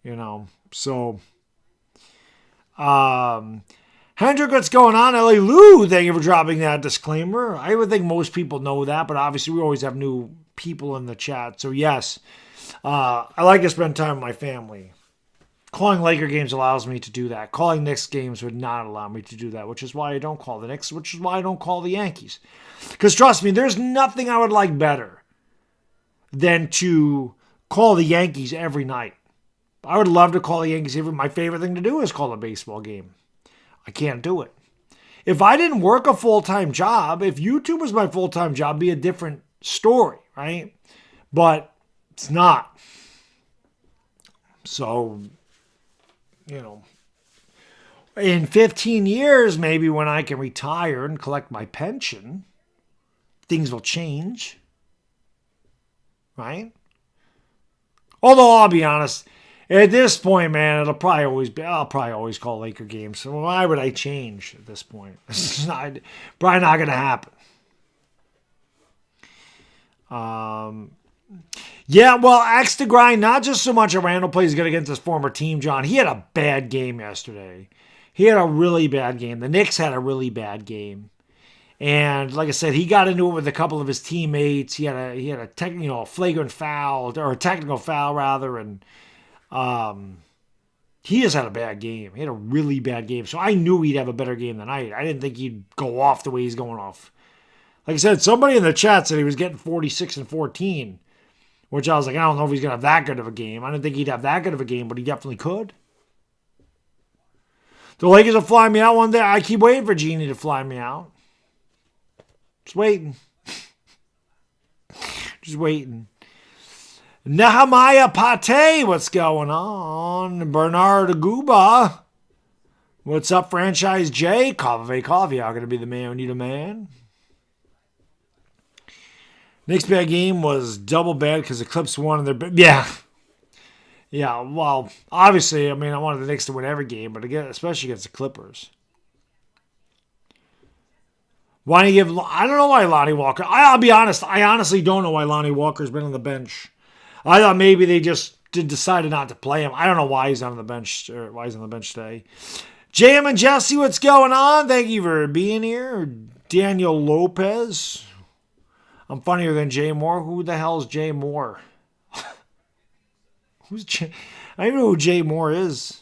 You know, so. Hendrick, what's going on? LA Lou, thank you for dropping that disclaimer. I would think most people know that, but obviously we always have new people in the chat. So, yes, I like to spend time with my family. Calling Laker games allows me to do that. Calling Knicks games would not allow me to do that, which is why I don't call the Knicks, which is why I don't call the Yankees. Because trust me, there's nothing I would like better than to call the Yankees every night. I would love to call the Yankees every. My favorite thing to do is call a baseball game. I can't do it. If I didn't work a full-time job, if YouTube was my full-time job, it'd be a different story, right? But it's not. So, you know, in 15 years, maybe when I can retire and collect my pension, things will change. Right? Although I'll be honest, at this point, man, I'll probably always call Laker games. So why would I change at this point? It's probably not going to happen. Yeah, well, axe to grind, not just so much a Randall plays good against his former team, John. He had a bad game yesterday. He had a really bad game. The Knicks had a really bad game. And like I said, he got into it with a couple of his teammates. He had a flagrant foul, or a technical foul rather, and he just had a bad game. He had a really bad game. So I knew he'd have a better game tonight. I didn't think he'd go off the way he's going off. Like I said, somebody in the chat said he was getting 46 and 14, which I was like, I don't know if he's going to have that good of a game. I didn't think he'd have that good of a game, but he definitely could. The Lakers will fly me out one day. I keep waiting for Jeannie to fly me out. Just waiting. Just waiting. Nehemiah Pate, what's going on? Bernard Aguba. What's up, Franchise J? Coffee, how going to be the man? We need a man. Next bad game was double bad because the Clips won. Yeah. Yeah, well, obviously, I mean, I wanted the Knicks to win every game, but again, especially against the Clippers. Why do you give? I don't know why Lonnie Walker. I'll be honest. I honestly don't know why Lonnie Walker's been on the bench. I thought maybe they just decided not to play him. I don't know why he's on the bench or why he's on the bench today. JM and Jesse, what's going on? Thank you for being here. Daniel Lopez. I'm funnier than Jay Moore. Who the hell is Jay Moore? Who's Jay? I don't even know who Jay Moore is.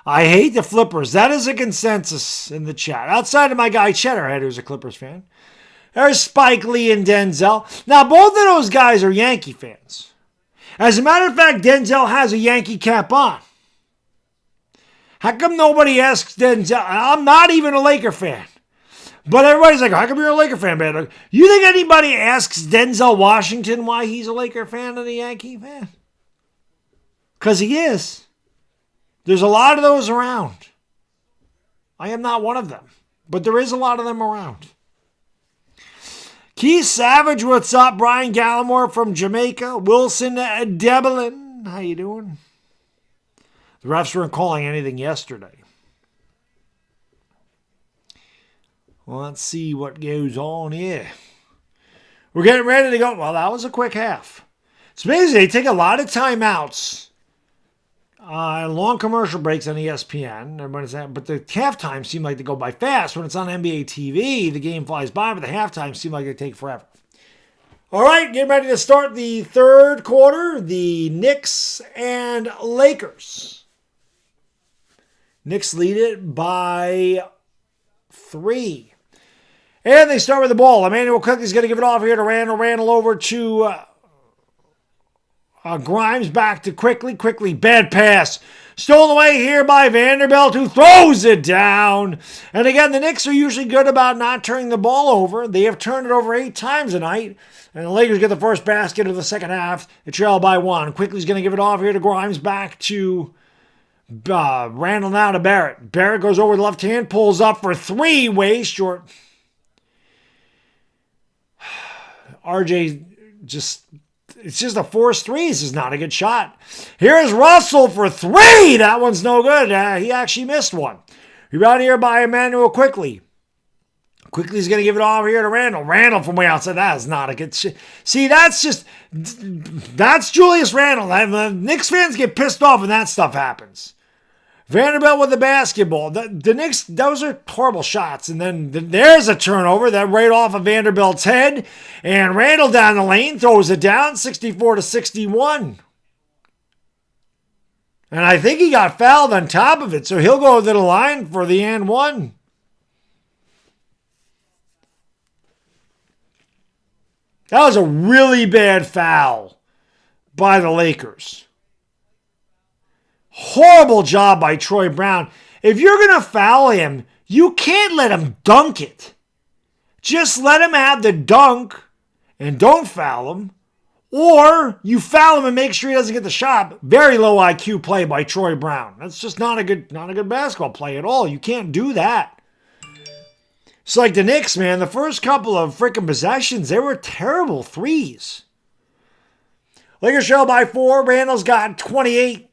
I hate the Flippers. That is a consensus in the chat. Outside of my guy Cheddarhead, who's a Clippers fan. There's Spike Lee and Denzel. Now, both of those guys are Yankee fans. As a matter of fact, Denzel has a Yankee cap on. How come nobody asks Denzel? I'm not even a Laker fan. But everybody's like, how come you're a Laker fan, Baddog? You think anybody asks Denzel Washington why he's a Laker fan of the Yankee fan? Because he is. There's a lot of those around. I am not one of them. But there is a lot of them around. Keith Savage, what's up? Brian Gallimore from Jamaica. Wilson Debelin, how you doing? The refs weren't calling anything yesterday. Well, let's see what goes on here. We're getting ready to go. Well, that was a quick half. It's amazing. They take a lot of timeouts. Long commercial breaks on ESPN. But the halftime seem like they go by fast. When it's on NBA TV, the game flies by, but the halftime seem like they take forever. All right, getting ready to start the third quarter. The Knicks and Lakers. Knicks lead it by 3. And they start with the ball. Emmanuel Quickly's going to give it off here to Randall. Randall over to Grimes, back to Quickly. Quickly, bad pass. Stolen away here by Vanderbilt, who throws it down. And again, the Knicks are usually good about not turning the ball over. They have turned it over 8 times tonight. And the Lakers get the first basket of the second half. They trail by 1. Quickly's going to give it off here to Grimes, back to Randall, now to Barrett. Barrett goes over the left hand, pulls up for 3, way short. RJ it's just a forced 3. This is not a good shot. Here's Russell for 3. That one's no good. He actually missed one. Rebound here by Emmanuel Quickly. Quickly's going to give it off here to Randall. Randall from way outside. That is not a good shit. See, that's Julius Randall. Knicks fans get pissed off when that stuff happens. Vanderbilt with the basketball. The Knicks, those are horrible shots. And then there's a turnover that right off of Vanderbilt's head. And Randall down the lane throws it down, 64-61. And I think he got fouled on top of it, so he'll go to the line for the and 1. That was a really bad foul by the Lakers. Horrible job by Troy Brown. If you're going to foul him, you can't let him dunk it. Just let him have the dunk and don't foul him. Or you foul him and make sure he doesn't get the shot. Very low IQ play by Troy Brown. That's just not a good basketball play at all. You can't do that. It's like the Knicks, man. The first couple of freaking possessions, they were terrible threes. Lakers trail by 4. Randall's got 28.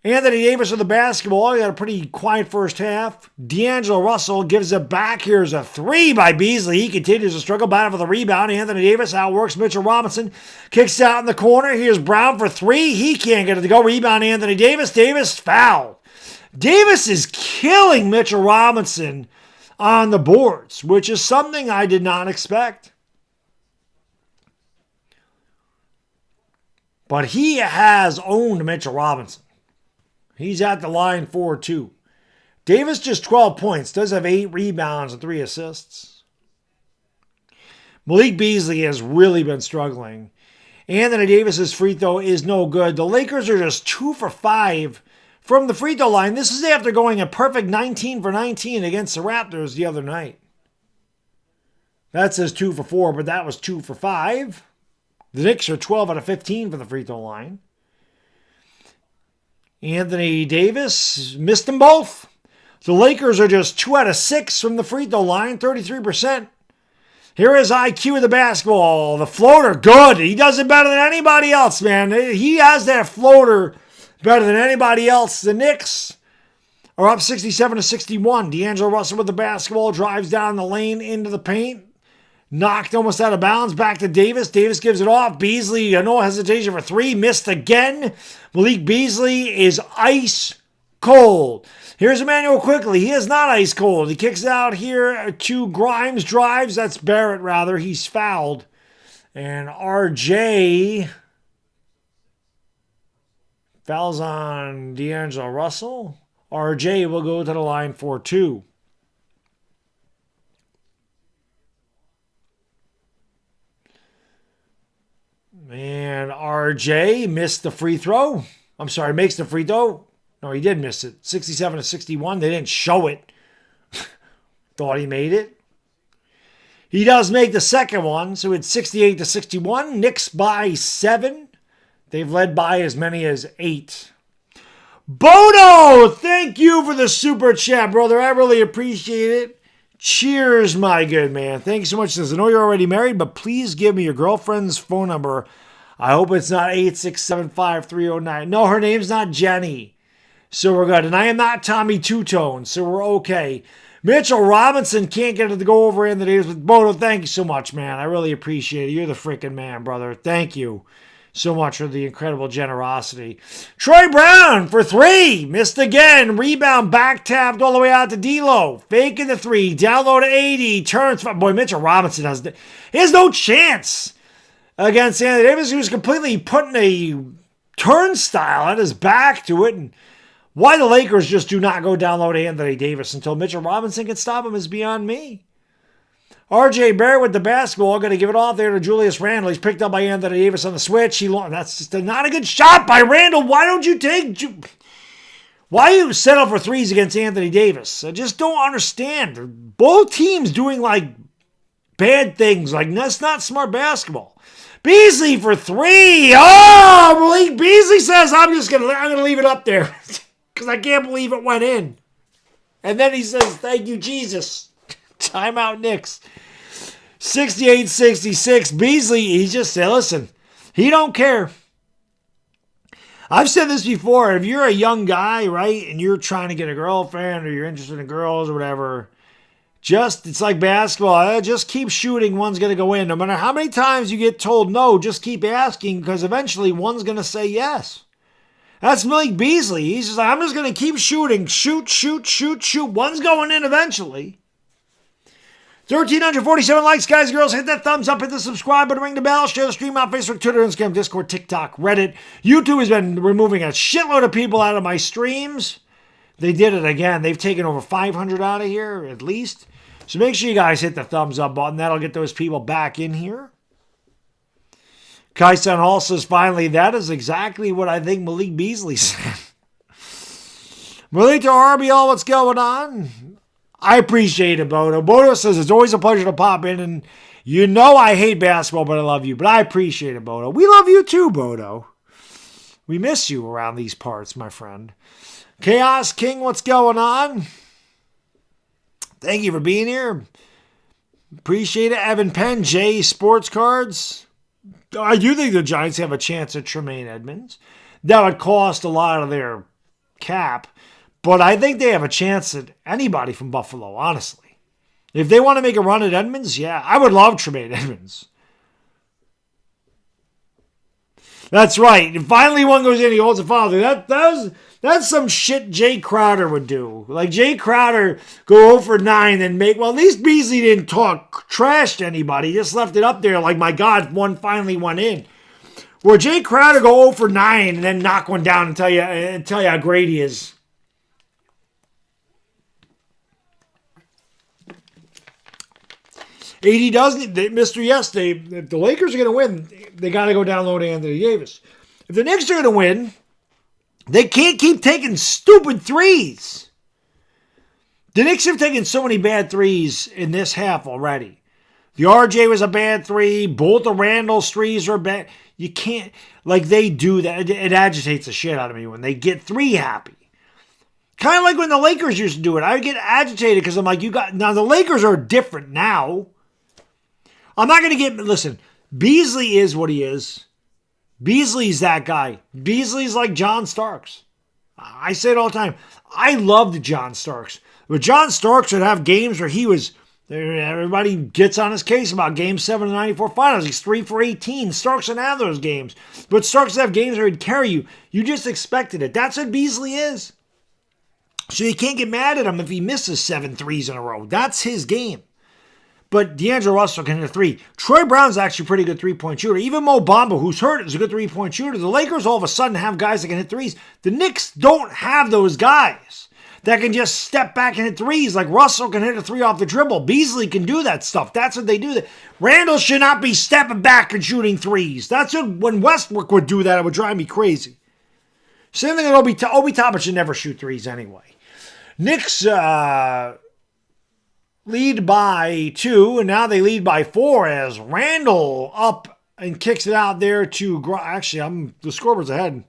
Anthony Davis with the basketball. He got a pretty quiet first half. D'Angelo Russell gives it back. Here's a 3 by Beasley. He continues to struggle, battle for the rebound. Anthony Davis outworks Mitchell Robinson. Kicks out in the corner. Here's Brown for 3. He can't get it to go. Rebound Anthony Davis. Davis foul. Davis is killing Mitchell Robinson on the boards, which is something I did not expect. But he has owned Mitchell Robinson. He's at the line for 2. Davis just 12 points. Does have 8 rebounds and 3 assists. Malik Beasley has really been struggling. Anthony Davis's free throw is no good. The Lakers are just 2 for 5 from the free throw line. This is after going a perfect 19 for 19 against the Raptors the other night. That says 2 for 4, but that was 2 for 5. The Knicks are 12 out of 15 from the free throw line. Anthony Davis missed them both. The Lakers are just 2 out of 6 from the free throw line, 33%. Here is IQ with the basketball. The floater, good. He does it better than anybody else, man. He has that floater better than anybody else. The Knicks are up 67-61. D'Angelo Russell with the basketball, drives down the lane into the paint. Knocked almost out of bounds. Back to Davis. Davis gives it off. Beasley, no hesitation for 3. Missed again. Malik Beasley is ice cold. Here's Emmanuel Quickly. He is not ice cold. He kicks out here to Grimes. Drives. That's Barrett, rather. He's fouled. And RJ fouls on D'Angelo Russell. RJ will go to the line for 2. And RJ missed the free throw. I'm sorry, makes the free throw. No, he did miss it. 67-61. They didn't show it. Thought he made it. He does make the second one, so it's 68-61. Knicks by 7. They've led by as many as 8. Bodo, thank you for the super chat, brother. I really appreciate it. Cheers, my good man. Thank you so much. Says, I know you're already married, but please give me your girlfriend's phone number. I hope it's not 8675309. No, her name's not Jenny. So we're good. And I am not Tommy Two-Tone, so we're okay. Mitchell Robinson can't get it to go over in the days with Bodo. Thank you so much, man. I really appreciate it. You're the freaking man, brother. Thank you so much for the incredible generosity. Troy Brown for 3. Missed again. Rebound back tapped all the way out to D'Lo. Faking the 3. Down low to 80. Turns. Boy, Mitchell Robinson he has no chance against Anthony Davis, who's completely putting a turnstile at his back to it. And why the Lakers just do not go down low to Anthony Davis until Mitchell Robinson can stop him is beyond me. R.J. Barrett with the basketball, going to give it off there to Julius Randle. He's picked up by Anthony Davis on the switch. That's just not a good shot by Randle. Why don't you why you settle for threes against Anthony Davis? I just don't understand. Both teams doing like bad things. Like that's not smart basketball. Beasley for 3. Oh, Malik Beasley says I'm gonna leave it up there because I can't believe it went in. And then he says, "Thank you, Jesus." Timeout Knicks. 68-66. Beasley, he just said, listen, he don't care. I've said this before. If you're a young guy, right, and you're trying to get a girlfriend or you're interested in girls or whatever, it's like basketball. Just keep shooting. One's going to go in. No matter how many times you get told no, just keep asking because eventually one's going to say yes. That's Malik Beasley. He's just like, I'm just going to keep shooting. Shoot. One's going in eventually. 1,347 likes, guys and girls. Hit that thumbs up, hit the subscribe button, ring the bell, share the stream on Facebook, Twitter, Instagram, Discord, TikTok, Reddit. YouTube has been removing a shitload of people out of my streams. They did it again. They've taken over 500 out of here, at least. So make sure you guys hit the thumbs up button. That'll get those people back in here. Kaisan Hall says, finally, that is exactly what I think Malik Beasley said. Malik to RBL, what's going on? I appreciate it, Bodo. Bodo says it's always a pleasure to pop in, and you know I hate basketball, but I love you. But I appreciate it, Bodo. We love you too, Bodo. We miss you around these parts, my friend. Chaos King, what's going on? Thank you for being here. Appreciate it. Evan Penn, J Sports Cards. I do think the Giants have a chance at Tremaine Edmonds. That would cost a lot of their cap. But I think they have a chance at anybody from Buffalo, honestly. If they want to make a run at Edmonds, yeah, I would love Tremaine Edmonds. That's right. And finally one goes in, he holds a foul. That's some shit Jay Crowder would do. Like Jay Crowder go 0 for 9 and make, well, at least Beasley didn't talk trash to anybody. He just left it up there like, my God, one finally went in. Where Jay Crowder go 0 for 9 and then knock one down and tell you how great he is. AD doesn't. Mr. Yes, if the Lakers are going to win, they got to go down low to Anthony Davis. If the Knicks are going to win, they can't keep taking stupid threes. The Knicks have taken so many bad threes in this half already. The RJ was a bad 3. Both the Randall's threes are bad. You can't, like they do that. It agitates the shit out of me when they get 3 happy. Kind of like when the Lakers used to do it. I would get agitated because I'm like, now the Lakers are different now. I'm not going to listen, Beasley is what he is. Beasley's that guy. Beasley's like John Starks. I say it all the time. I loved John Starks. But John Starks would have games where everybody gets on his case about Game 7 of the 94 Finals. He's 3 for 18. Starks would have those games. But Starks would have games where he'd carry you. You just expected it. That's what Beasley is. So you can't get mad at him if he misses 7 threes in a row. That's his game. But D'Angelo Russell can hit a 3. Troy Brown's actually a pretty good three-point shooter. Even Mo Bamba, who's hurt, is a good three-point shooter. The Lakers all of a sudden have guys that can hit threes. The Knicks don't have those guys that can just step back and hit threes. Like Russell can hit a 3 off the dribble. Beasley can do that stuff. That's what they do. Randall should not be stepping back and shooting threes. That's when Westbrook would do that. It would drive me crazy. Same thing with Obi Toppin should never shoot threes anyway. Knicks, lead by 2, and now they lead by 4 as Randall up and kicks it out there to... Actually, the scoreboard's ahead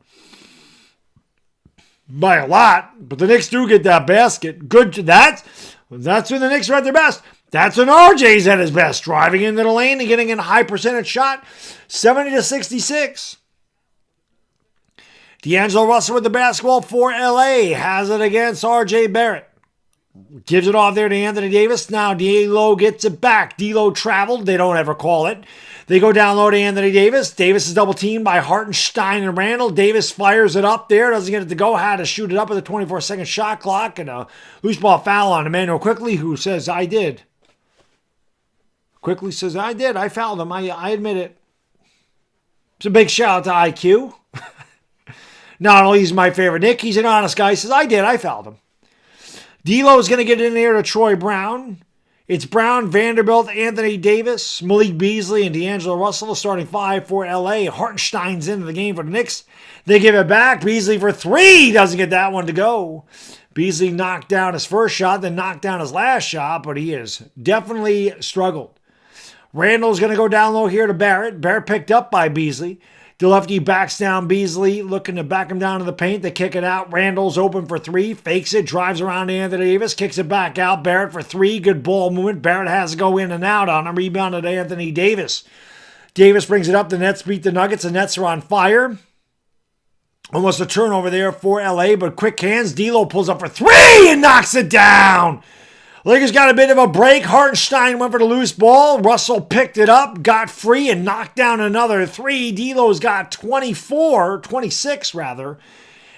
by a lot, but the Knicks do get that basket. Good. That's when the Knicks are at their best. That's when RJ's at his best, driving into the lane and getting a high percentage shot, 70-66. D'Angelo Russell with the basketball for LA, has it against RJ Barrett. Gives it off there to Anthony Davis. Now D'Lo gets it back. D'Lo traveled. They don't ever call it. They go down low to Anthony Davis. Davis is double teamed by Hartenstein and Randall. Davis fires it up there. Doesn't get it to go. Had to shoot it up with a 24-second shot clock. And a loose ball foul on Emmanuel Quickly, who says, I did. Quickly says, I did. I fouled him. I admit it. It's a big shout out to IQ. Not only is my favorite Nick, he's an honest guy. He says, I did. I fouled him. D'Lo's going to get in there to Troy Brown. It's Brown, Vanderbilt, Anthony Davis, Malik Beasley, and D'Angelo Russell, starting 5 for LA. Hartenstein's into the game for the Knicks. They give it back. Beasley for 3. Doesn't get that one to go. Beasley knocked down his first shot, then knocked down his last shot, but he has definitely struggled. Randall's going to go down low here to Barrett. Barrett picked up by Beasley. The lefty backs down Beasley, looking to back him down to the paint. They kick it out. Randall's open for 3. Fakes it. Drives around to Anthony Davis. Kicks it back out. Barrett for 3. Good ball movement. Barrett has to go in and out on him. Rebounded to Anthony Davis. Davis brings it up. The Nets beat the Nuggets. The Nets are on fire. Almost a turnover there for LA, but quick hands. D'Lo pulls up for 3 and knocks it down. Lakers got a bit of a break. Hartenstein went for the loose ball. Russell picked it up, got free, and knocked down another 3. D'Lo's got 26 rather.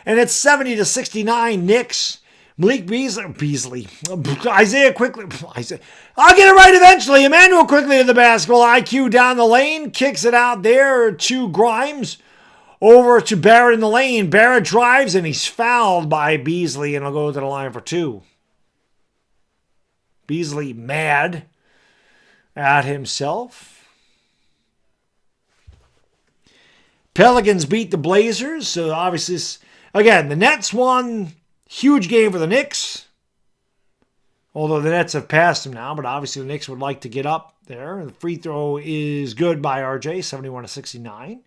And it's 70-69 Knicks. Malik Beasley. Isaiah Quickly. I'll get it right eventually. Emmanuel Quickly to the basketball. IQ down the lane. Kicks it out there to Grimes. Over to Barrett in the lane. Barrett drives, and he's fouled by Beasley, and he'll go to the line for 2. Beasley mad at himself. Pelicans beat the Blazers. So obviously, again, the Nets won. Huge game for the Knicks. Although the Nets have passed them now, but obviously the Knicks would like to get up there. The free throw is good by RJ, 71-69.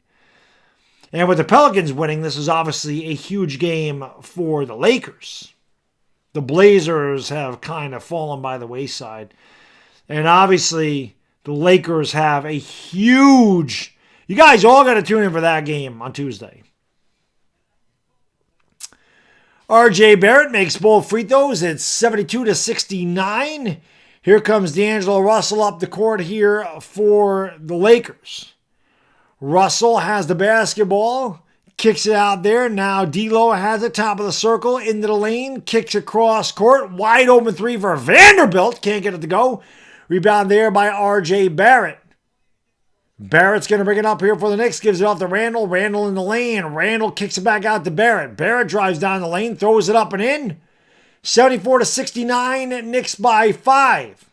And with the Pelicans winning, this is obviously a huge game for the Lakers. The Blazers have kind of fallen by the wayside. And obviously, the Lakers have a huge... You guys all got to tune in for that game on Tuesday. RJ Barrett makes both free throws. It's 72-69. Here comes D'Angelo Russell up the court here for the Lakers. Russell has the basketball. Kicks it out there. Now D'Lo has it top of the circle into the lane. Kicks across court. Wide open 3 for Vanderbilt. Can't get it to go. Rebound there by RJ Barrett. Barrett's going to bring it up here for the Knicks. Gives it off to Randall. Randall in the lane. Randall kicks it back out to Barrett. Barrett drives down the lane. Throws it up and in. 74-69. Knicks by 5.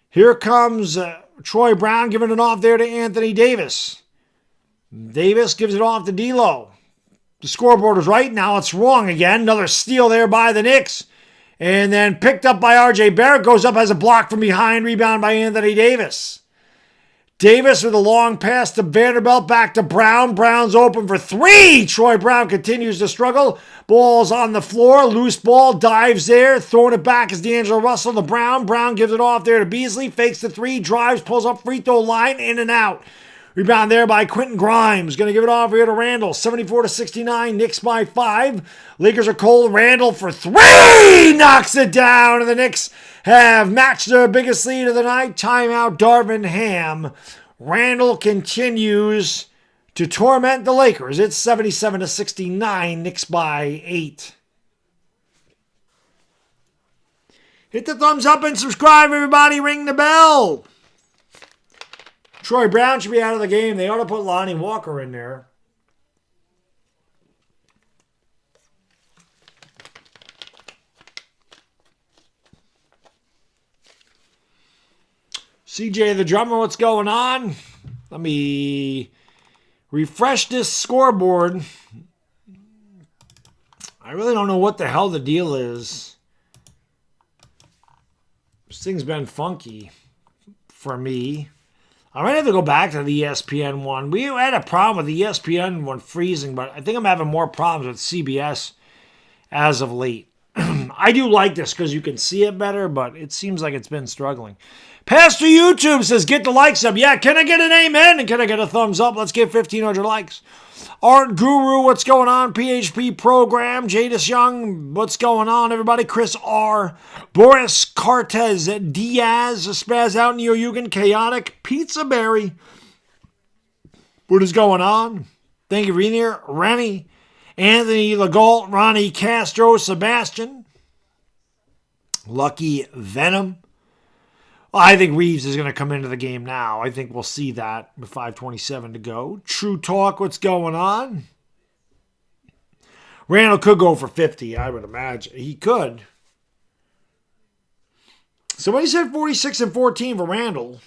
Here comes Troy Brown giving it off there to Anthony Davis. Davis gives it off to D'Lo. The scoreboard was right. Now it's wrong again. Another steal there by the Knicks. And then picked up by RJ Barrett. Goes up, has a block from behind. Rebound by Anthony Davis. Davis with a long pass to Vanderbilt. Back to Brown. Brown's open for 3. Troy Brown continues to struggle. Ball's on the floor. Loose ball. Dives there. Throwing it back is D'Angelo Russell to Brown. Brown gives it off there to Beasley. Fakes the 3. Drives. Pulls up free throw line. In and out. Rebound there by Quentin Grimes. Going to give it off here to Randall. 74-69. Knicks by 5. Lakers are cold. Randall for 3. Knocks it down. And the Knicks have matched their biggest lead of the night. Timeout Darvin Ham. Randall continues to torment the Lakers. It's 77-69. Knicks by 8. Hit the thumbs up and subscribe, everybody. Ring the bell. Troy Brown should be out of the game. They ought to put Lonnie Walker in there. CJ the drummer, what's going on? Let me refresh this scoreboard. I really don't know what the hell the deal is. This thing's been funky for me. I might have to go back to the ESPN one. We had a problem with the ESPN one freezing, but I think I'm having more problems with CBS as of late. I do like this because you can see it better, but it seems like it's been struggling. Pastor YouTube says, get the likes up. Yeah, can I get an amen? And can I get a thumbs up? Let's get 1,500 likes. Art Guru, what's going on? PHP Program, Jadis Young, what's going on, everybody? Chris R. Boris Cortez, Diaz, Spaz out, Neo Yugen, Chaotic, Pizza Berry. What is going on? Thank you, Renier, Rennie, Anthony Legault, Ronnie Castro, Sebastian, Lucky Venom. I think Reeves is going to come into the game now. I think we'll see that with 5:27 to go. True Talk, what's going on? Randall could go for 50, I would imagine. He could. Somebody said 46 and 14 for Randall.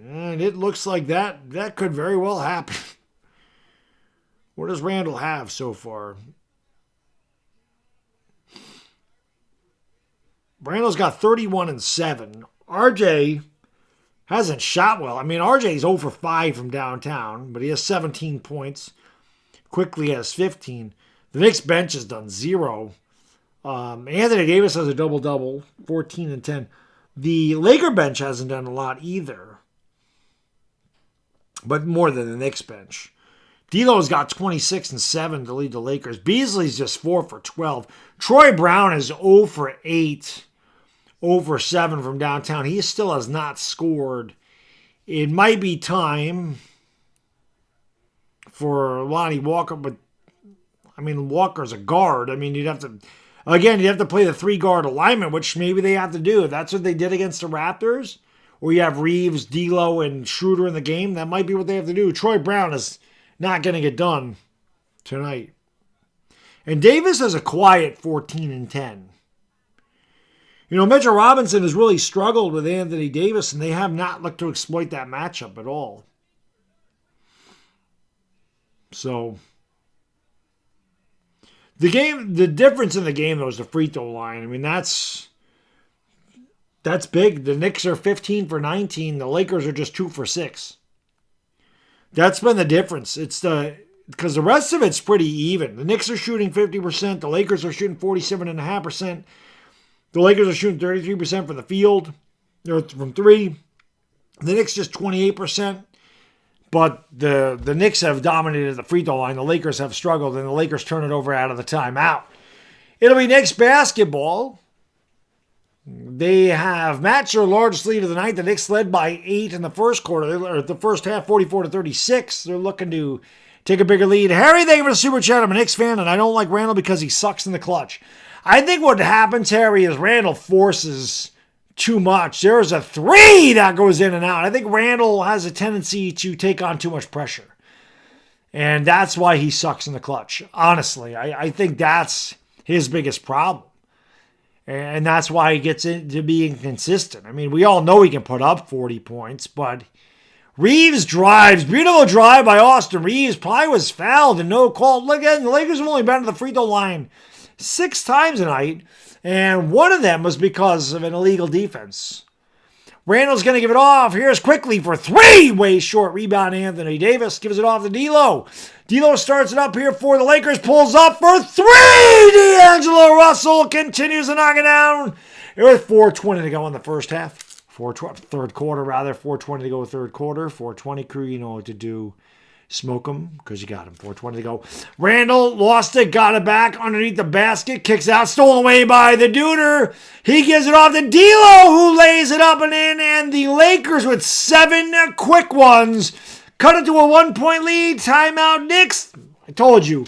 And it looks like that could very well happen. What does Randall have so far? Randall's got 31 and 7. RJ hasn't shot well. I mean, RJ's 0 for 5 from downtown, but he has 17 points. Quickly has 15. The Knicks bench has done 0. Anthony Davis has a double-double, 14 and 10. The Laker bench hasn't done a lot either, but more than the Knicks bench. D'Lo's got 26 and 7 to lead the Lakers. Beasley's just 4 for 12. Troy Brown is 0 for 8. 0 for 7 from downtown. He still has not scored. It might be time for Lonnie Walker, but I mean, Walker's a guard. I mean, you'd have to play the 3-guard alignment, which maybe they have to do. If that's what they did against the Raptors, where you have Reeves, D'Lo, and Schroeder in the game, that might be what they have to do. Troy Brown is not going to get done tonight. And Davis has a quiet 14 and 10. You know, Mitchell Robinson has really struggled with Anthony Davis, and they have not looked to exploit that matchup at all. So, the difference in the game, though, is the free throw line. I mean, that's big. The Knicks are 15 for 19. The Lakers are just 2 for 6. That's been the difference. Because the rest of it's pretty even. The Knicks are shooting 50%. The Lakers are shooting 47.5%. The Lakers are shooting 33% from the field, or from 3. The Knicks just 28%. But the Knicks have dominated the free throw line. The Lakers have struggled, and the Lakers turn it over out of the timeout. It'll be Knicks basketball. They have matched their largest lead of the night. The Knicks led by 8 in the first quarter, or the first half, 44-36. They're looking to take a bigger lead. Harry, thank you for the super chat. I'm a Knicks fan, and I don't like Randall because he sucks in the clutch. I think what happens, Harry, is Randall forces too much. There's a 3 that goes in and out. I think Randall has a tendency to take on too much pressure. And that's why he sucks in the clutch. Honestly, I think that's his biggest problem. And that's why he gets into being consistent. I mean, we all know he can put up 40 points, but Reeves drives. Beautiful drive by Austin Reeves. Probably was fouled and no call. Look at the Lakers have only been to the free throw line 6 times tonight, and one of them was because of an illegal defense. Randall's going to give it off. Here's quickly for 3. Way short rebound. Anthony Davis gives it off to D'Lo. D'Lo starts it up here for the Lakers. Pulls up for 3. D'Angelo Russell continues to knock it down. It was 4:20 to go in the first half. Third quarter, rather. 4:20 to go third quarter. 4:20 crew, you know what to do. Smoke them because you got him. 4:20 to go. Randall lost it, got it back underneath the basket, kicks out, stolen away by the Duder. He gives it off to D'Lo, who lays it up and in, and the Lakers with 7 quick ones cut it to a 1-point lead. Timeout, Knicks. I told you,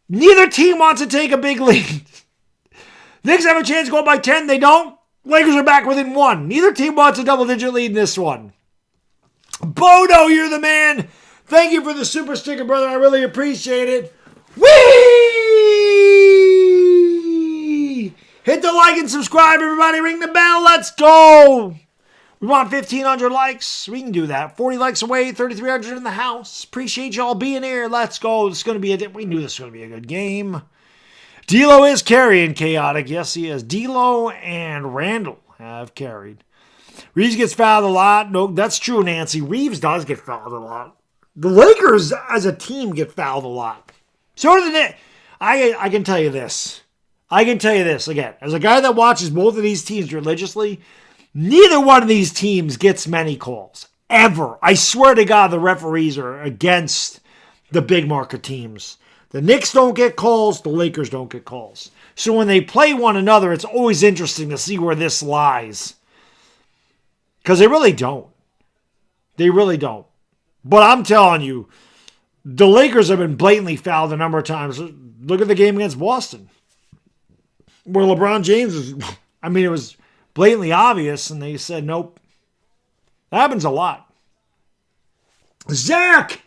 neither team wants to take a big lead. Knicks have a chance to go up by 10. They don't. Lakers are back within 1. Neither team wants a double-digit lead in this one. Bodo, you're the man. Thank you for the super sticker, brother. I really appreciate it. Whee! Hit the like and subscribe, everybody. Ring the bell. Let's go. We want 1,500 likes. We can do that. 40 likes away, 3,300 in the house. Appreciate y'all being here. Let's go. It's going to be we knew this was going to be a good game. D'Lo is carrying chaotic. Yes, he is. D'Lo and Randall have carried. Reeves gets fouled a lot. No, that's true, Nancy. Reeves does get fouled a lot. The Lakers as a team get fouled a lot. So do the Knicks. I can tell you this. I can tell you this again. As a guy that watches both of these teams religiously, neither one of these teams gets many calls. Ever. I swear to God, the referees are against the big market teams. The Knicks don't get calls. The Lakers don't get calls. So when they play one another, it's always interesting to see where this lies. Because they really don't. They really don't. But I'm telling you, the Lakers have been blatantly fouled a number of times. Look at the game against Boston, where LeBron James was, it was blatantly obvious, and they said, nope. That happens a lot. Zach,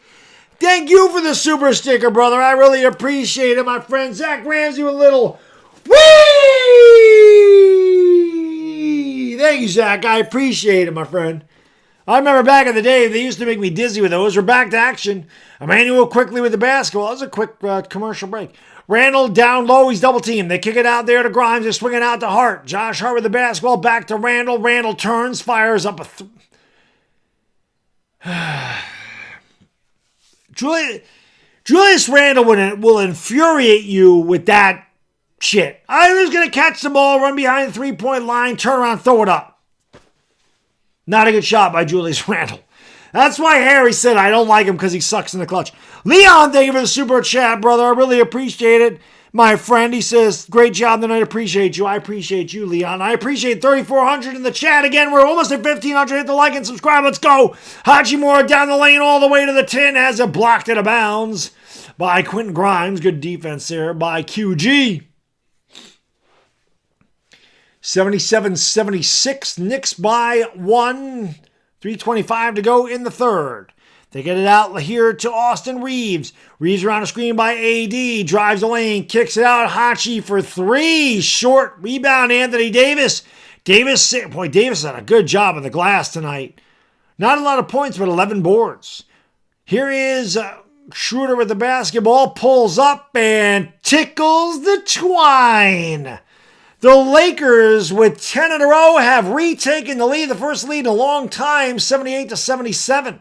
thank you for the super sticker, brother. I really appreciate it, my friend. Zach Ramsey with a little whee! Thank you, Zach. I appreciate it, my friend. I remember back in the day, they used to make me dizzy with those. We're back to action. Emmanuel quickly with the basketball. That was a quick commercial break. Randall down low. He's double teamed. They kick it out there to Grimes. They're swinging out to Hart. Josh Hart with the basketball. Back to Randall. Randall turns. Fires up a Julius Randle will infuriate you with that shit. I'm just going to catch the ball, run behind the three-point line, turn around, throw it up. Not a good shot by Julius Randle. That's why Harry said I don't like him because he sucks in the clutch. Leon, thank you for the super chat, brother. I really appreciate it. My friend, he says, great job tonight. Appreciate you. I appreciate you, Leon. I appreciate 3,400 in the chat. Again, we're almost at 1,500. Hit the like and subscribe. Let's go. Hachimura down the lane all the way to the 10. Has it blocked out of bounds by Quentin Grimes. Good defense there by QG. 77-76. Knicks by 1. 3:25 to go in the third. They get it out here to Austin Reeves. Reeves around a screen by AD. Drives the lane. Kicks it out. Hachi for 3. Short rebound, Anthony Davis. Davis had a good job of the glass tonight. Not a lot of points, but 11 boards. Here is Schroeder with the basketball. Pulls up and tickles the twine. The Lakers, with 10 in a row, have retaken the lead, the first lead in a long time, 78-77.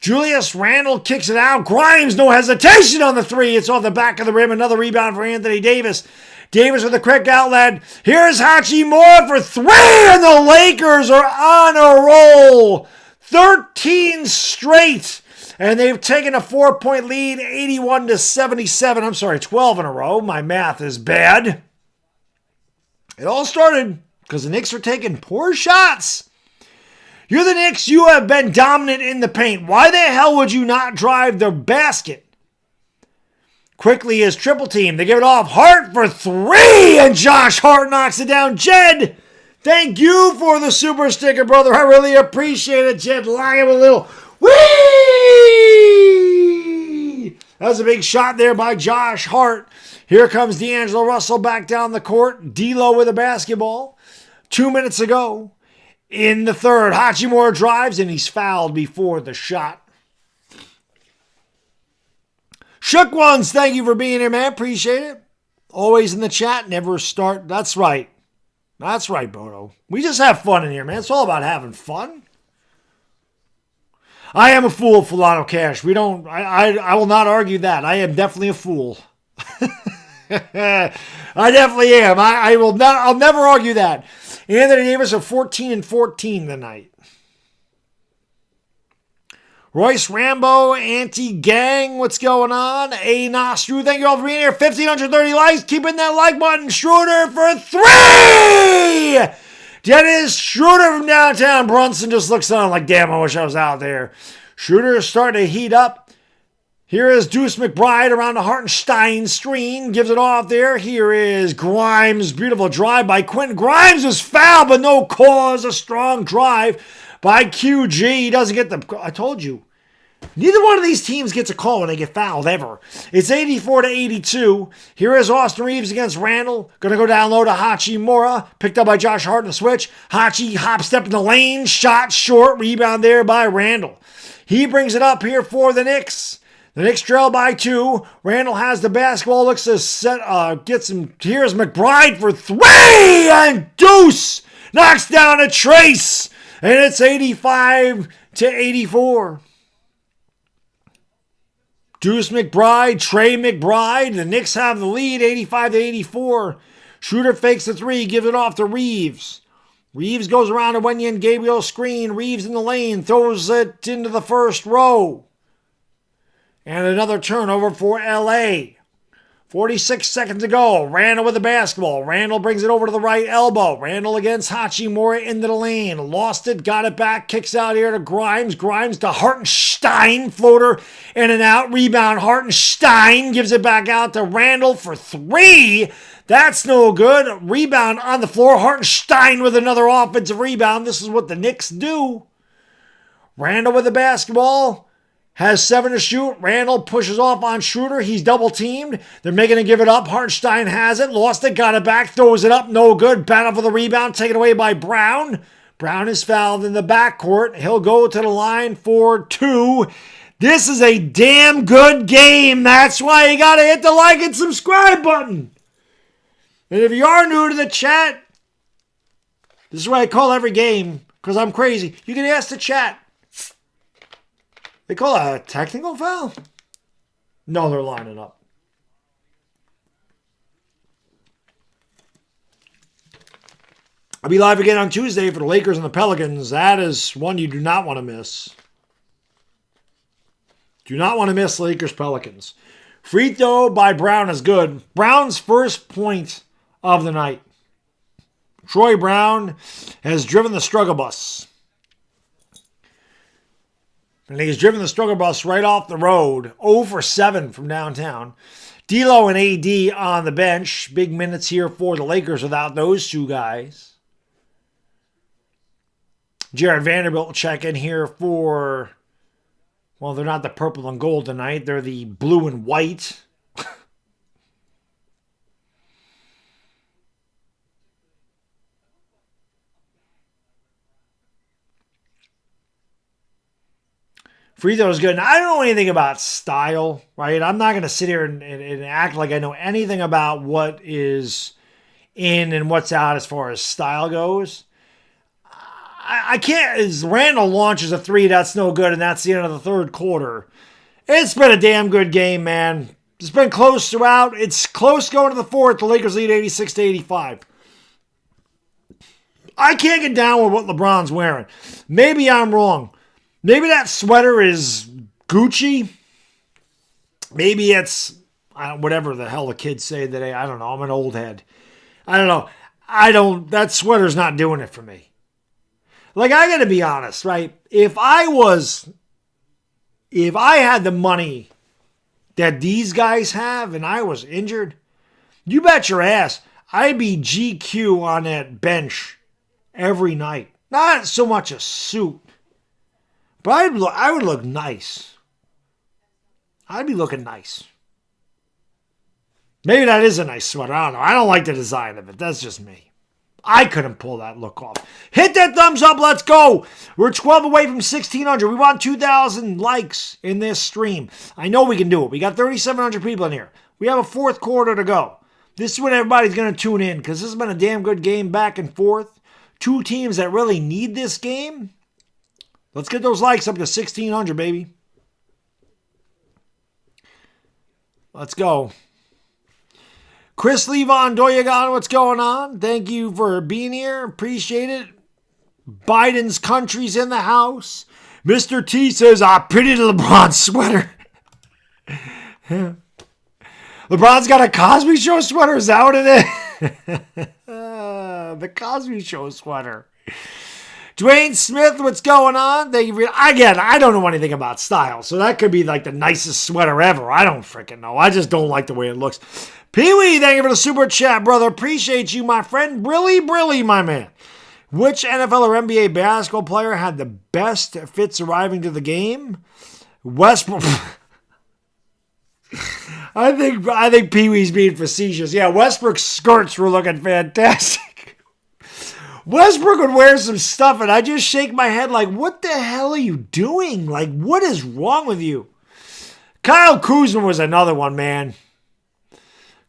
Julius Randle kicks it out. Grimes, no hesitation on the 3. It's off the back of the rim. Another rebound for Anthony Davis. Davis with a quick outlet. Here's Hachimura for 3, and the Lakers are on a roll. 13 straight, and they've taken a 4-point lead, 81-77. I'm sorry, 12 in a row. My math is bad. It all started because the Knicks are taking poor shots. You're the Knicks. You have been dominant in the paint. Why the hell would you not drive the basket? Quickly is triple team. They give it off. Hart for 3, and Josh Hart knocks it down. Jed, thank you for the super sticker, brother. I really appreciate it, Jed. Lying with a little whee! That was a big shot there by Josh Hart. Here comes D'Angelo Russell back down the court. D'Lo with a basketball. 2 minutes ago in the third. Hachimura drives, and he's fouled before the shot. Shook Ones, thank you for being here, man. Appreciate it. Always in the chat. Never start. That's right. That's right, Bodo. We just have fun in here, man. It's all about having fun. I am a fool, Fulano Cash. I will not argue that. I am definitely a fool. I definitely am. I'll never argue that. Anthony Davis are 14-14 tonight. Royce Rambo, anti-gang, what's going on? Nostru, thank you all for being here. 1,530 likes. Keeping that like button. Schroeder for 3! Dennis Schroeder from downtown Brunson just looks on like, damn, I wish I was out there. Schroeder is starting to heat up. Here is Deuce McBride around the Hartenstein screen. Gives it off there. Here is Grimes. Beautiful drive by Quentin. Grimes was fouled, but no cause. A strong drive by QG. He doesn't get the... I told you. Neither one of these teams gets a call when they get fouled, ever. It's 84-82. Here is Austin Reeves against Randall. Going to go down low to Hachimura. Picked up by Josh Hart in the switch. Hachi hop step in the lane. Shot short. Rebound there by Randall. He brings it up here for the Knicks. The Knicks trail by 2. Randall has the basketball, looks to set, gets him. Here's McBride for 3, and Deuce knocks down a trace, and it's 85-84. Deuce McBride, Trey McBride. The Knicks have the lead, 85-84. Schroeder fakes the 3, gives it off to Reeves. Reeves goes around to Wenyen Gabriel's screen. Reeves in the lane, throws it into the first row. And another turnover for LA. 46 seconds to go. Randall with the basketball. Randall brings it over to the right elbow. Randall against Hachimura into the lane. Lost it, got it back, kicks out here to Grimes. Grimes to Hartenstein. Floater in and out. Rebound. Hartenstein gives it back out to Randall for 3. That's no good. Rebound on the floor. Hartenstein with another offensive rebound. This is what the Knicks do. Randall with the basketball. Has 7 to shoot. Randall pushes off on Schroeder. He's double teamed. They're making him give it up. Hartenstein has it. Lost it. Got it back. Throws it up. No good. Battle for the rebound. Taken away by Brown. Brown is fouled in the backcourt. He'll go to the line for 2. This is a damn good game. That's why you got to hit the like and subscribe button. And if you are new to the chat, this is what I call every game because I'm crazy. You can ask the chat. They call it a technical foul? No, they're lining up. I'll be live again on Tuesday for the Lakers and the Pelicans. That is one you do not want to miss. Do not want to miss Lakers-Pelicans. Free throw by Brown is good. Brown's first point of the night. Troy Brown has driven the struggle bus. And he's driven the struggle bus right off the road. 0 for 7 from downtown. D'Lo and AD on the bench. Big minutes here for the Lakers without those two guys. Jared Vanderbilt will check in here for... Well, they're not the purple and gold tonight. They're the blue and white. Free throw is good. Now, I don't know anything about style, right? I'm not going to sit here and act like I know anything about what is in and what's out as far as style goes. I can't, as Randall launches a 3, that's no good, and that's the end of the third quarter. It's been a damn good game, man. It's been close throughout. It's close going to the fourth. The Lakers lead 86-85. I can't get down with what LeBron's wearing. Maybe I'm wrong. Maybe that sweater is Gucci. Maybe it's whatever the hell the kids say today. I don't know. I'm an old head. I don't know. That sweater's not doing it for me. Like, I got to be honest, right? If I had the money that these guys have and I was injured, you bet your ass I'd be GQ on that bench every night. Not so much a suit. But I would look nice. I'd be looking nice. Maybe that is a nice sweater. I don't know. I don't like the design of it. That's just me. I couldn't pull that look off. Hit that thumbs up. Let's go. We're 12 away from 1,600. We want 2,000 likes in this stream. I know we can do it. We got 3,700 people in here. We have a fourth quarter to go. This is when everybody's going to tune in because this has been a damn good game back and forth. Two teams that really need this game. Let's get those likes up to 1,600, baby. Let's go. Chris Levon Doyegan, what's going on? Thank you for being here. Appreciate it. Biden's country's in the house. Mr. T says, I pity the LeBron sweater. LeBron's got a Cosby Show sweater. Is that what it is? The Cosby Show sweater. Dwayne Smith, what's going on? Thank you for, again, I don't know anything about style, so that could be like the nicest sweater ever. I don't freaking know. I just don't like the way it looks. Pee-wee, thank you for the super chat, brother. Appreciate you, my friend. Brilly, my man. Which NFL or NBA basketball player had the best fits arriving to the game? Westbrook. I think Pee-wee's being facetious. Yeah, Westbrook's skirts were looking fantastic. Westbrook would wear some stuff, and I just shake my head like, what the hell are you doing? Like, what is wrong with you? Kyle Kuzma was another one, man.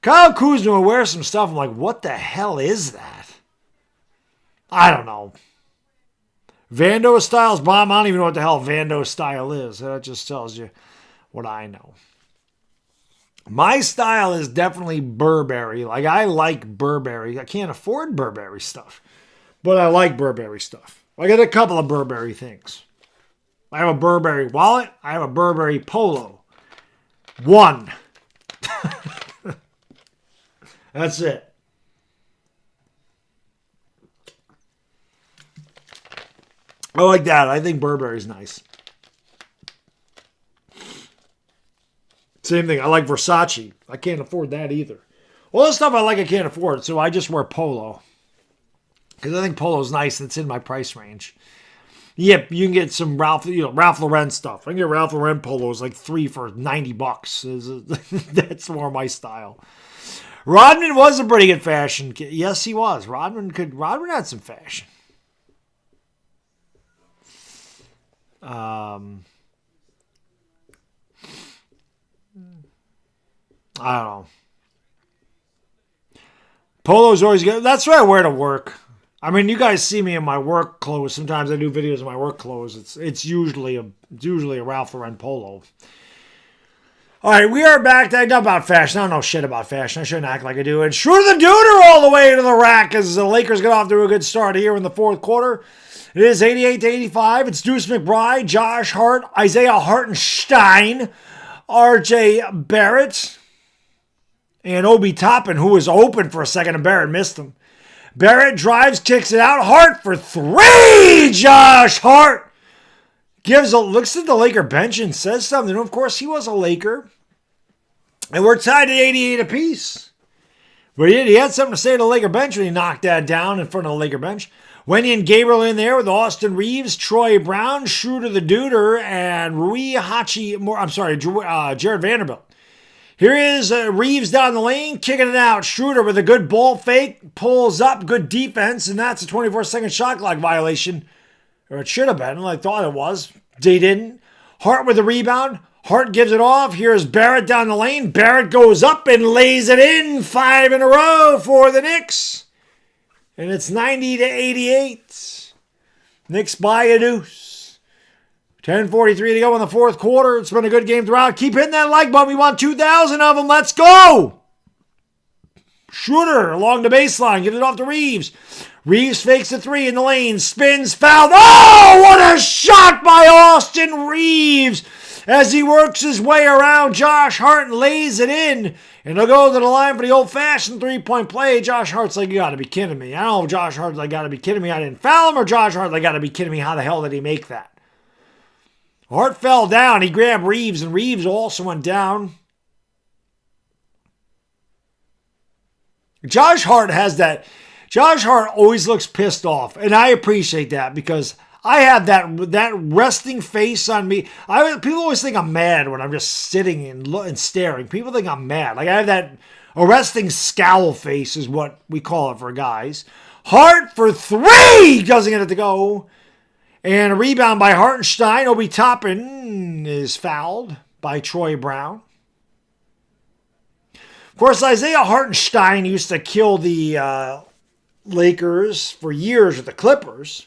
Kyle Kuzma would wear some stuff. I'm like, what the hell is that? I don't know. Vando Style's bomb. I don't even know what the hell Vando Style is. That just tells you what I know. My style is definitely Burberry. Like, I like Burberry. I can't afford Burberry stuff, but I like Burberry stuff. I got a couple of Burberry things. I have a Burberry wallet. I have a Burberry polo. One. That's it. I like that. I think Burberry's nice. Same thing. I like Versace. I can't afford that either. All the stuff I like I can't afford, so I just wear polo. Because I think polo's nice and it's in my price range. Yep, you can get some Ralph Lauren stuff. I can get Ralph Lauren polos like 3 for $90. That's more my style. Rodman was a pretty good fashion kid. Yes, he was. Rodman had some fashion. I don't know. Polo's always good. That's what I wear to work. I mean, you guys see me in my work clothes. Sometimes I do videos in my work clothes. It's usually a Ralph Lauren polo. All right, we are back to talk about fashion. I don't know shit about fashion. I shouldn't act like I do. And Schroeder the Duder all the way to the rack as the Lakers get off to a good start here in the fourth quarter. It is 88-85. It's Deuce McBride, Josh Hart, Isaiah Hartenstein, R.J. Barrett, and Obi Toppin, who was open for a second, and Barrett missed him. Barrett drives, kicks it out. Hart for 3. Josh Hart looks at the Laker bench and says something. Of course, he was a Laker. And we're tied at 88 apiece. But he had something to say to the Laker bench when he knocked that down in front of the Laker bench. Wendy and Gabriel in there with Austin Reeves, Troy Brown, Schroeder the Duder, and Jared Vanderbilt. Here is Reeves down the lane, kicking it out. Schroeder with a good ball fake, pulls up, good defense, and that's a 24-second shot clock violation. Or it should have been, I thought it was. They didn't. Hart with the rebound. Hart gives it off. Here's Barrett down the lane. Barrett goes up and lays it in. 5 in a row for the Knicks. And it's 90-88. Knicks by a deuce. 10:43 to go in the fourth quarter. It's been a good game throughout. Keep hitting that like button. We want 2,000 of them. Let's go. Schroeder along the baseline. Gives it off to Reeves. Reeves fakes a 3 in the lane. Spins, fouled. Oh, what a shot by Austin Reeves as he works his way around Josh Hart and lays it in. And he'll go to the line for the old-fashioned three-point play. Josh Hart's like, you got to be kidding me. I don't know if Josh Hart's like, got to be kidding me. I didn't foul him, or Josh Hart's like, got to be kidding me. How the hell did he make that? Hart fell down. He grabbed Reeves, and Reeves also went down. Josh Hart has that. Josh Hart always looks pissed off, and I appreciate that because I have that resting face on me. People always think I'm mad when I'm just sitting and staring. People think I'm mad. Like I have that arresting scowl face is what we call it for guys. Hart for 3! Doesn't get it to go. And a rebound by Hartenstein. Obi Toppin is fouled by Troy Brown. Of course, Isaiah Hartenstein used to kill the Lakers for years with the Clippers.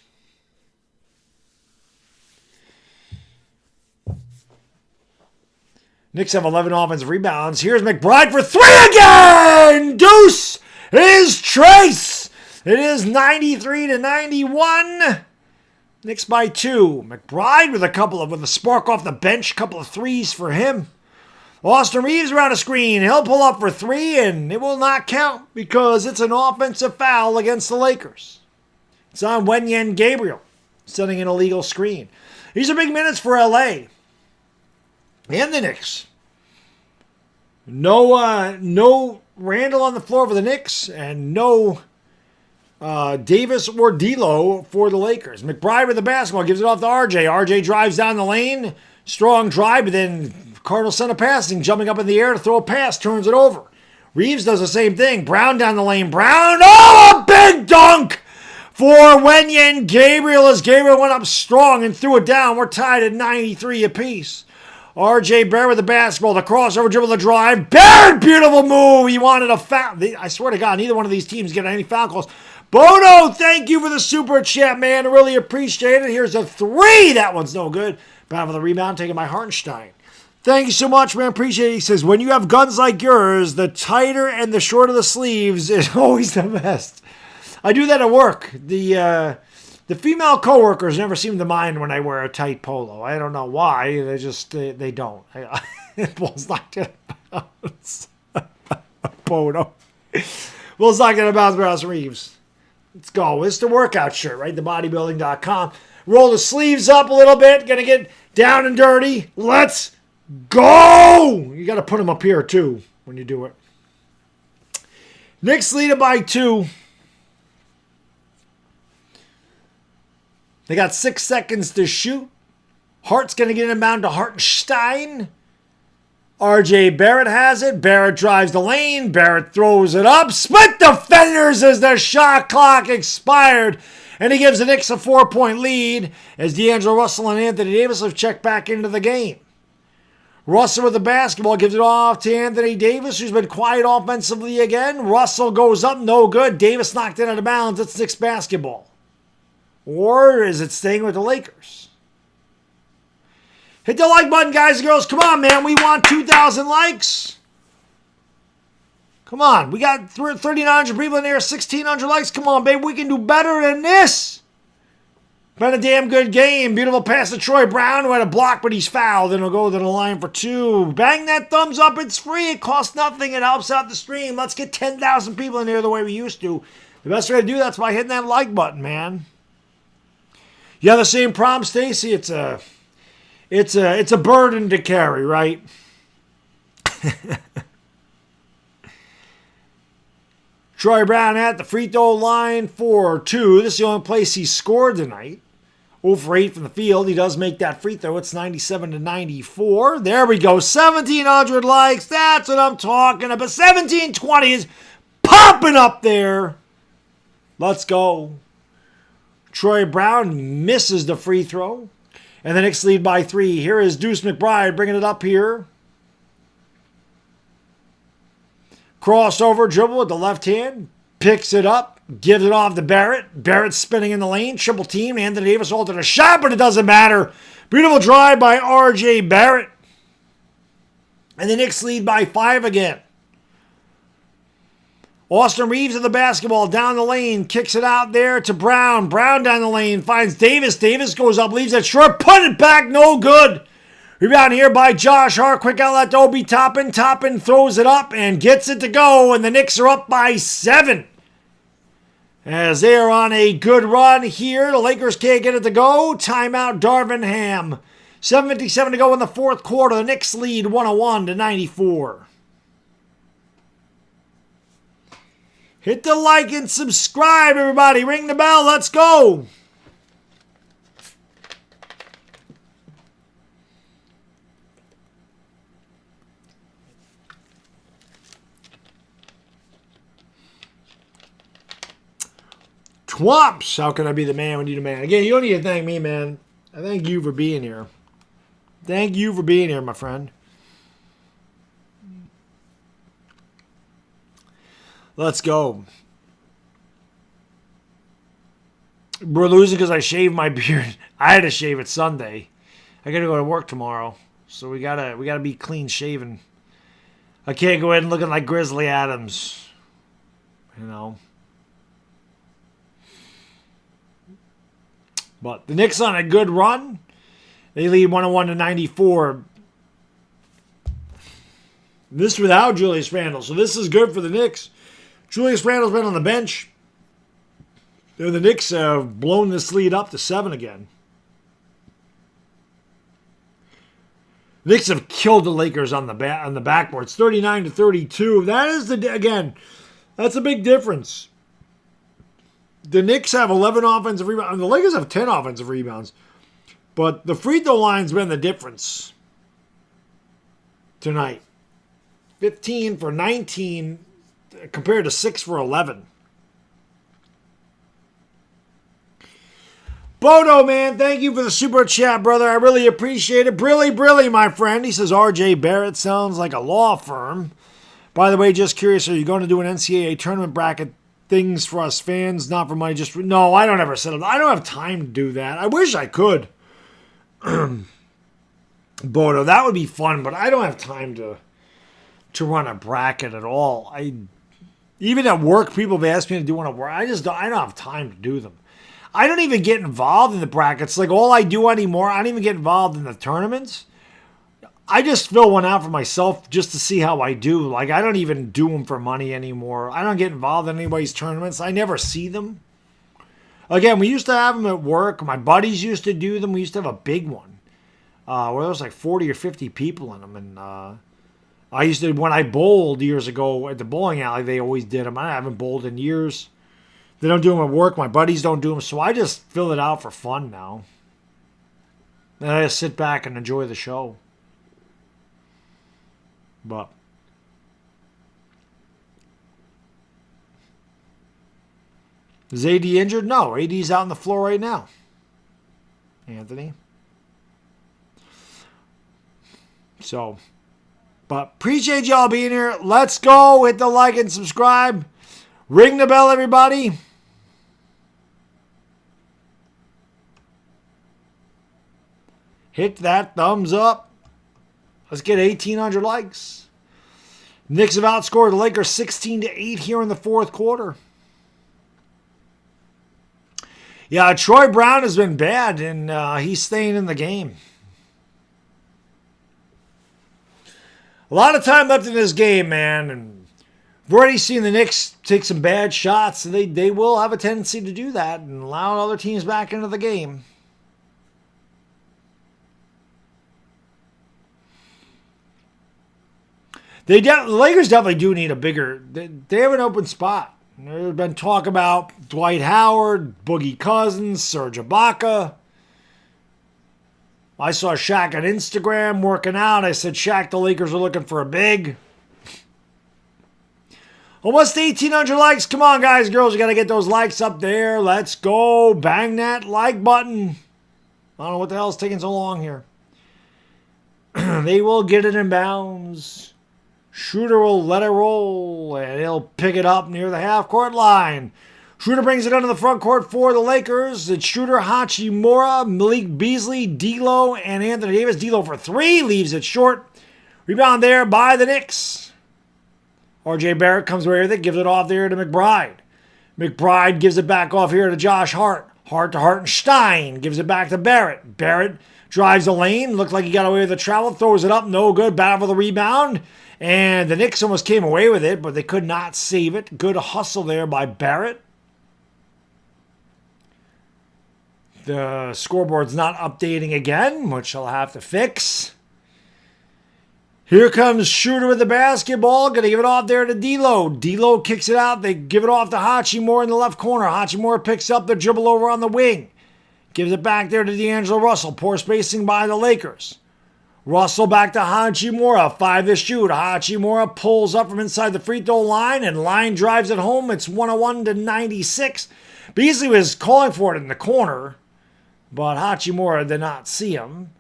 Knicks have 11 offensive rebounds. Here's McBride for 3 again! Deuce is Trace. It is 93-91. Knicks by 2. McBride with a spark off the bench, couple of threes for him. Austin Reeves around a screen. He'll pull up for 3, and it will not count because it's an offensive foul against the Lakers. It's on Wenyen Gabriel, setting an illegal screen. These are big minutes for LA and the Knicks. No Randall on the floor for the Knicks, and no Davis or D'Lo for the Lakers. McBride with the basketball, gives it off to RJ. RJ drives down the lane. Strong drive, but then Cardinals center passing, jumping up in the air to throw a pass, turns it over. Reeves does the same thing. Brown down the lane. Brown, a big dunk for Wenyen Gabriel as Gabriel went up strong and threw it down. We're tied at 93 apiece. R.J. Barrett with the basketball. The crossover dribble, the drive. Barrett, beautiful move. He wanted a foul. I swear to God, neither one of these teams get any foul calls. Bono, thank you for the super chat, man. I really appreciate it. Here's a 3. That one's no good. Battle for the rebound taken by Hartenstein. Thank you so much, man. Appreciate it. He says, when you have guns like yours, the tighter and the shorter the sleeves is always the best. I do that at work. The female coworkers never seem to mind when I wear a tight polo. I don't know why. They just, they don't. Ball's not going to bounce. Bono. Ball's not going to bounce, Rouse Reeves. Let's go. It's the workout shirt, right? Thebodybuilding.com. Roll the sleeves up a little bit. Going to get down and dirty. Let's go. You got to put them up here, too, when you do it. Knicks lead it by 2. They got 6 seconds to shoot. Hart's going to get him down to Hartenstein. R.J. Barrett has it. Barrett drives the lane. Barrett throws it up. Split defenders as the shot clock expired. And he gives the Knicks a 4-point lead as D'Angelo Russell and Anthony Davis have checked back into the game. Russell with the basketball gives it off to Anthony Davis, who's been quiet offensively again. Russell goes up, no good. Davis knocked it out of bounds. It's Knicks basketball. Or is it staying with the Lakers? Hit the like button, guys and girls. Come on, man. We want 2,000 likes. Come on. We got 3,900 people in there, 1,600 likes. Come on, babe. We can do better than this. Been a damn good game. Beautiful pass to Troy Brown, who had a block, but he's fouled. And he'll go to the line for 2. Bang that thumbs up. It's free. It costs nothing. It helps out the stream. Let's get 10,000 people in there the way we used to. The best way to do that's by hitting that like button, man. You have the same problem, Stacy? It's a burden to carry, right? Troy Brown at the free throw line for 2. This is the only place he scored tonight. 0 for 8 from the field. He does make that free throw. It's 97-94. There we go. 1,700 likes. That's what I'm talking about. 1,720 is popping up there. Let's go. Troy Brown misses the free throw. And the Knicks lead by 3. Here is Deuce McBride bringing it up here. Crossover dribble with the left hand. Picks it up. Gives it off to Barrett. Barrett spinning in the lane. Triple team. Anthony Davis altered a shot, but it doesn't matter. Beautiful drive by R.J. Barrett. And the Knicks lead by 5 again. Austin Reeves of the basketball down the lane. Kicks it out there to Brown. Brown down the lane. Finds Davis. Davis goes up. Leaves it short. Put it back. No good. Rebound here by Josh Hart. Quick outlet to Obi Toppin. Toppin throws it up and gets it to go. And the Knicks are up by 7. As they are on a good run here. The Lakers can't get it to go. Timeout Darvin Ham. 7:57 to go in the fourth quarter. The Knicks lead 101-94. Hit the like and subscribe, everybody. Ring the bell. Let's go. Twumps. How can I be the man when you're the man? Again, you don't need to thank me, man. I thank you for being here. Thank you for being here, my friend. Let's go. We're losing because I shaved my beard. I had to shave it Sunday. I got to go to work tomorrow, so we gotta be clean shaven. I can't go ahead and looking like Grizzly Adams, you know. But the Knicks on a good run. They lead 101-94. This without Julius Randle, so this is good for the Knicks. Julius Randle's been on the bench. The Knicks have blown this lead up to 7 again. The Knicks have killed the Lakers on the backboard. It's 39-32. That is that's a big difference. The Knicks have 11 offensive rebounds. And the Lakers have 10 offensive rebounds. But the free throw line's been the difference tonight. 15 for 19 compared to 6 for 11. Bodo, man, thank you for the super chat, brother. I really appreciate it. Brilly, my friend. He says R.J. Barrett sounds like a law firm. By the way, just curious, are you going to do an NCAA tournament bracket things for us fans, not for money? No, I don't ever set up. I don't have time to do that. I wish I could. Bodo, that would be fun, but I don't have time to run a bracket at all. Even at work, people have asked me to do one at work. I don't have time to do them. I don't even get involved in the brackets. Like, all I do anymore, I don't even get involved in the tournaments. I just fill one out for myself just to see how I do. Like, I don't even do them for money anymore. I don't get involved in anybody's tournaments. I never see them. Again, we used to have them at work. My buddies used to do them. We used to have a big one where there was like 40 or 50 people in them. And I used to, when I bowled years ago at the bowling alley, they always did them. I haven't bowled in years. They don't do them at work. My buddies don't do them. So I just fill it out for fun now. And I just sit back and enjoy the show. But is AD injured? No, AD's out on the floor right now. Anthony. So, but appreciate y'all being here. Let's go. Hit the like and subscribe. Ring the bell, everybody. Hit that thumbs up. Let's get 1,800 likes. Knicks have outscored the Lakers 16-8 here in the fourth quarter. Yeah, Troy Brown has been bad, and he's staying in the game. A lot of time left in this game, man, and we've already seen the Knicks take some bad shots, and they will have a tendency to do that and allow other teams back into the game. The Lakers definitely do need a bigger. They have an open spot. There's been talk about Dwight Howard, Boogie Cousins, Serge Ibaka. I saw Shaq on Instagram working out. I said, Shaq, the Lakers are looking for a big. Almost 1,800 likes. Come on, guys, girls. You got to get those likes up there. Let's go. Bang that like button. I don't know what the hell is taking so long here. They will get it in bounds. Schroeder will let it roll, and he'll pick it up near the half-court line. Schroeder brings it under the front court for the Lakers. It's Schroeder, Hachimura, Malik Beasley, D'Lo, and Anthony Davis. D'Lo for three, leaves it short. Rebound there by the Knicks. R.J. Barrett comes away with it, gives it off there to McBride. McBride gives it back off here to Josh Hart. Hart to Hartenstein, gives it back to Barrett. Barrett drives the lane, looked like he got away with the travel, throws it up, no good, battle for the rebound. And the Knicks almost came away with it, but they could not save it. Good hustle there by Barrett. The scoreboard's not updating again, which I'll have to fix. Here comes Schroeder with the basketball. Going to give it off there to D'Lo. D'Lo kicks it out. They give it off to Hachimura in the left corner. Hachimura picks up the dribble over on the wing. Gives it back there to D'Angelo Russell. Poor spacing by the Lakers. Russell back to Hachimura. 5 to shoot. Hachimura pulls up from inside the free throw line, and line drives it home. It's 101-96. Beasley was calling for it in the corner, but Hachimura did not see him.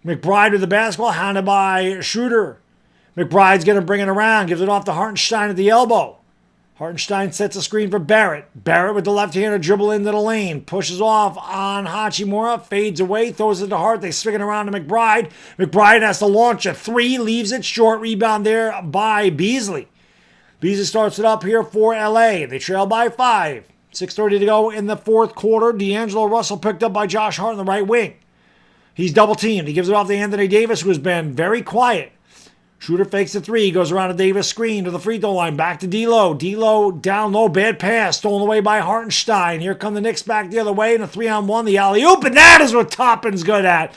McBride with the basketball, handed by Schroeder. McBride's going to bring it around. Gives it off to Hartenstein at the elbow. Hartenstein sets a screen for Barrett. Barrett with the left-hander dribble into the lane. Pushes off on Hachimura. Fades away. Throws it to Hart. They swing it around to McBride. McBride has to launch a three. Leaves it short. Rebound there by Beasley. Beasley starts it up here for L.A. They trail by 5. 6:30 to go in the fourth quarter. D'Angelo Russell picked up by Josh Hart on the right wing. He's double-teamed. He gives it off to Anthony Davis, who has been very quiet. Schroeder fakes the three, goes around a Davis screen to the free throw line, back to D'Lo. D'Lo down low, bad pass, stolen away by Hartenstein. Here come the Knicks back the other way in a 3-on-1, the alley-oop, and that is what Toppin's good at.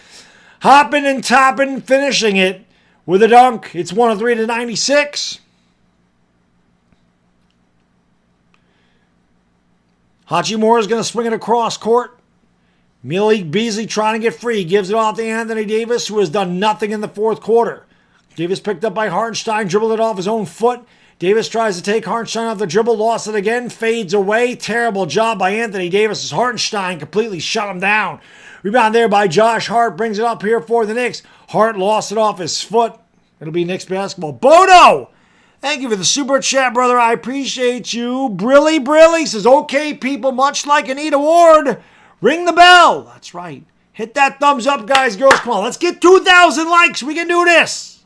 Hopping and Toppin, finishing it with a dunk. It's 103-96. Hachimura is going to swing it across court. Malik Beasley trying to get free, gives it off to Anthony Davis, who has done nothing in the fourth quarter. Davis picked up by Hartenstein, dribbled it off his own foot. Davis tries to take Hartenstein off the dribble, lost it again, fades away. Terrible job by Anthony Davis as Hartenstein completely shut him down. Rebound there by Josh Hart, brings it up here for the Knicks. Hart lost it off his foot. It'll be Knicks basketball. Bono! Thank you for the super chat, brother. I appreciate you. Brilly says, okay, people, much like Anita Ward, ring the bell. That's right. Hit that thumbs up, guys, girls. Come on, let's get 2,000 likes. We can do this.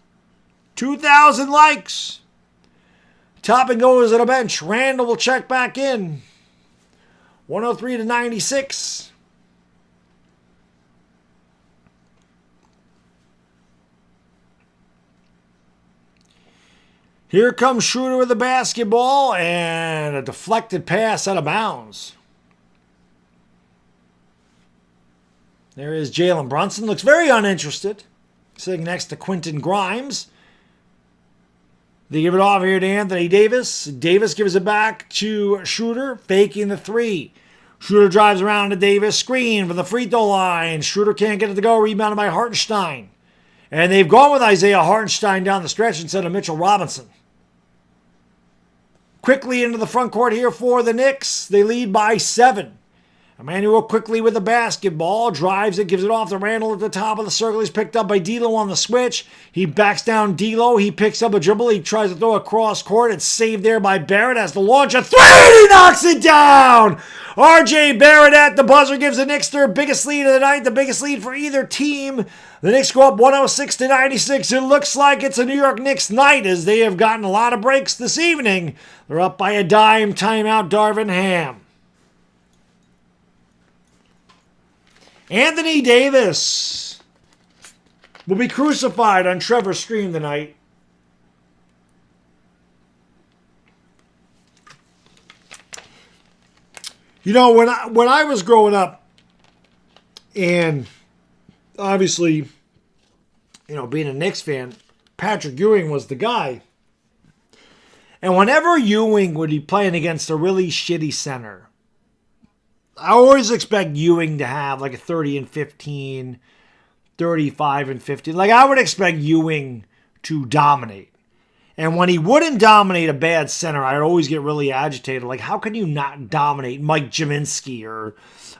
2,000 likes. Toppin goes to the bench. Randall will check back in. 103 to 96. Here comes Schroeder with the basketball and a deflected pass out of bounds. There is Jalen Brunson. Looks very uninterested. Sitting next to Quentin Grimes. They give it off here to Anthony Davis. Davis gives it back to Schroeder, faking the three. Schroeder drives around to Davis. Screen from the free throw line. Schroeder can't get it to go. Rebounded by Hartenstein. And they've gone with Isaiah Hartenstein down the stretch instead of Mitchell Robinson. Quickly into the front court here for the Knicks. They lead by 7. Emmanuel quickly with the basketball, drives it, gives it off to Randall at the top of the circle. He's picked up by D'Lo on the switch. He backs down D'Lo. He picks up a dribble. He tries to throw a cross court. It's saved there by Barrett as the launch a three. He knocks it down. R.J. Barrett at the buzzer gives the Knicks their biggest lead of the night, the biggest lead for either team. The Knicks go up 106 to 96. It looks like it's a New York Knicks night as they have gotten a lot of breaks this evening. They're up by a dime. Timeout, Darvin Ham. Anthony Davis will be crucified on Trevor's stream tonight. You know, when I was growing up, and obviously, you know, being a Knicks fan, Patrick Ewing was the guy. And whenever Ewing would be playing against a really shitty center, I always expect Ewing to have like a 30 and 15, 35 and 15. Like I would expect Ewing to dominate. And when he wouldn't dominate a bad center, I'd always get really agitated. Like, how can you not dominate Mike Jaminski or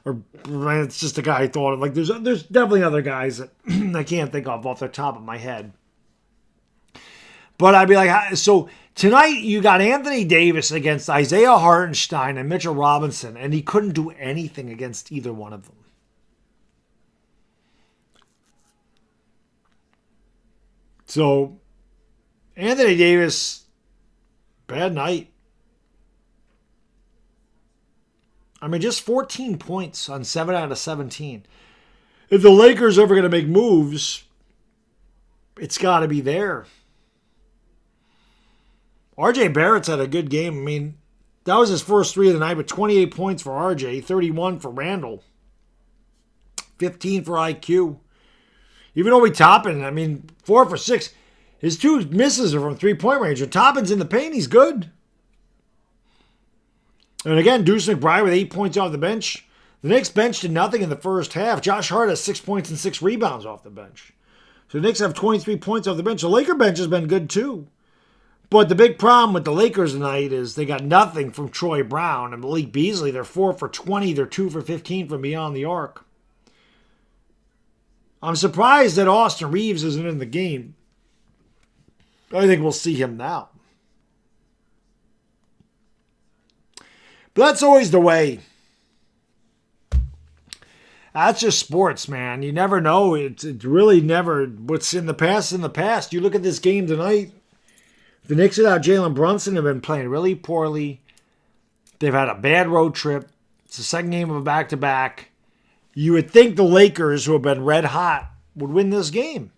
it's just a guy I thought of. Like, there's definitely other guys that I can't think of off the top of my head. But I'd be like, so tonight you got Anthony Davis against Isaiah Hartenstein and Mitchell Robinson, and he couldn't do anything against either one of them. So, Anthony Davis, bad night. I mean, just 14 points on 7 out of 17. If the Lakers are ever going to make moves, it's got to be there. RJ Barrett's had a good game. I mean, that was his first three of the night, but 28 points for RJ, 31 for Randall, 15 for IQ. Even though Toppin, I mean, 4 for 6. His 2 misses are from three-point range. When Toppin's in the paint, he's good. And again, Deuce McBride with 8 points off the bench. The Knicks bench did nothing in the first half. Josh Hart has 6 points and 6 rebounds off the bench. So the Knicks have 23 points off the bench. The Laker bench has been good too. But the big problem with the Lakers tonight is they got nothing from Troy Brown and Malik Beasley. They're 4 for 20. They're 2 for 15 from beyond the arc. I'm surprised that Austin Reeves isn't in the game. I think we'll see him now. But that's always the way. That's just sports, man. You never know. It's really never what's in the past. In the past, you look at this game tonight. The Knicks without Jalen Brunson have been playing really poorly. They've had a bad road trip. It's the second game of a back-to-back. You would think the Lakers, who have been red hot, would win this game.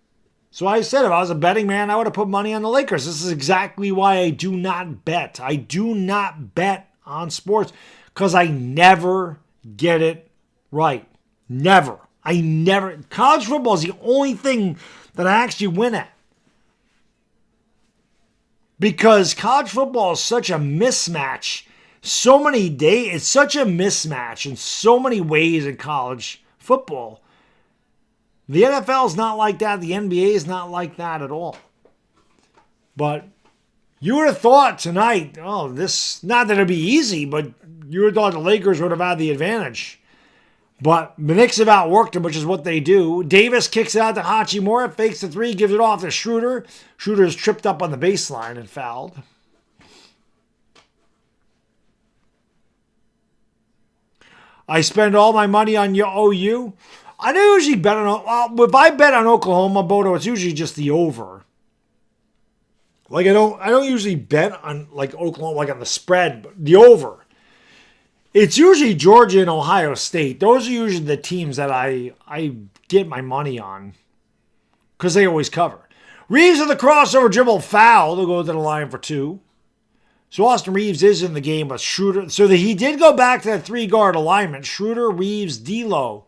So I said if I was a betting man, I would have put money on the Lakers. This is exactly why I do not bet. I do not bet on sports because I never get it right. Never. I never. College football is the only thing that I actually win at. Because college football is such a mismatch. So many days, it's such a mismatch in so many ways in college football. The NFL is not like that. The NBA is not like that at all. But You would have thought tonight, oh, this, not that it'd be easy, but you would have thought the Lakers would have had the advantage. But the Knicks have outworked them, which is what they do. Davis kicks it out to Hachimura, fakes the three, gives it off to Schroeder. Schroeder's tripped up on the baseline and fouled. I spend all my money on your OU. I don't usually bet on, well, if I bet on Oklahoma, Bodo, it's usually just the over. Like I don't usually bet on like Oklahoma, like on the spread, but the over. It's usually Georgia and Ohio State. Those are usually the teams that I get my money on because they always cover. Reeves with the crossover dribble foul. They'll go to the line for two. So Austin Reeves is in the game with Schroeder. So he did go back to that three-guard alignment. Schroeder, Reeves, D'Lo,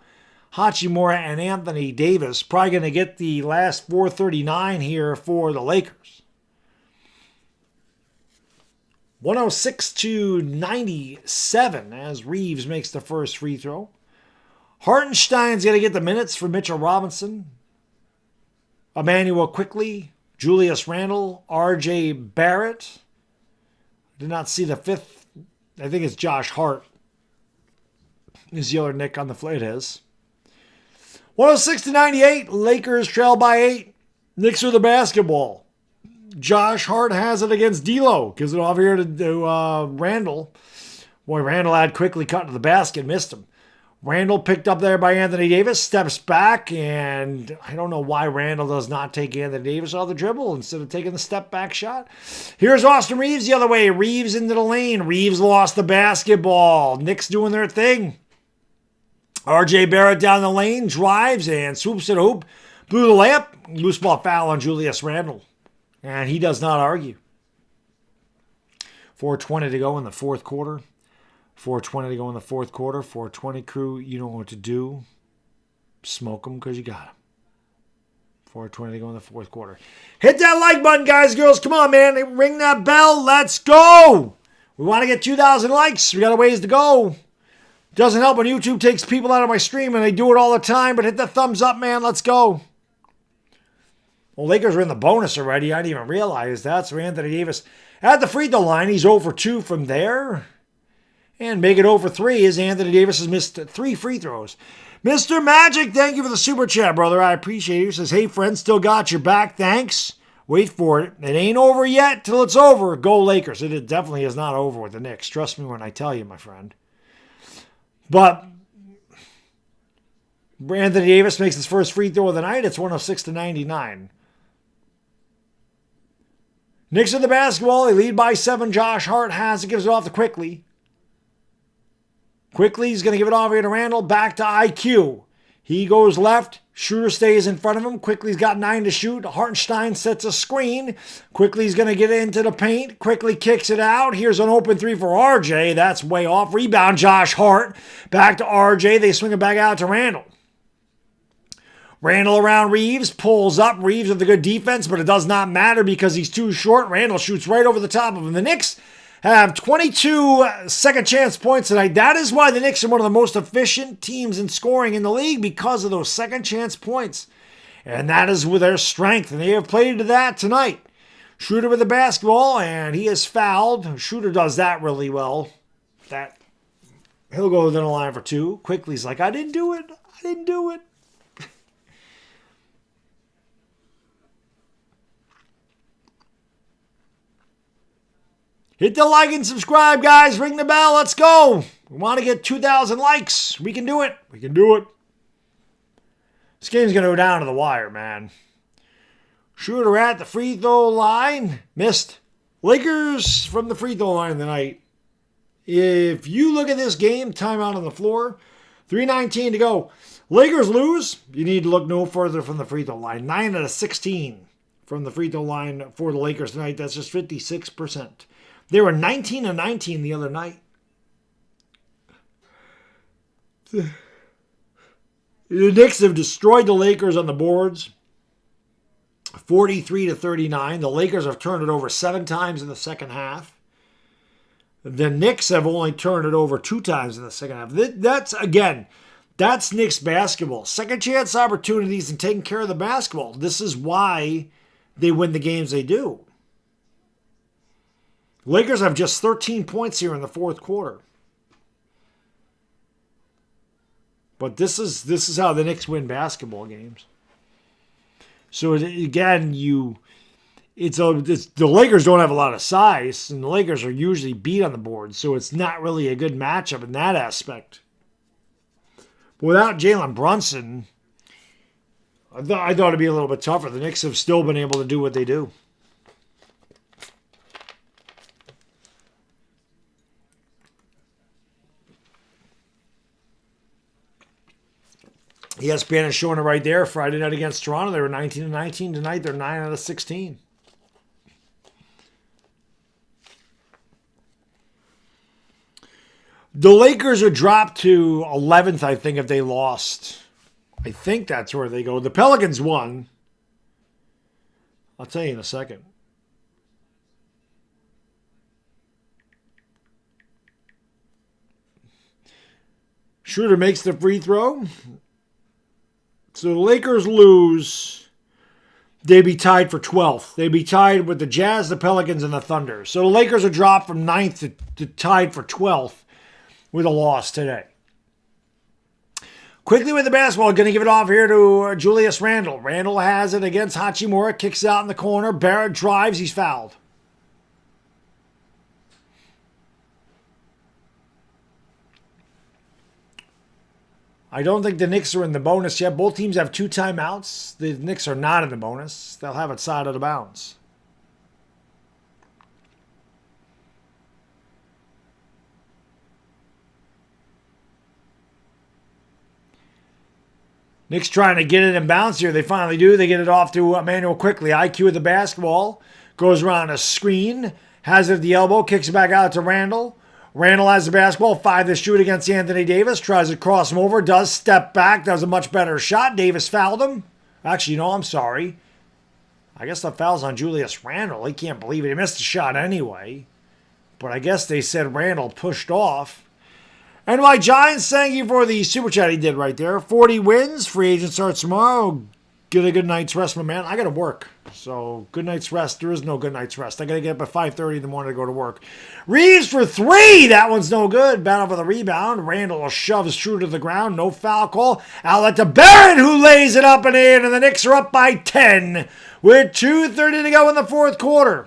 Hachimura, and Anthony Davis. Probably going to get the last 439 here for the Lakers. 106-97 as Reeves makes the first free throw. Hartenstein's going to get the minutes for Mitchell Robinson. Emmanuel Quickley, Julius Randle, R.J. Barrett. Did not see the fifth. I think it's Josh Hart. Is the other Nick on the flight is. 106-98. Lakers trail by 8. Knicks with the basketball. Josh Hart has it against D'Lo. Gives it off here to Randle. Boy, Randle had quickly cut to the basket. Missed him. Randle picked up there by Anthony Davis. Steps back. And I don't know why Randle does not take Anthony Davis off the dribble instead of taking the step back shot. Here's Austin Reeves the other way. Reeves into the lane. Reeves lost the basketball. Knicks doing their thing. R.J. Barrett down the lane. Drives and swoops to the hoop. Blew the layup. Loose ball foul on Julius Randle. And he does not argue. 4:20 to go in the fourth quarter. 4:20 to go in the fourth quarter. 4:20 crew, you know what to do. Smoke them because you got them. 4:20 to go in the fourth quarter. Hit that like button, guys, girls. Come on, man. Ring that bell. Let's go. We want to get 2,000 likes. We got a ways to go. Doesn't help when YouTube takes people out of my stream, and they do it all the time, but hit the thumbs up, man. Let's go. Well, Lakers are in the bonus already. I didn't even realize that. So Anthony Davis at the free throw line. He's 0 for 2 from there. And make it 0 for 3 as Anthony Davis has missed 3 free throws. Mr. Magic, thank you for the super chat, brother. I appreciate you. Says, hey, friend, still got your back. Thanks. Wait for it. It ain't over yet till it's over. Go Lakers. It definitely is not over with the Knicks. Trust me when I tell you, my friend. But Anthony Davis makes his first free throw of the night. It's 106-99. Knicks with the basketball. They lead by 7. Josh Hart has it. Gives it off to Quickley. Quickley's going to give it off here to Randle. Back to IQ. He goes left. Schroeder stays in front of him. Quickley's got 9 to shoot. Hartenstein sets a screen. Quickley's going to get into the paint. Quickley kicks it out. Here's an open 3 for RJ. That's way off. Rebound, Josh Hart. Back to RJ. They swing it back out to Randle. Randle around Reeves, pulls up. Reeves with the good defense, but it does not matter because he's too short. Randle shoots right over the top of him. The Knicks have 22 second chance points tonight. That is why the Knicks are one of the most efficient teams in scoring in the league, because of those second chance points. And that is with their strength, and they have played to that tonight. Schroeder with the basketball, and he is fouled. Schroeder does that really well. He'll go to the line for 2. Quickly's like, I didn't do it. I didn't do it. Hit the like and subscribe, guys. Ring the bell. Let's go. We want to get 2,000 likes. We can do it. We can do it. This game's going to go down to the wire, man. Schroeder at the free throw line. Missed. Lakers from the free throw line tonight. If you look at this game, timeout on the floor, 3:19 to go. Lakers lose. You need to look no further from the free throw line. 9 out of 16 from the free throw line for the Lakers tonight. That's just 56%. They were 19 and 19 the other night. The Knicks have destroyed the Lakers on the boards. 43-39. The Lakers have turned it over 7 times in the second half. The Knicks have only turned it over 2 times in the second half. That's Knicks basketball. Second chance opportunities and taking care of the basketball. This is why they win the games they do. Lakers have just 13 points here in the fourth quarter. But this is how the Knicks win basketball games. So again, the Lakers don't have a lot of size, and the Lakers are usually beat on the board, so it's not really a good matchup in that aspect. But without Jalen Brunson, I thought it'd be a little bit tougher. The Knicks have still been able to do what they do. ESPN is showing it right there. Friday night against Toronto, they were 19-19. Tonight, they're 9 out of 16. The Lakers are dropped to 11th, I think, if they lost. I think that's where they go. The Pelicans won. I'll tell you in a second. Schroeder makes the free throw. So the Lakers lose. They'd be tied for 12th. They'd be tied with the Jazz, the Pelicans, and the Thunder. So the Lakers are dropped from 9th to tied for 12th with a loss today. Quickly with the basketball, going to give it off here to Julius Randle. Randle has it against Hachimura, kicks out in the corner. Barrett drives, he's fouled. I don't think the Knicks are in the bonus yet. Both teams have 2 timeouts. The Knicks are not in the bonus. They'll have it side of the bounds. Knicks trying to get it in bounce here. They finally do. They get it off to Emmanuel quickly. IQ with the basketball. Goes around a screen. Has it at the elbow. Kicks it back out to Randle. Randle has the basketball. 5 to shoot against Anthony Davis. Tries to cross him over. Does step back. Does a much better shot. Davis fouled him. Actually, no, I'm sorry. I guess the foul's on Julius Randle. He can't believe it. He missed the shot anyway. But I guess they said Randle pushed off. And my Giants, thank you for the super chat he did right there. 40 wins. Free agent starts tomorrow. Get a good night's rest, my man. I got to work. So, good night's rest. There is no good night's rest. I got to get up at 5:30 in the morning to go to work. Reeves for 3. That one's no good. Battle for the rebound. Randle shoves True to the ground. No foul call. Outlet to Barrett, who lays it up and in. And the Knicks are up by 10 with 2:30 to go in the fourth quarter.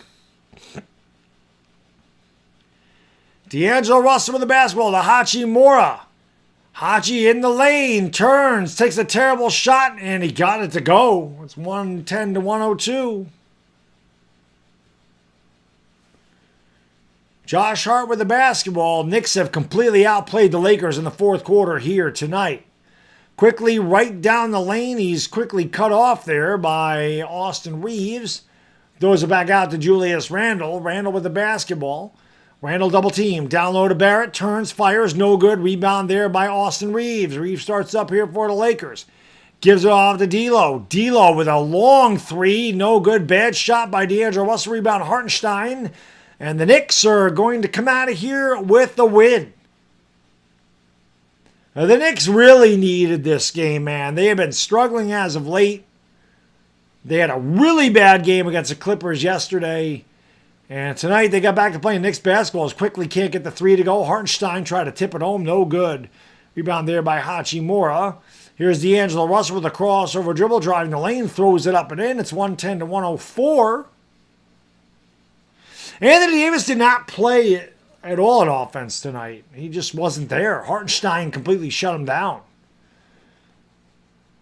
D'Angelo Russell with the basketball to Hachimura. Hachi in the lane, turns, takes a terrible shot, and he got it to go. It's 110 to 102. Josh Hart with the basketball. Knicks have completely outplayed the Lakers in the fourth quarter here tonight. Quickly right down the lane. He's quickly cut off there by Austin Reeves. Throws it back out to Julius Randle. Randle with the basketball. Randle double team. Down low to Barrett. Turns, fires. No good. Rebound there by Austin Reeves. Reeves starts up here for the Lakers. Gives it off to D'Lo. D'Lo with a long 3. No good. Bad shot by D'Angelo Russell. Rebound Hartenstein. And the Knicks are going to come out of here with the win. Now, the Knicks really needed this game, man. They have been struggling as of late. They had a really bad game against the Clippers yesterday. And tonight they got back to playing Knicks basketball. As quickly can't get the 3 to go. Hartenstein tried to tip it home. No good. Rebound there by Hachimura. Here's D'Angelo Russell with a crossover dribble. Driving the lane. Throws it up and in. It's 110 to 104. Anthony Davis did not play at all in offense tonight. He just wasn't there. Hartenstein completely shut him down.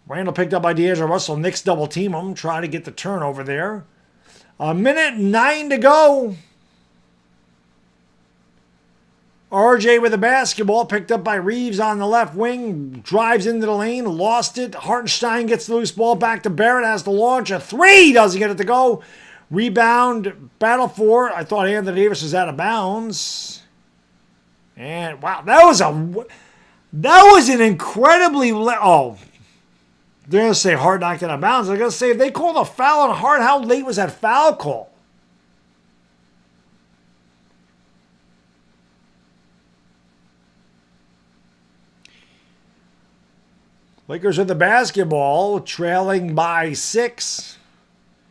Randle picked up by D'Angelo Russell. Knicks double team him. Try to get the turnover there. 1:09 to go. RJ with the basketball, picked up by Reeves on the left wing, drives into the lane, lost it. Hartenstein gets the loose ball back to Barrett, has to launch a 3, doesn't get it to go. Rebound, battle for. I thought Anthony Davis was out of bounds. And wow, that was an incredibly they're going to say Hart knocked it out of bounds. They're going to say if they called a foul on Hart, how late was that foul call? Lakers with the basketball, trailing by 6.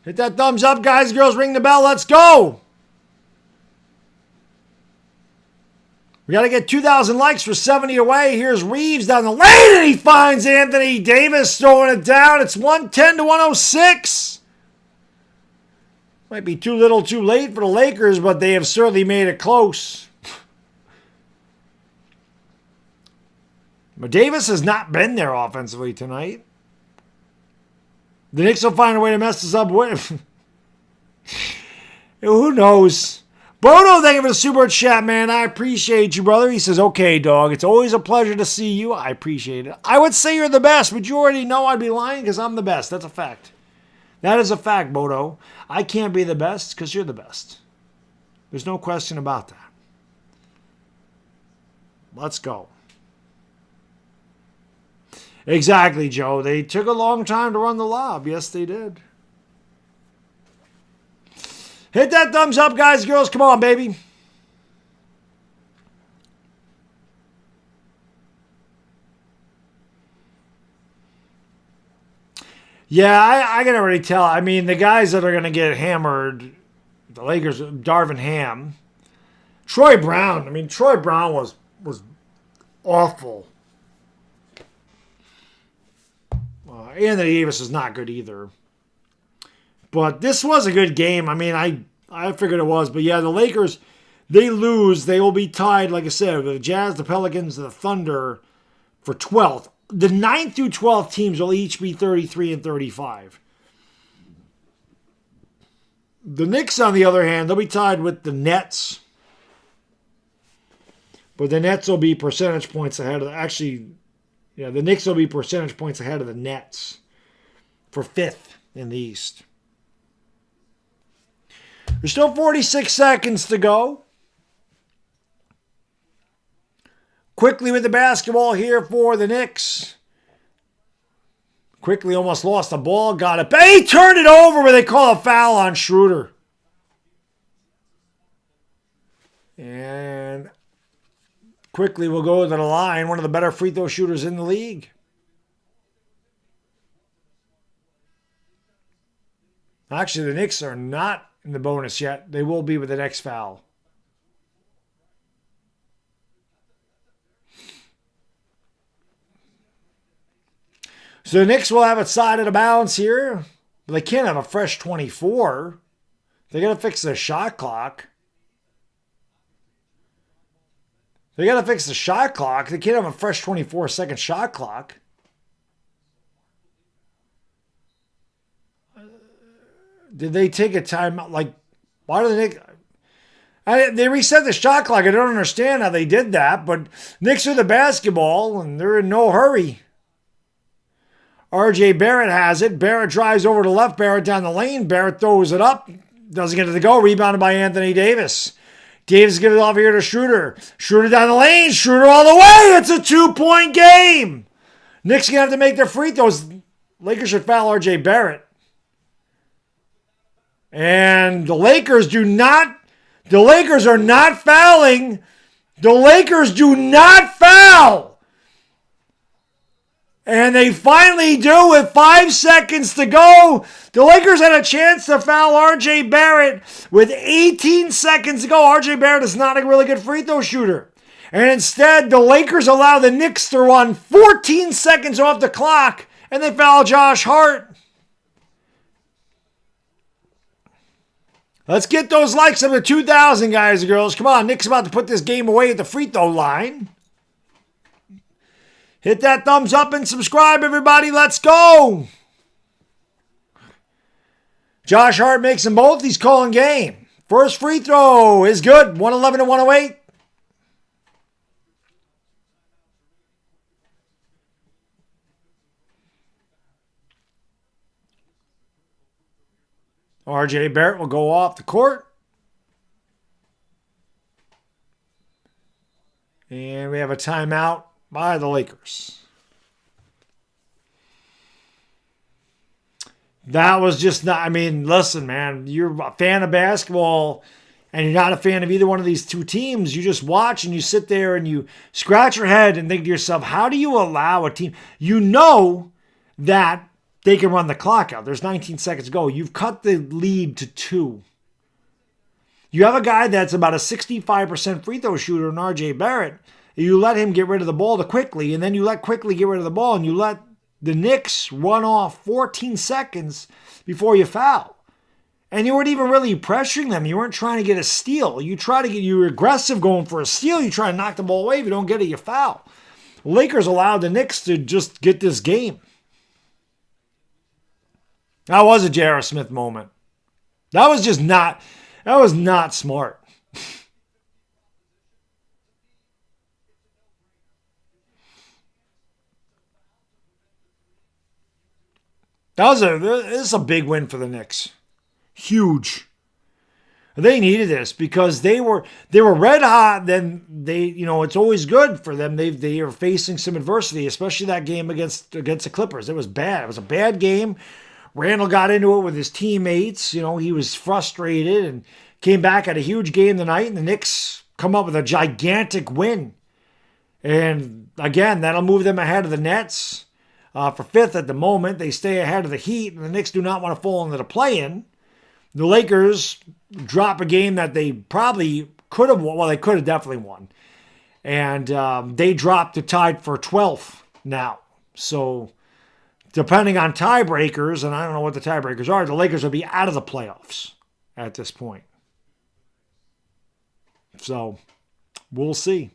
Hit that thumbs up, guys, girls. Ring the bell. Let's go. We got to get 2,000 likes for 70 away. Here's Reeves down the lane, and he finds Anthony Davis throwing it down. It's 110 to 106. Might be too little too late for the Lakers, but they have certainly made it close. But Davis has not been there offensively tonight. The Knicks will find a way to mess this up with. Who knows? Bono, thank you for the super chat, man. I appreciate you, brother. He says, okay, dog. It's always a pleasure to see you. I appreciate it. I would say you're the best, but you already know I'd be lying because I'm the best. That's a fact. That is a fact, Bodo. I can't be the best because you're the best. There's no question about that. Let's go. Exactly, Joe. They took a long time to run the lob. Yes, they did. Hit that thumbs up, guys, girls. Come on, baby. Yeah, I can already tell. I mean, the guys that are going to get hammered, the Lakers, Darvin Ham, Troy Brown. I mean, Troy Brown was awful. Anthony Davis is not good either. But this was a good game. I mean, I figured it was. But yeah, the Lakers, they lose. They will be tied, like I said, with the Jazz, the Pelicans, and the Thunder for 12th. The 9th through 12th teams will each be 33 and 35. The Knicks, on the other hand, they'll be tied with the Nets. But the Nets will be percentage points ahead of the Knicks will be percentage points ahead of the Nets for 5th in the East. There's still 46 seconds to go. Quickly with the basketball here for the Knicks. Quickly almost lost the ball. Got it. He turned it over, but they call a foul on Schroeder. And quickly we'll go to the line. One of the better free throw shooters in the league. Actually, the Knicks are not in the bonus yet. They will be with the next foul. So the Knicks will have it side of the bounce here. But they can't have a fresh 24. They got to fix their shot clock. They got to fix the shot clock. They can't have a fresh 24-second shot clock. Did they take a timeout? Like, why do they take... They reset the shot clock. I don't understand how they did that, but Knicks are the basketball, and they're in no hurry. RJ Barrett has it. Barrett drives over to left. Barrett down the lane. Barrett throws it up. Doesn't get it to go. Rebounded by Anthony Davis. Davis gets it off here to Schroeder. Schroeder down the lane. Schroeder all the way. It's a 2-point game. Knicks going to have to make their free throws. Lakers should foul RJ Barrett. And the Lakers are not fouling. The Lakers do not foul. And they finally do with 5 seconds to go. The Lakers had a chance to foul RJ Barrett with 18 seconds to go. RJ Barrett is not a really good free throw shooter. And instead, the Lakers allow the Knicks to run 14 seconds off the clock. And they foul Josh Hart. Let's get those likes up to 2,000, guys and girls. Come on, Knicks about to put this game away at the free throw line. Hit that thumbs up and subscribe, everybody. Let's go. Josh Hart makes them both. He's calling game. First free throw is good. 111 to 108. RJ Barrett will go off the court. And we have a timeout by the Lakers. That was just not, I mean, listen, man, you're a fan of basketball and you're not a fan of either one of these two teams. You just watch and you sit there and you scratch your head and think to yourself, how do you allow a team? You know that they can run the clock out. There's 19 seconds to go. You've cut the lead to 2. You have a guy that's about a 65% free throw shooter in R.J. Barrett. You let him get rid of the ball to Quickly, and then you let Quickly get rid of the ball, and you let the Knicks run off 14 seconds before you foul. And you weren't even really pressuring them. You weren't trying to get a steal. You were aggressive going for a steal. You try to knock the ball away. If you don't get it, you foul. The Lakers allowed the Knicks to just get this game. That was a J.R. Smith moment. That was not smart. This is a big win for the Knicks. Huge. They needed this because they were red hot. Then it's always good for them. They are facing some adversity, especially that game against the Clippers. It was bad. It was a bad game. Randall got into it with his teammates. He was frustrated and came back at a huge game tonight, and the Knicks come up with a gigantic win. And again, that'll move them ahead of the Nets for fifth at the moment. They stay ahead of the Heat, and the Knicks do not want to fall into the play-in. The Lakers drop a game that they probably could have won. Well, they could have definitely won. And they dropped to tied for 12th now. So depending on tiebreakers, and I don't know what the tiebreakers are, the Lakers will be out of the playoffs at this point. So we'll see.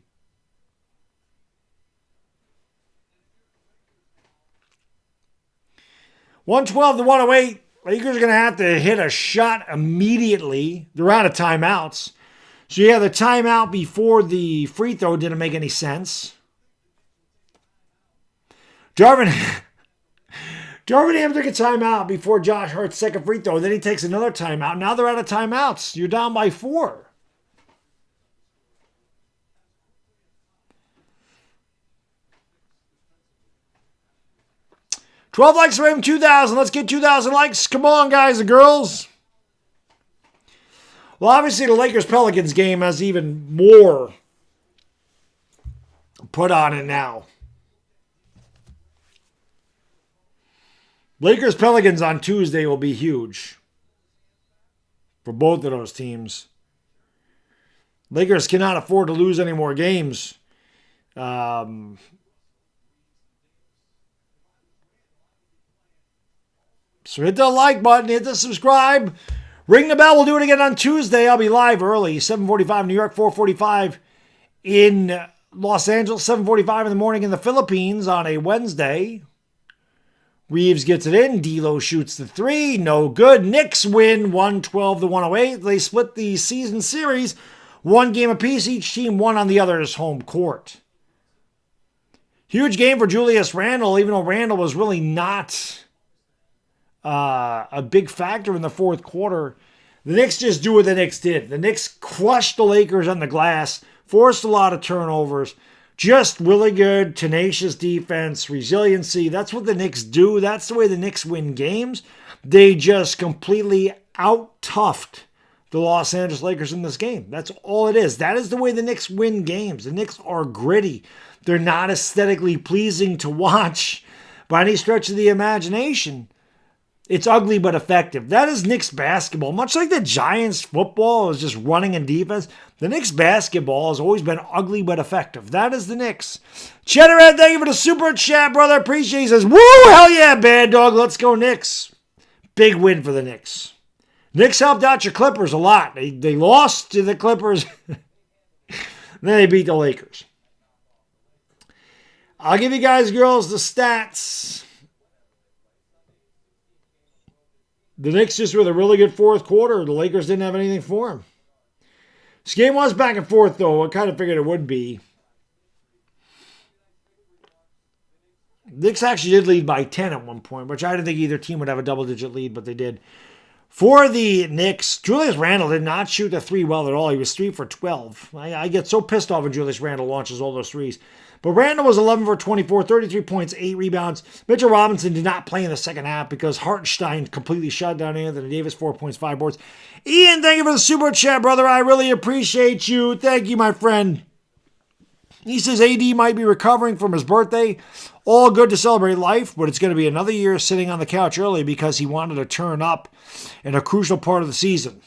$112 to 108. Lakers are going to have to hit a shot immediately. They're out of timeouts. So yeah, the timeout before the free throw didn't make any sense. Darvin Ham took a timeout before Josh Hart's second free throw. Then he takes another timeout. Now they're out of timeouts. You're down by 4. $12 likes for him, 2,000. Let's get 2,000 likes. Come on, guys and girls. Well, obviously the Lakers-Pelicans game has even more put on it now. Lakers-Pelicans on Tuesday will be huge for both of those teams. Lakers cannot afford to lose any more games. So hit the like button, hit the subscribe, ring the bell. We'll do it again on Tuesday. I'll be live early, 7:45 New York, 4:45 in Los Angeles, 7:45 in the morning in the Philippines on a Wednesday. Reeves gets it in. D'Lo shoots the 3. No good. Knicks win 112 to 108. They split the season series 1 game apiece. Each team won on the other's home court. Huge game for Julius Randle, even though Randle was really not a big factor in the fourth quarter. The Knicks just do what the Knicks did. The Knicks crushed the Lakers on the glass, forced a lot of turnovers, just really good, tenacious defense, resiliency. That's what the Knicks do. That's the way the Knicks win games. They just completely out-toughed the Los Angeles Lakers in this game. That's all it is. That is the way the Knicks win games. The Knicks are gritty. They're not aesthetically pleasing to watch by any stretch of the imagination. It's ugly but effective. That is Knicks basketball. Much like the Giants football is just running and defense, the Knicks basketball has always been ugly but effective. That is the Knicks. Cheddarhead, thank you for the super chat, brother. Appreciate it. He says, woo, hell yeah, Baddog. Let's go Knicks. Big win for the Knicks. Knicks helped out your Clippers a lot. They lost to the Clippers. Then they beat the Lakers. I'll give you guys, girls, the stats. The Knicks just with a really good fourth quarter. The Lakers didn't have anything for them. This game was back and forth, though. I kind of figured it would be. The Knicks actually did lead by 10 at one point, which I didn't think either team would have a double-digit lead, but they did. For the Knicks, Julius Randle did not shoot the 3 well at all. He was 3 for 12. I get so pissed off when Julius Randle launches all those threes. But Randle was 11 for 24, 33 points, 8 rebounds. Mitchell Robinson did not play in the second half because Hartenstein completely shut down Anthony Davis, 4 points, 5 boards. Ian, thank you for the super chat, brother. I really appreciate you. Thank you, my friend. He says AD might be recovering from his birthday. All good to celebrate life, but it's going to be another year sitting on the couch early because he wanted to turn up in a crucial part of the season.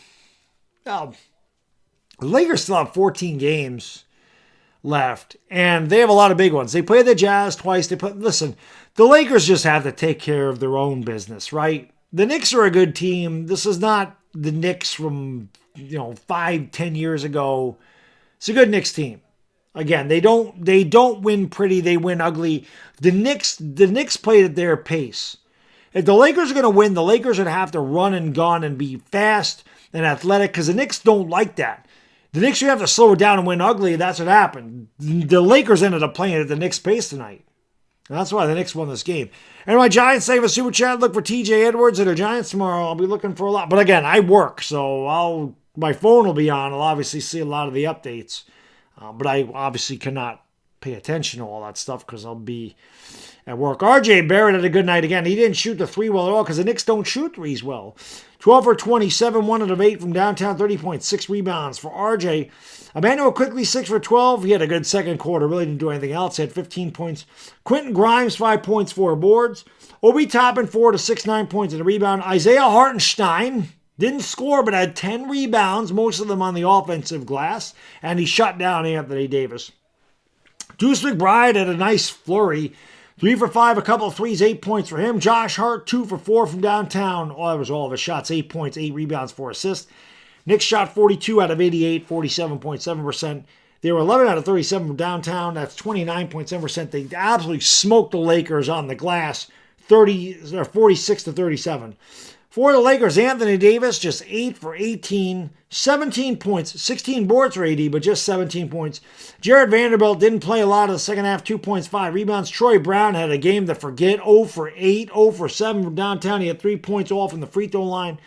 Well, The Lakers still have 14 games left, and they have a lot of big ones. They play the Jazz twice. Listen, the Lakers just have to take care of their own business, right? The Knicks are a good team. This is not the Knicks from 5-10 years ago. It's a good Knicks team. Again, they don't win pretty. They win ugly. The Knicks played at their pace. If the Lakers are going to win, the Lakers are going to have to run and gun and be fast and athletic because the Knicks don't like that. The Knicks, you have to slow it down and win ugly, and that's what happened. The Lakers ended up playing at the Knicks' pace tonight. And that's why the Knicks won this game. And my Giants save a super chat. Look for TJ Edwards and the Giants tomorrow. I'll be looking for a lot. But again, I work, so my phone will be on. I'll obviously see a lot of the updates. But I obviously cannot pay attention to all that stuff because I'll be at work. RJ Barrett had a good night again. He didn't shoot the three well at all because the Knicks don't shoot threes well. 12 for 27, 1 out of 8 from downtown, 30.6 rebounds for RJ. Emmanuel quickly 6 for 12. He had a good second quarter. Really didn't do anything else. He had 15 points. Quentin Grimes, 5 points, 4 boards. Obi Toppin, 4 to 6, 9 points and a rebound. Isaiah Hartenstein didn't score, but had 10 rebounds, most of them on the offensive glass, and he shut down Anthony Davis. Deuce McBride had a nice flurry. 3 for 5, a couple of threes, 8 points for him. Josh Hart, 2 for 4 from downtown. Oh, that was all of his shots, 8 points, 8 rebounds, 4 assists. Knicks shot 42 out of 88, 47.7%. They were 11 out of 37 from downtown. That's 29.7%. They absolutely smoked the Lakers on the glass, 46 to 37. For the Lakers, Anthony Davis, just 8 for 18, 17 points, 16 boards for AD, but just 17 points. Jared Vanderbilt didn't play a lot of the second half, 2 points, 5 rebounds. Troy Brown had a game to forget, 0 for 8, 0 for 7 from downtown. He had 3 points all from the free throw line.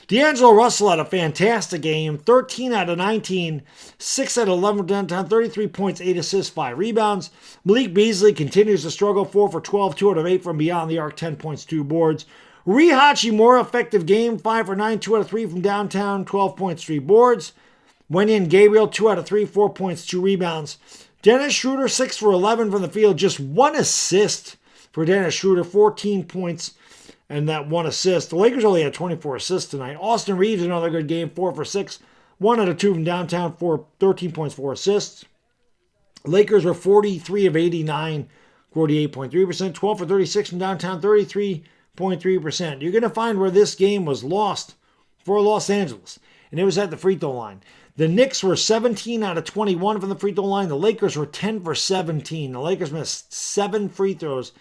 D'Angelo Russell had a fantastic game, 13 out of 19, 6 out of 11 from downtown, 33 points, 8 assists, 5 rebounds. Malik Beasley continues to struggle, 4 for 12, 2 out of 8 from beyond the arc, 10 points, 2 boards. Rui Hachimura, effective game, 5 for 9, 2 out of 3 from downtown, 12 points, 3 boards. Wenyen Gabriel, 2 out of 3, 4 points, 2 rebounds. Dennis Schroeder, 6 for 11 from the field, just 1 assist for Dennis Schroeder, 14 points and that 1 assist. The Lakers only had 24 assists tonight. Austin Reeves, another good game, 4 for 6, 1 out of 2 from downtown, 13 points, 4 assists. Lakers were 43 of 89, 48.3%, 12 for 36 from downtown, 33.3%. You're going to find where this game was lost for Los Angeles, and it was at the free throw line. The Knicks were 17 out of 21 from the free throw line. The Lakers were 10 for 17. The Lakers missed 7 free throws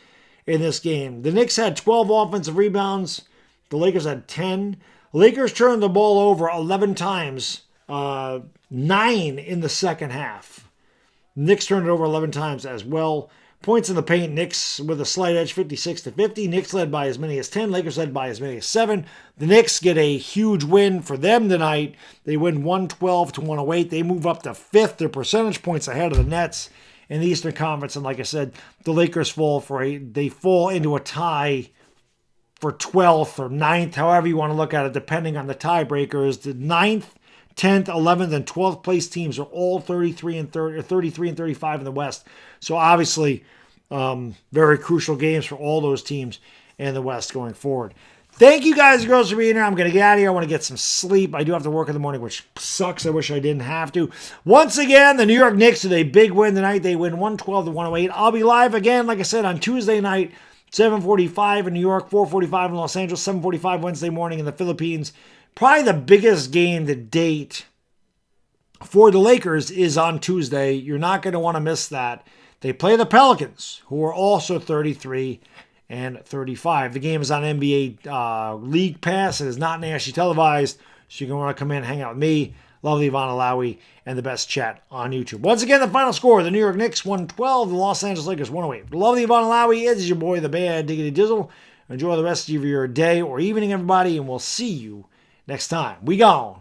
in this game. The Knicks had 12 offensive rebounds. The Lakers had 10. Lakers turned the ball over 11 times, 9 in the second half. Knicks turned it over 11 times as well. Points in the paint, Knicks with a slight edge, 56 to 50. Knicks led by as many as 10. Lakers led by as many as 7. The Knicks get a huge win for them tonight. They win 112 to 108. They move up to 5th. They're percentage points ahead of the Nets in the Eastern Conference. And like I said, the Lakers fall into a tie for 12th or 9th, however you want to look at it, depending on the tiebreakers. The 9th, 10th, 11th, and 12th place teams are all 33 and 35 in the West. So obviously, very crucial games for all those teams in the West going forward. Thank you guys and girls for being here. I'm going to get out of here. I want to get some sleep. I do have to work in the morning, which sucks. I wish I didn't have to. Once again, the New York Knicks with a big win tonight. They win 112 to 108. I'll be live again, like I said, on Tuesday night, 7:45 in New York, 4:45 in Los Angeles, 7:45 Wednesday morning in the Philippines. Probably the biggest game to date for the Lakers is on Tuesday. You're not going to want to miss that. They play the Pelicans, who are also 33 and 35. The game is on NBA League Pass. It is not nationally televised, so you're going to want to come in and hang out with me, Lovely Ivana Alawi, and the best chat on YouTube. Once again, the final score, the New York Knicks 112, the Los Angeles Lakers 108. Lovely Ivana Alawi is your boy, the Bad Diggity Dizzle. Enjoy the rest of your day or evening, everybody, and we'll see you next time. We gone.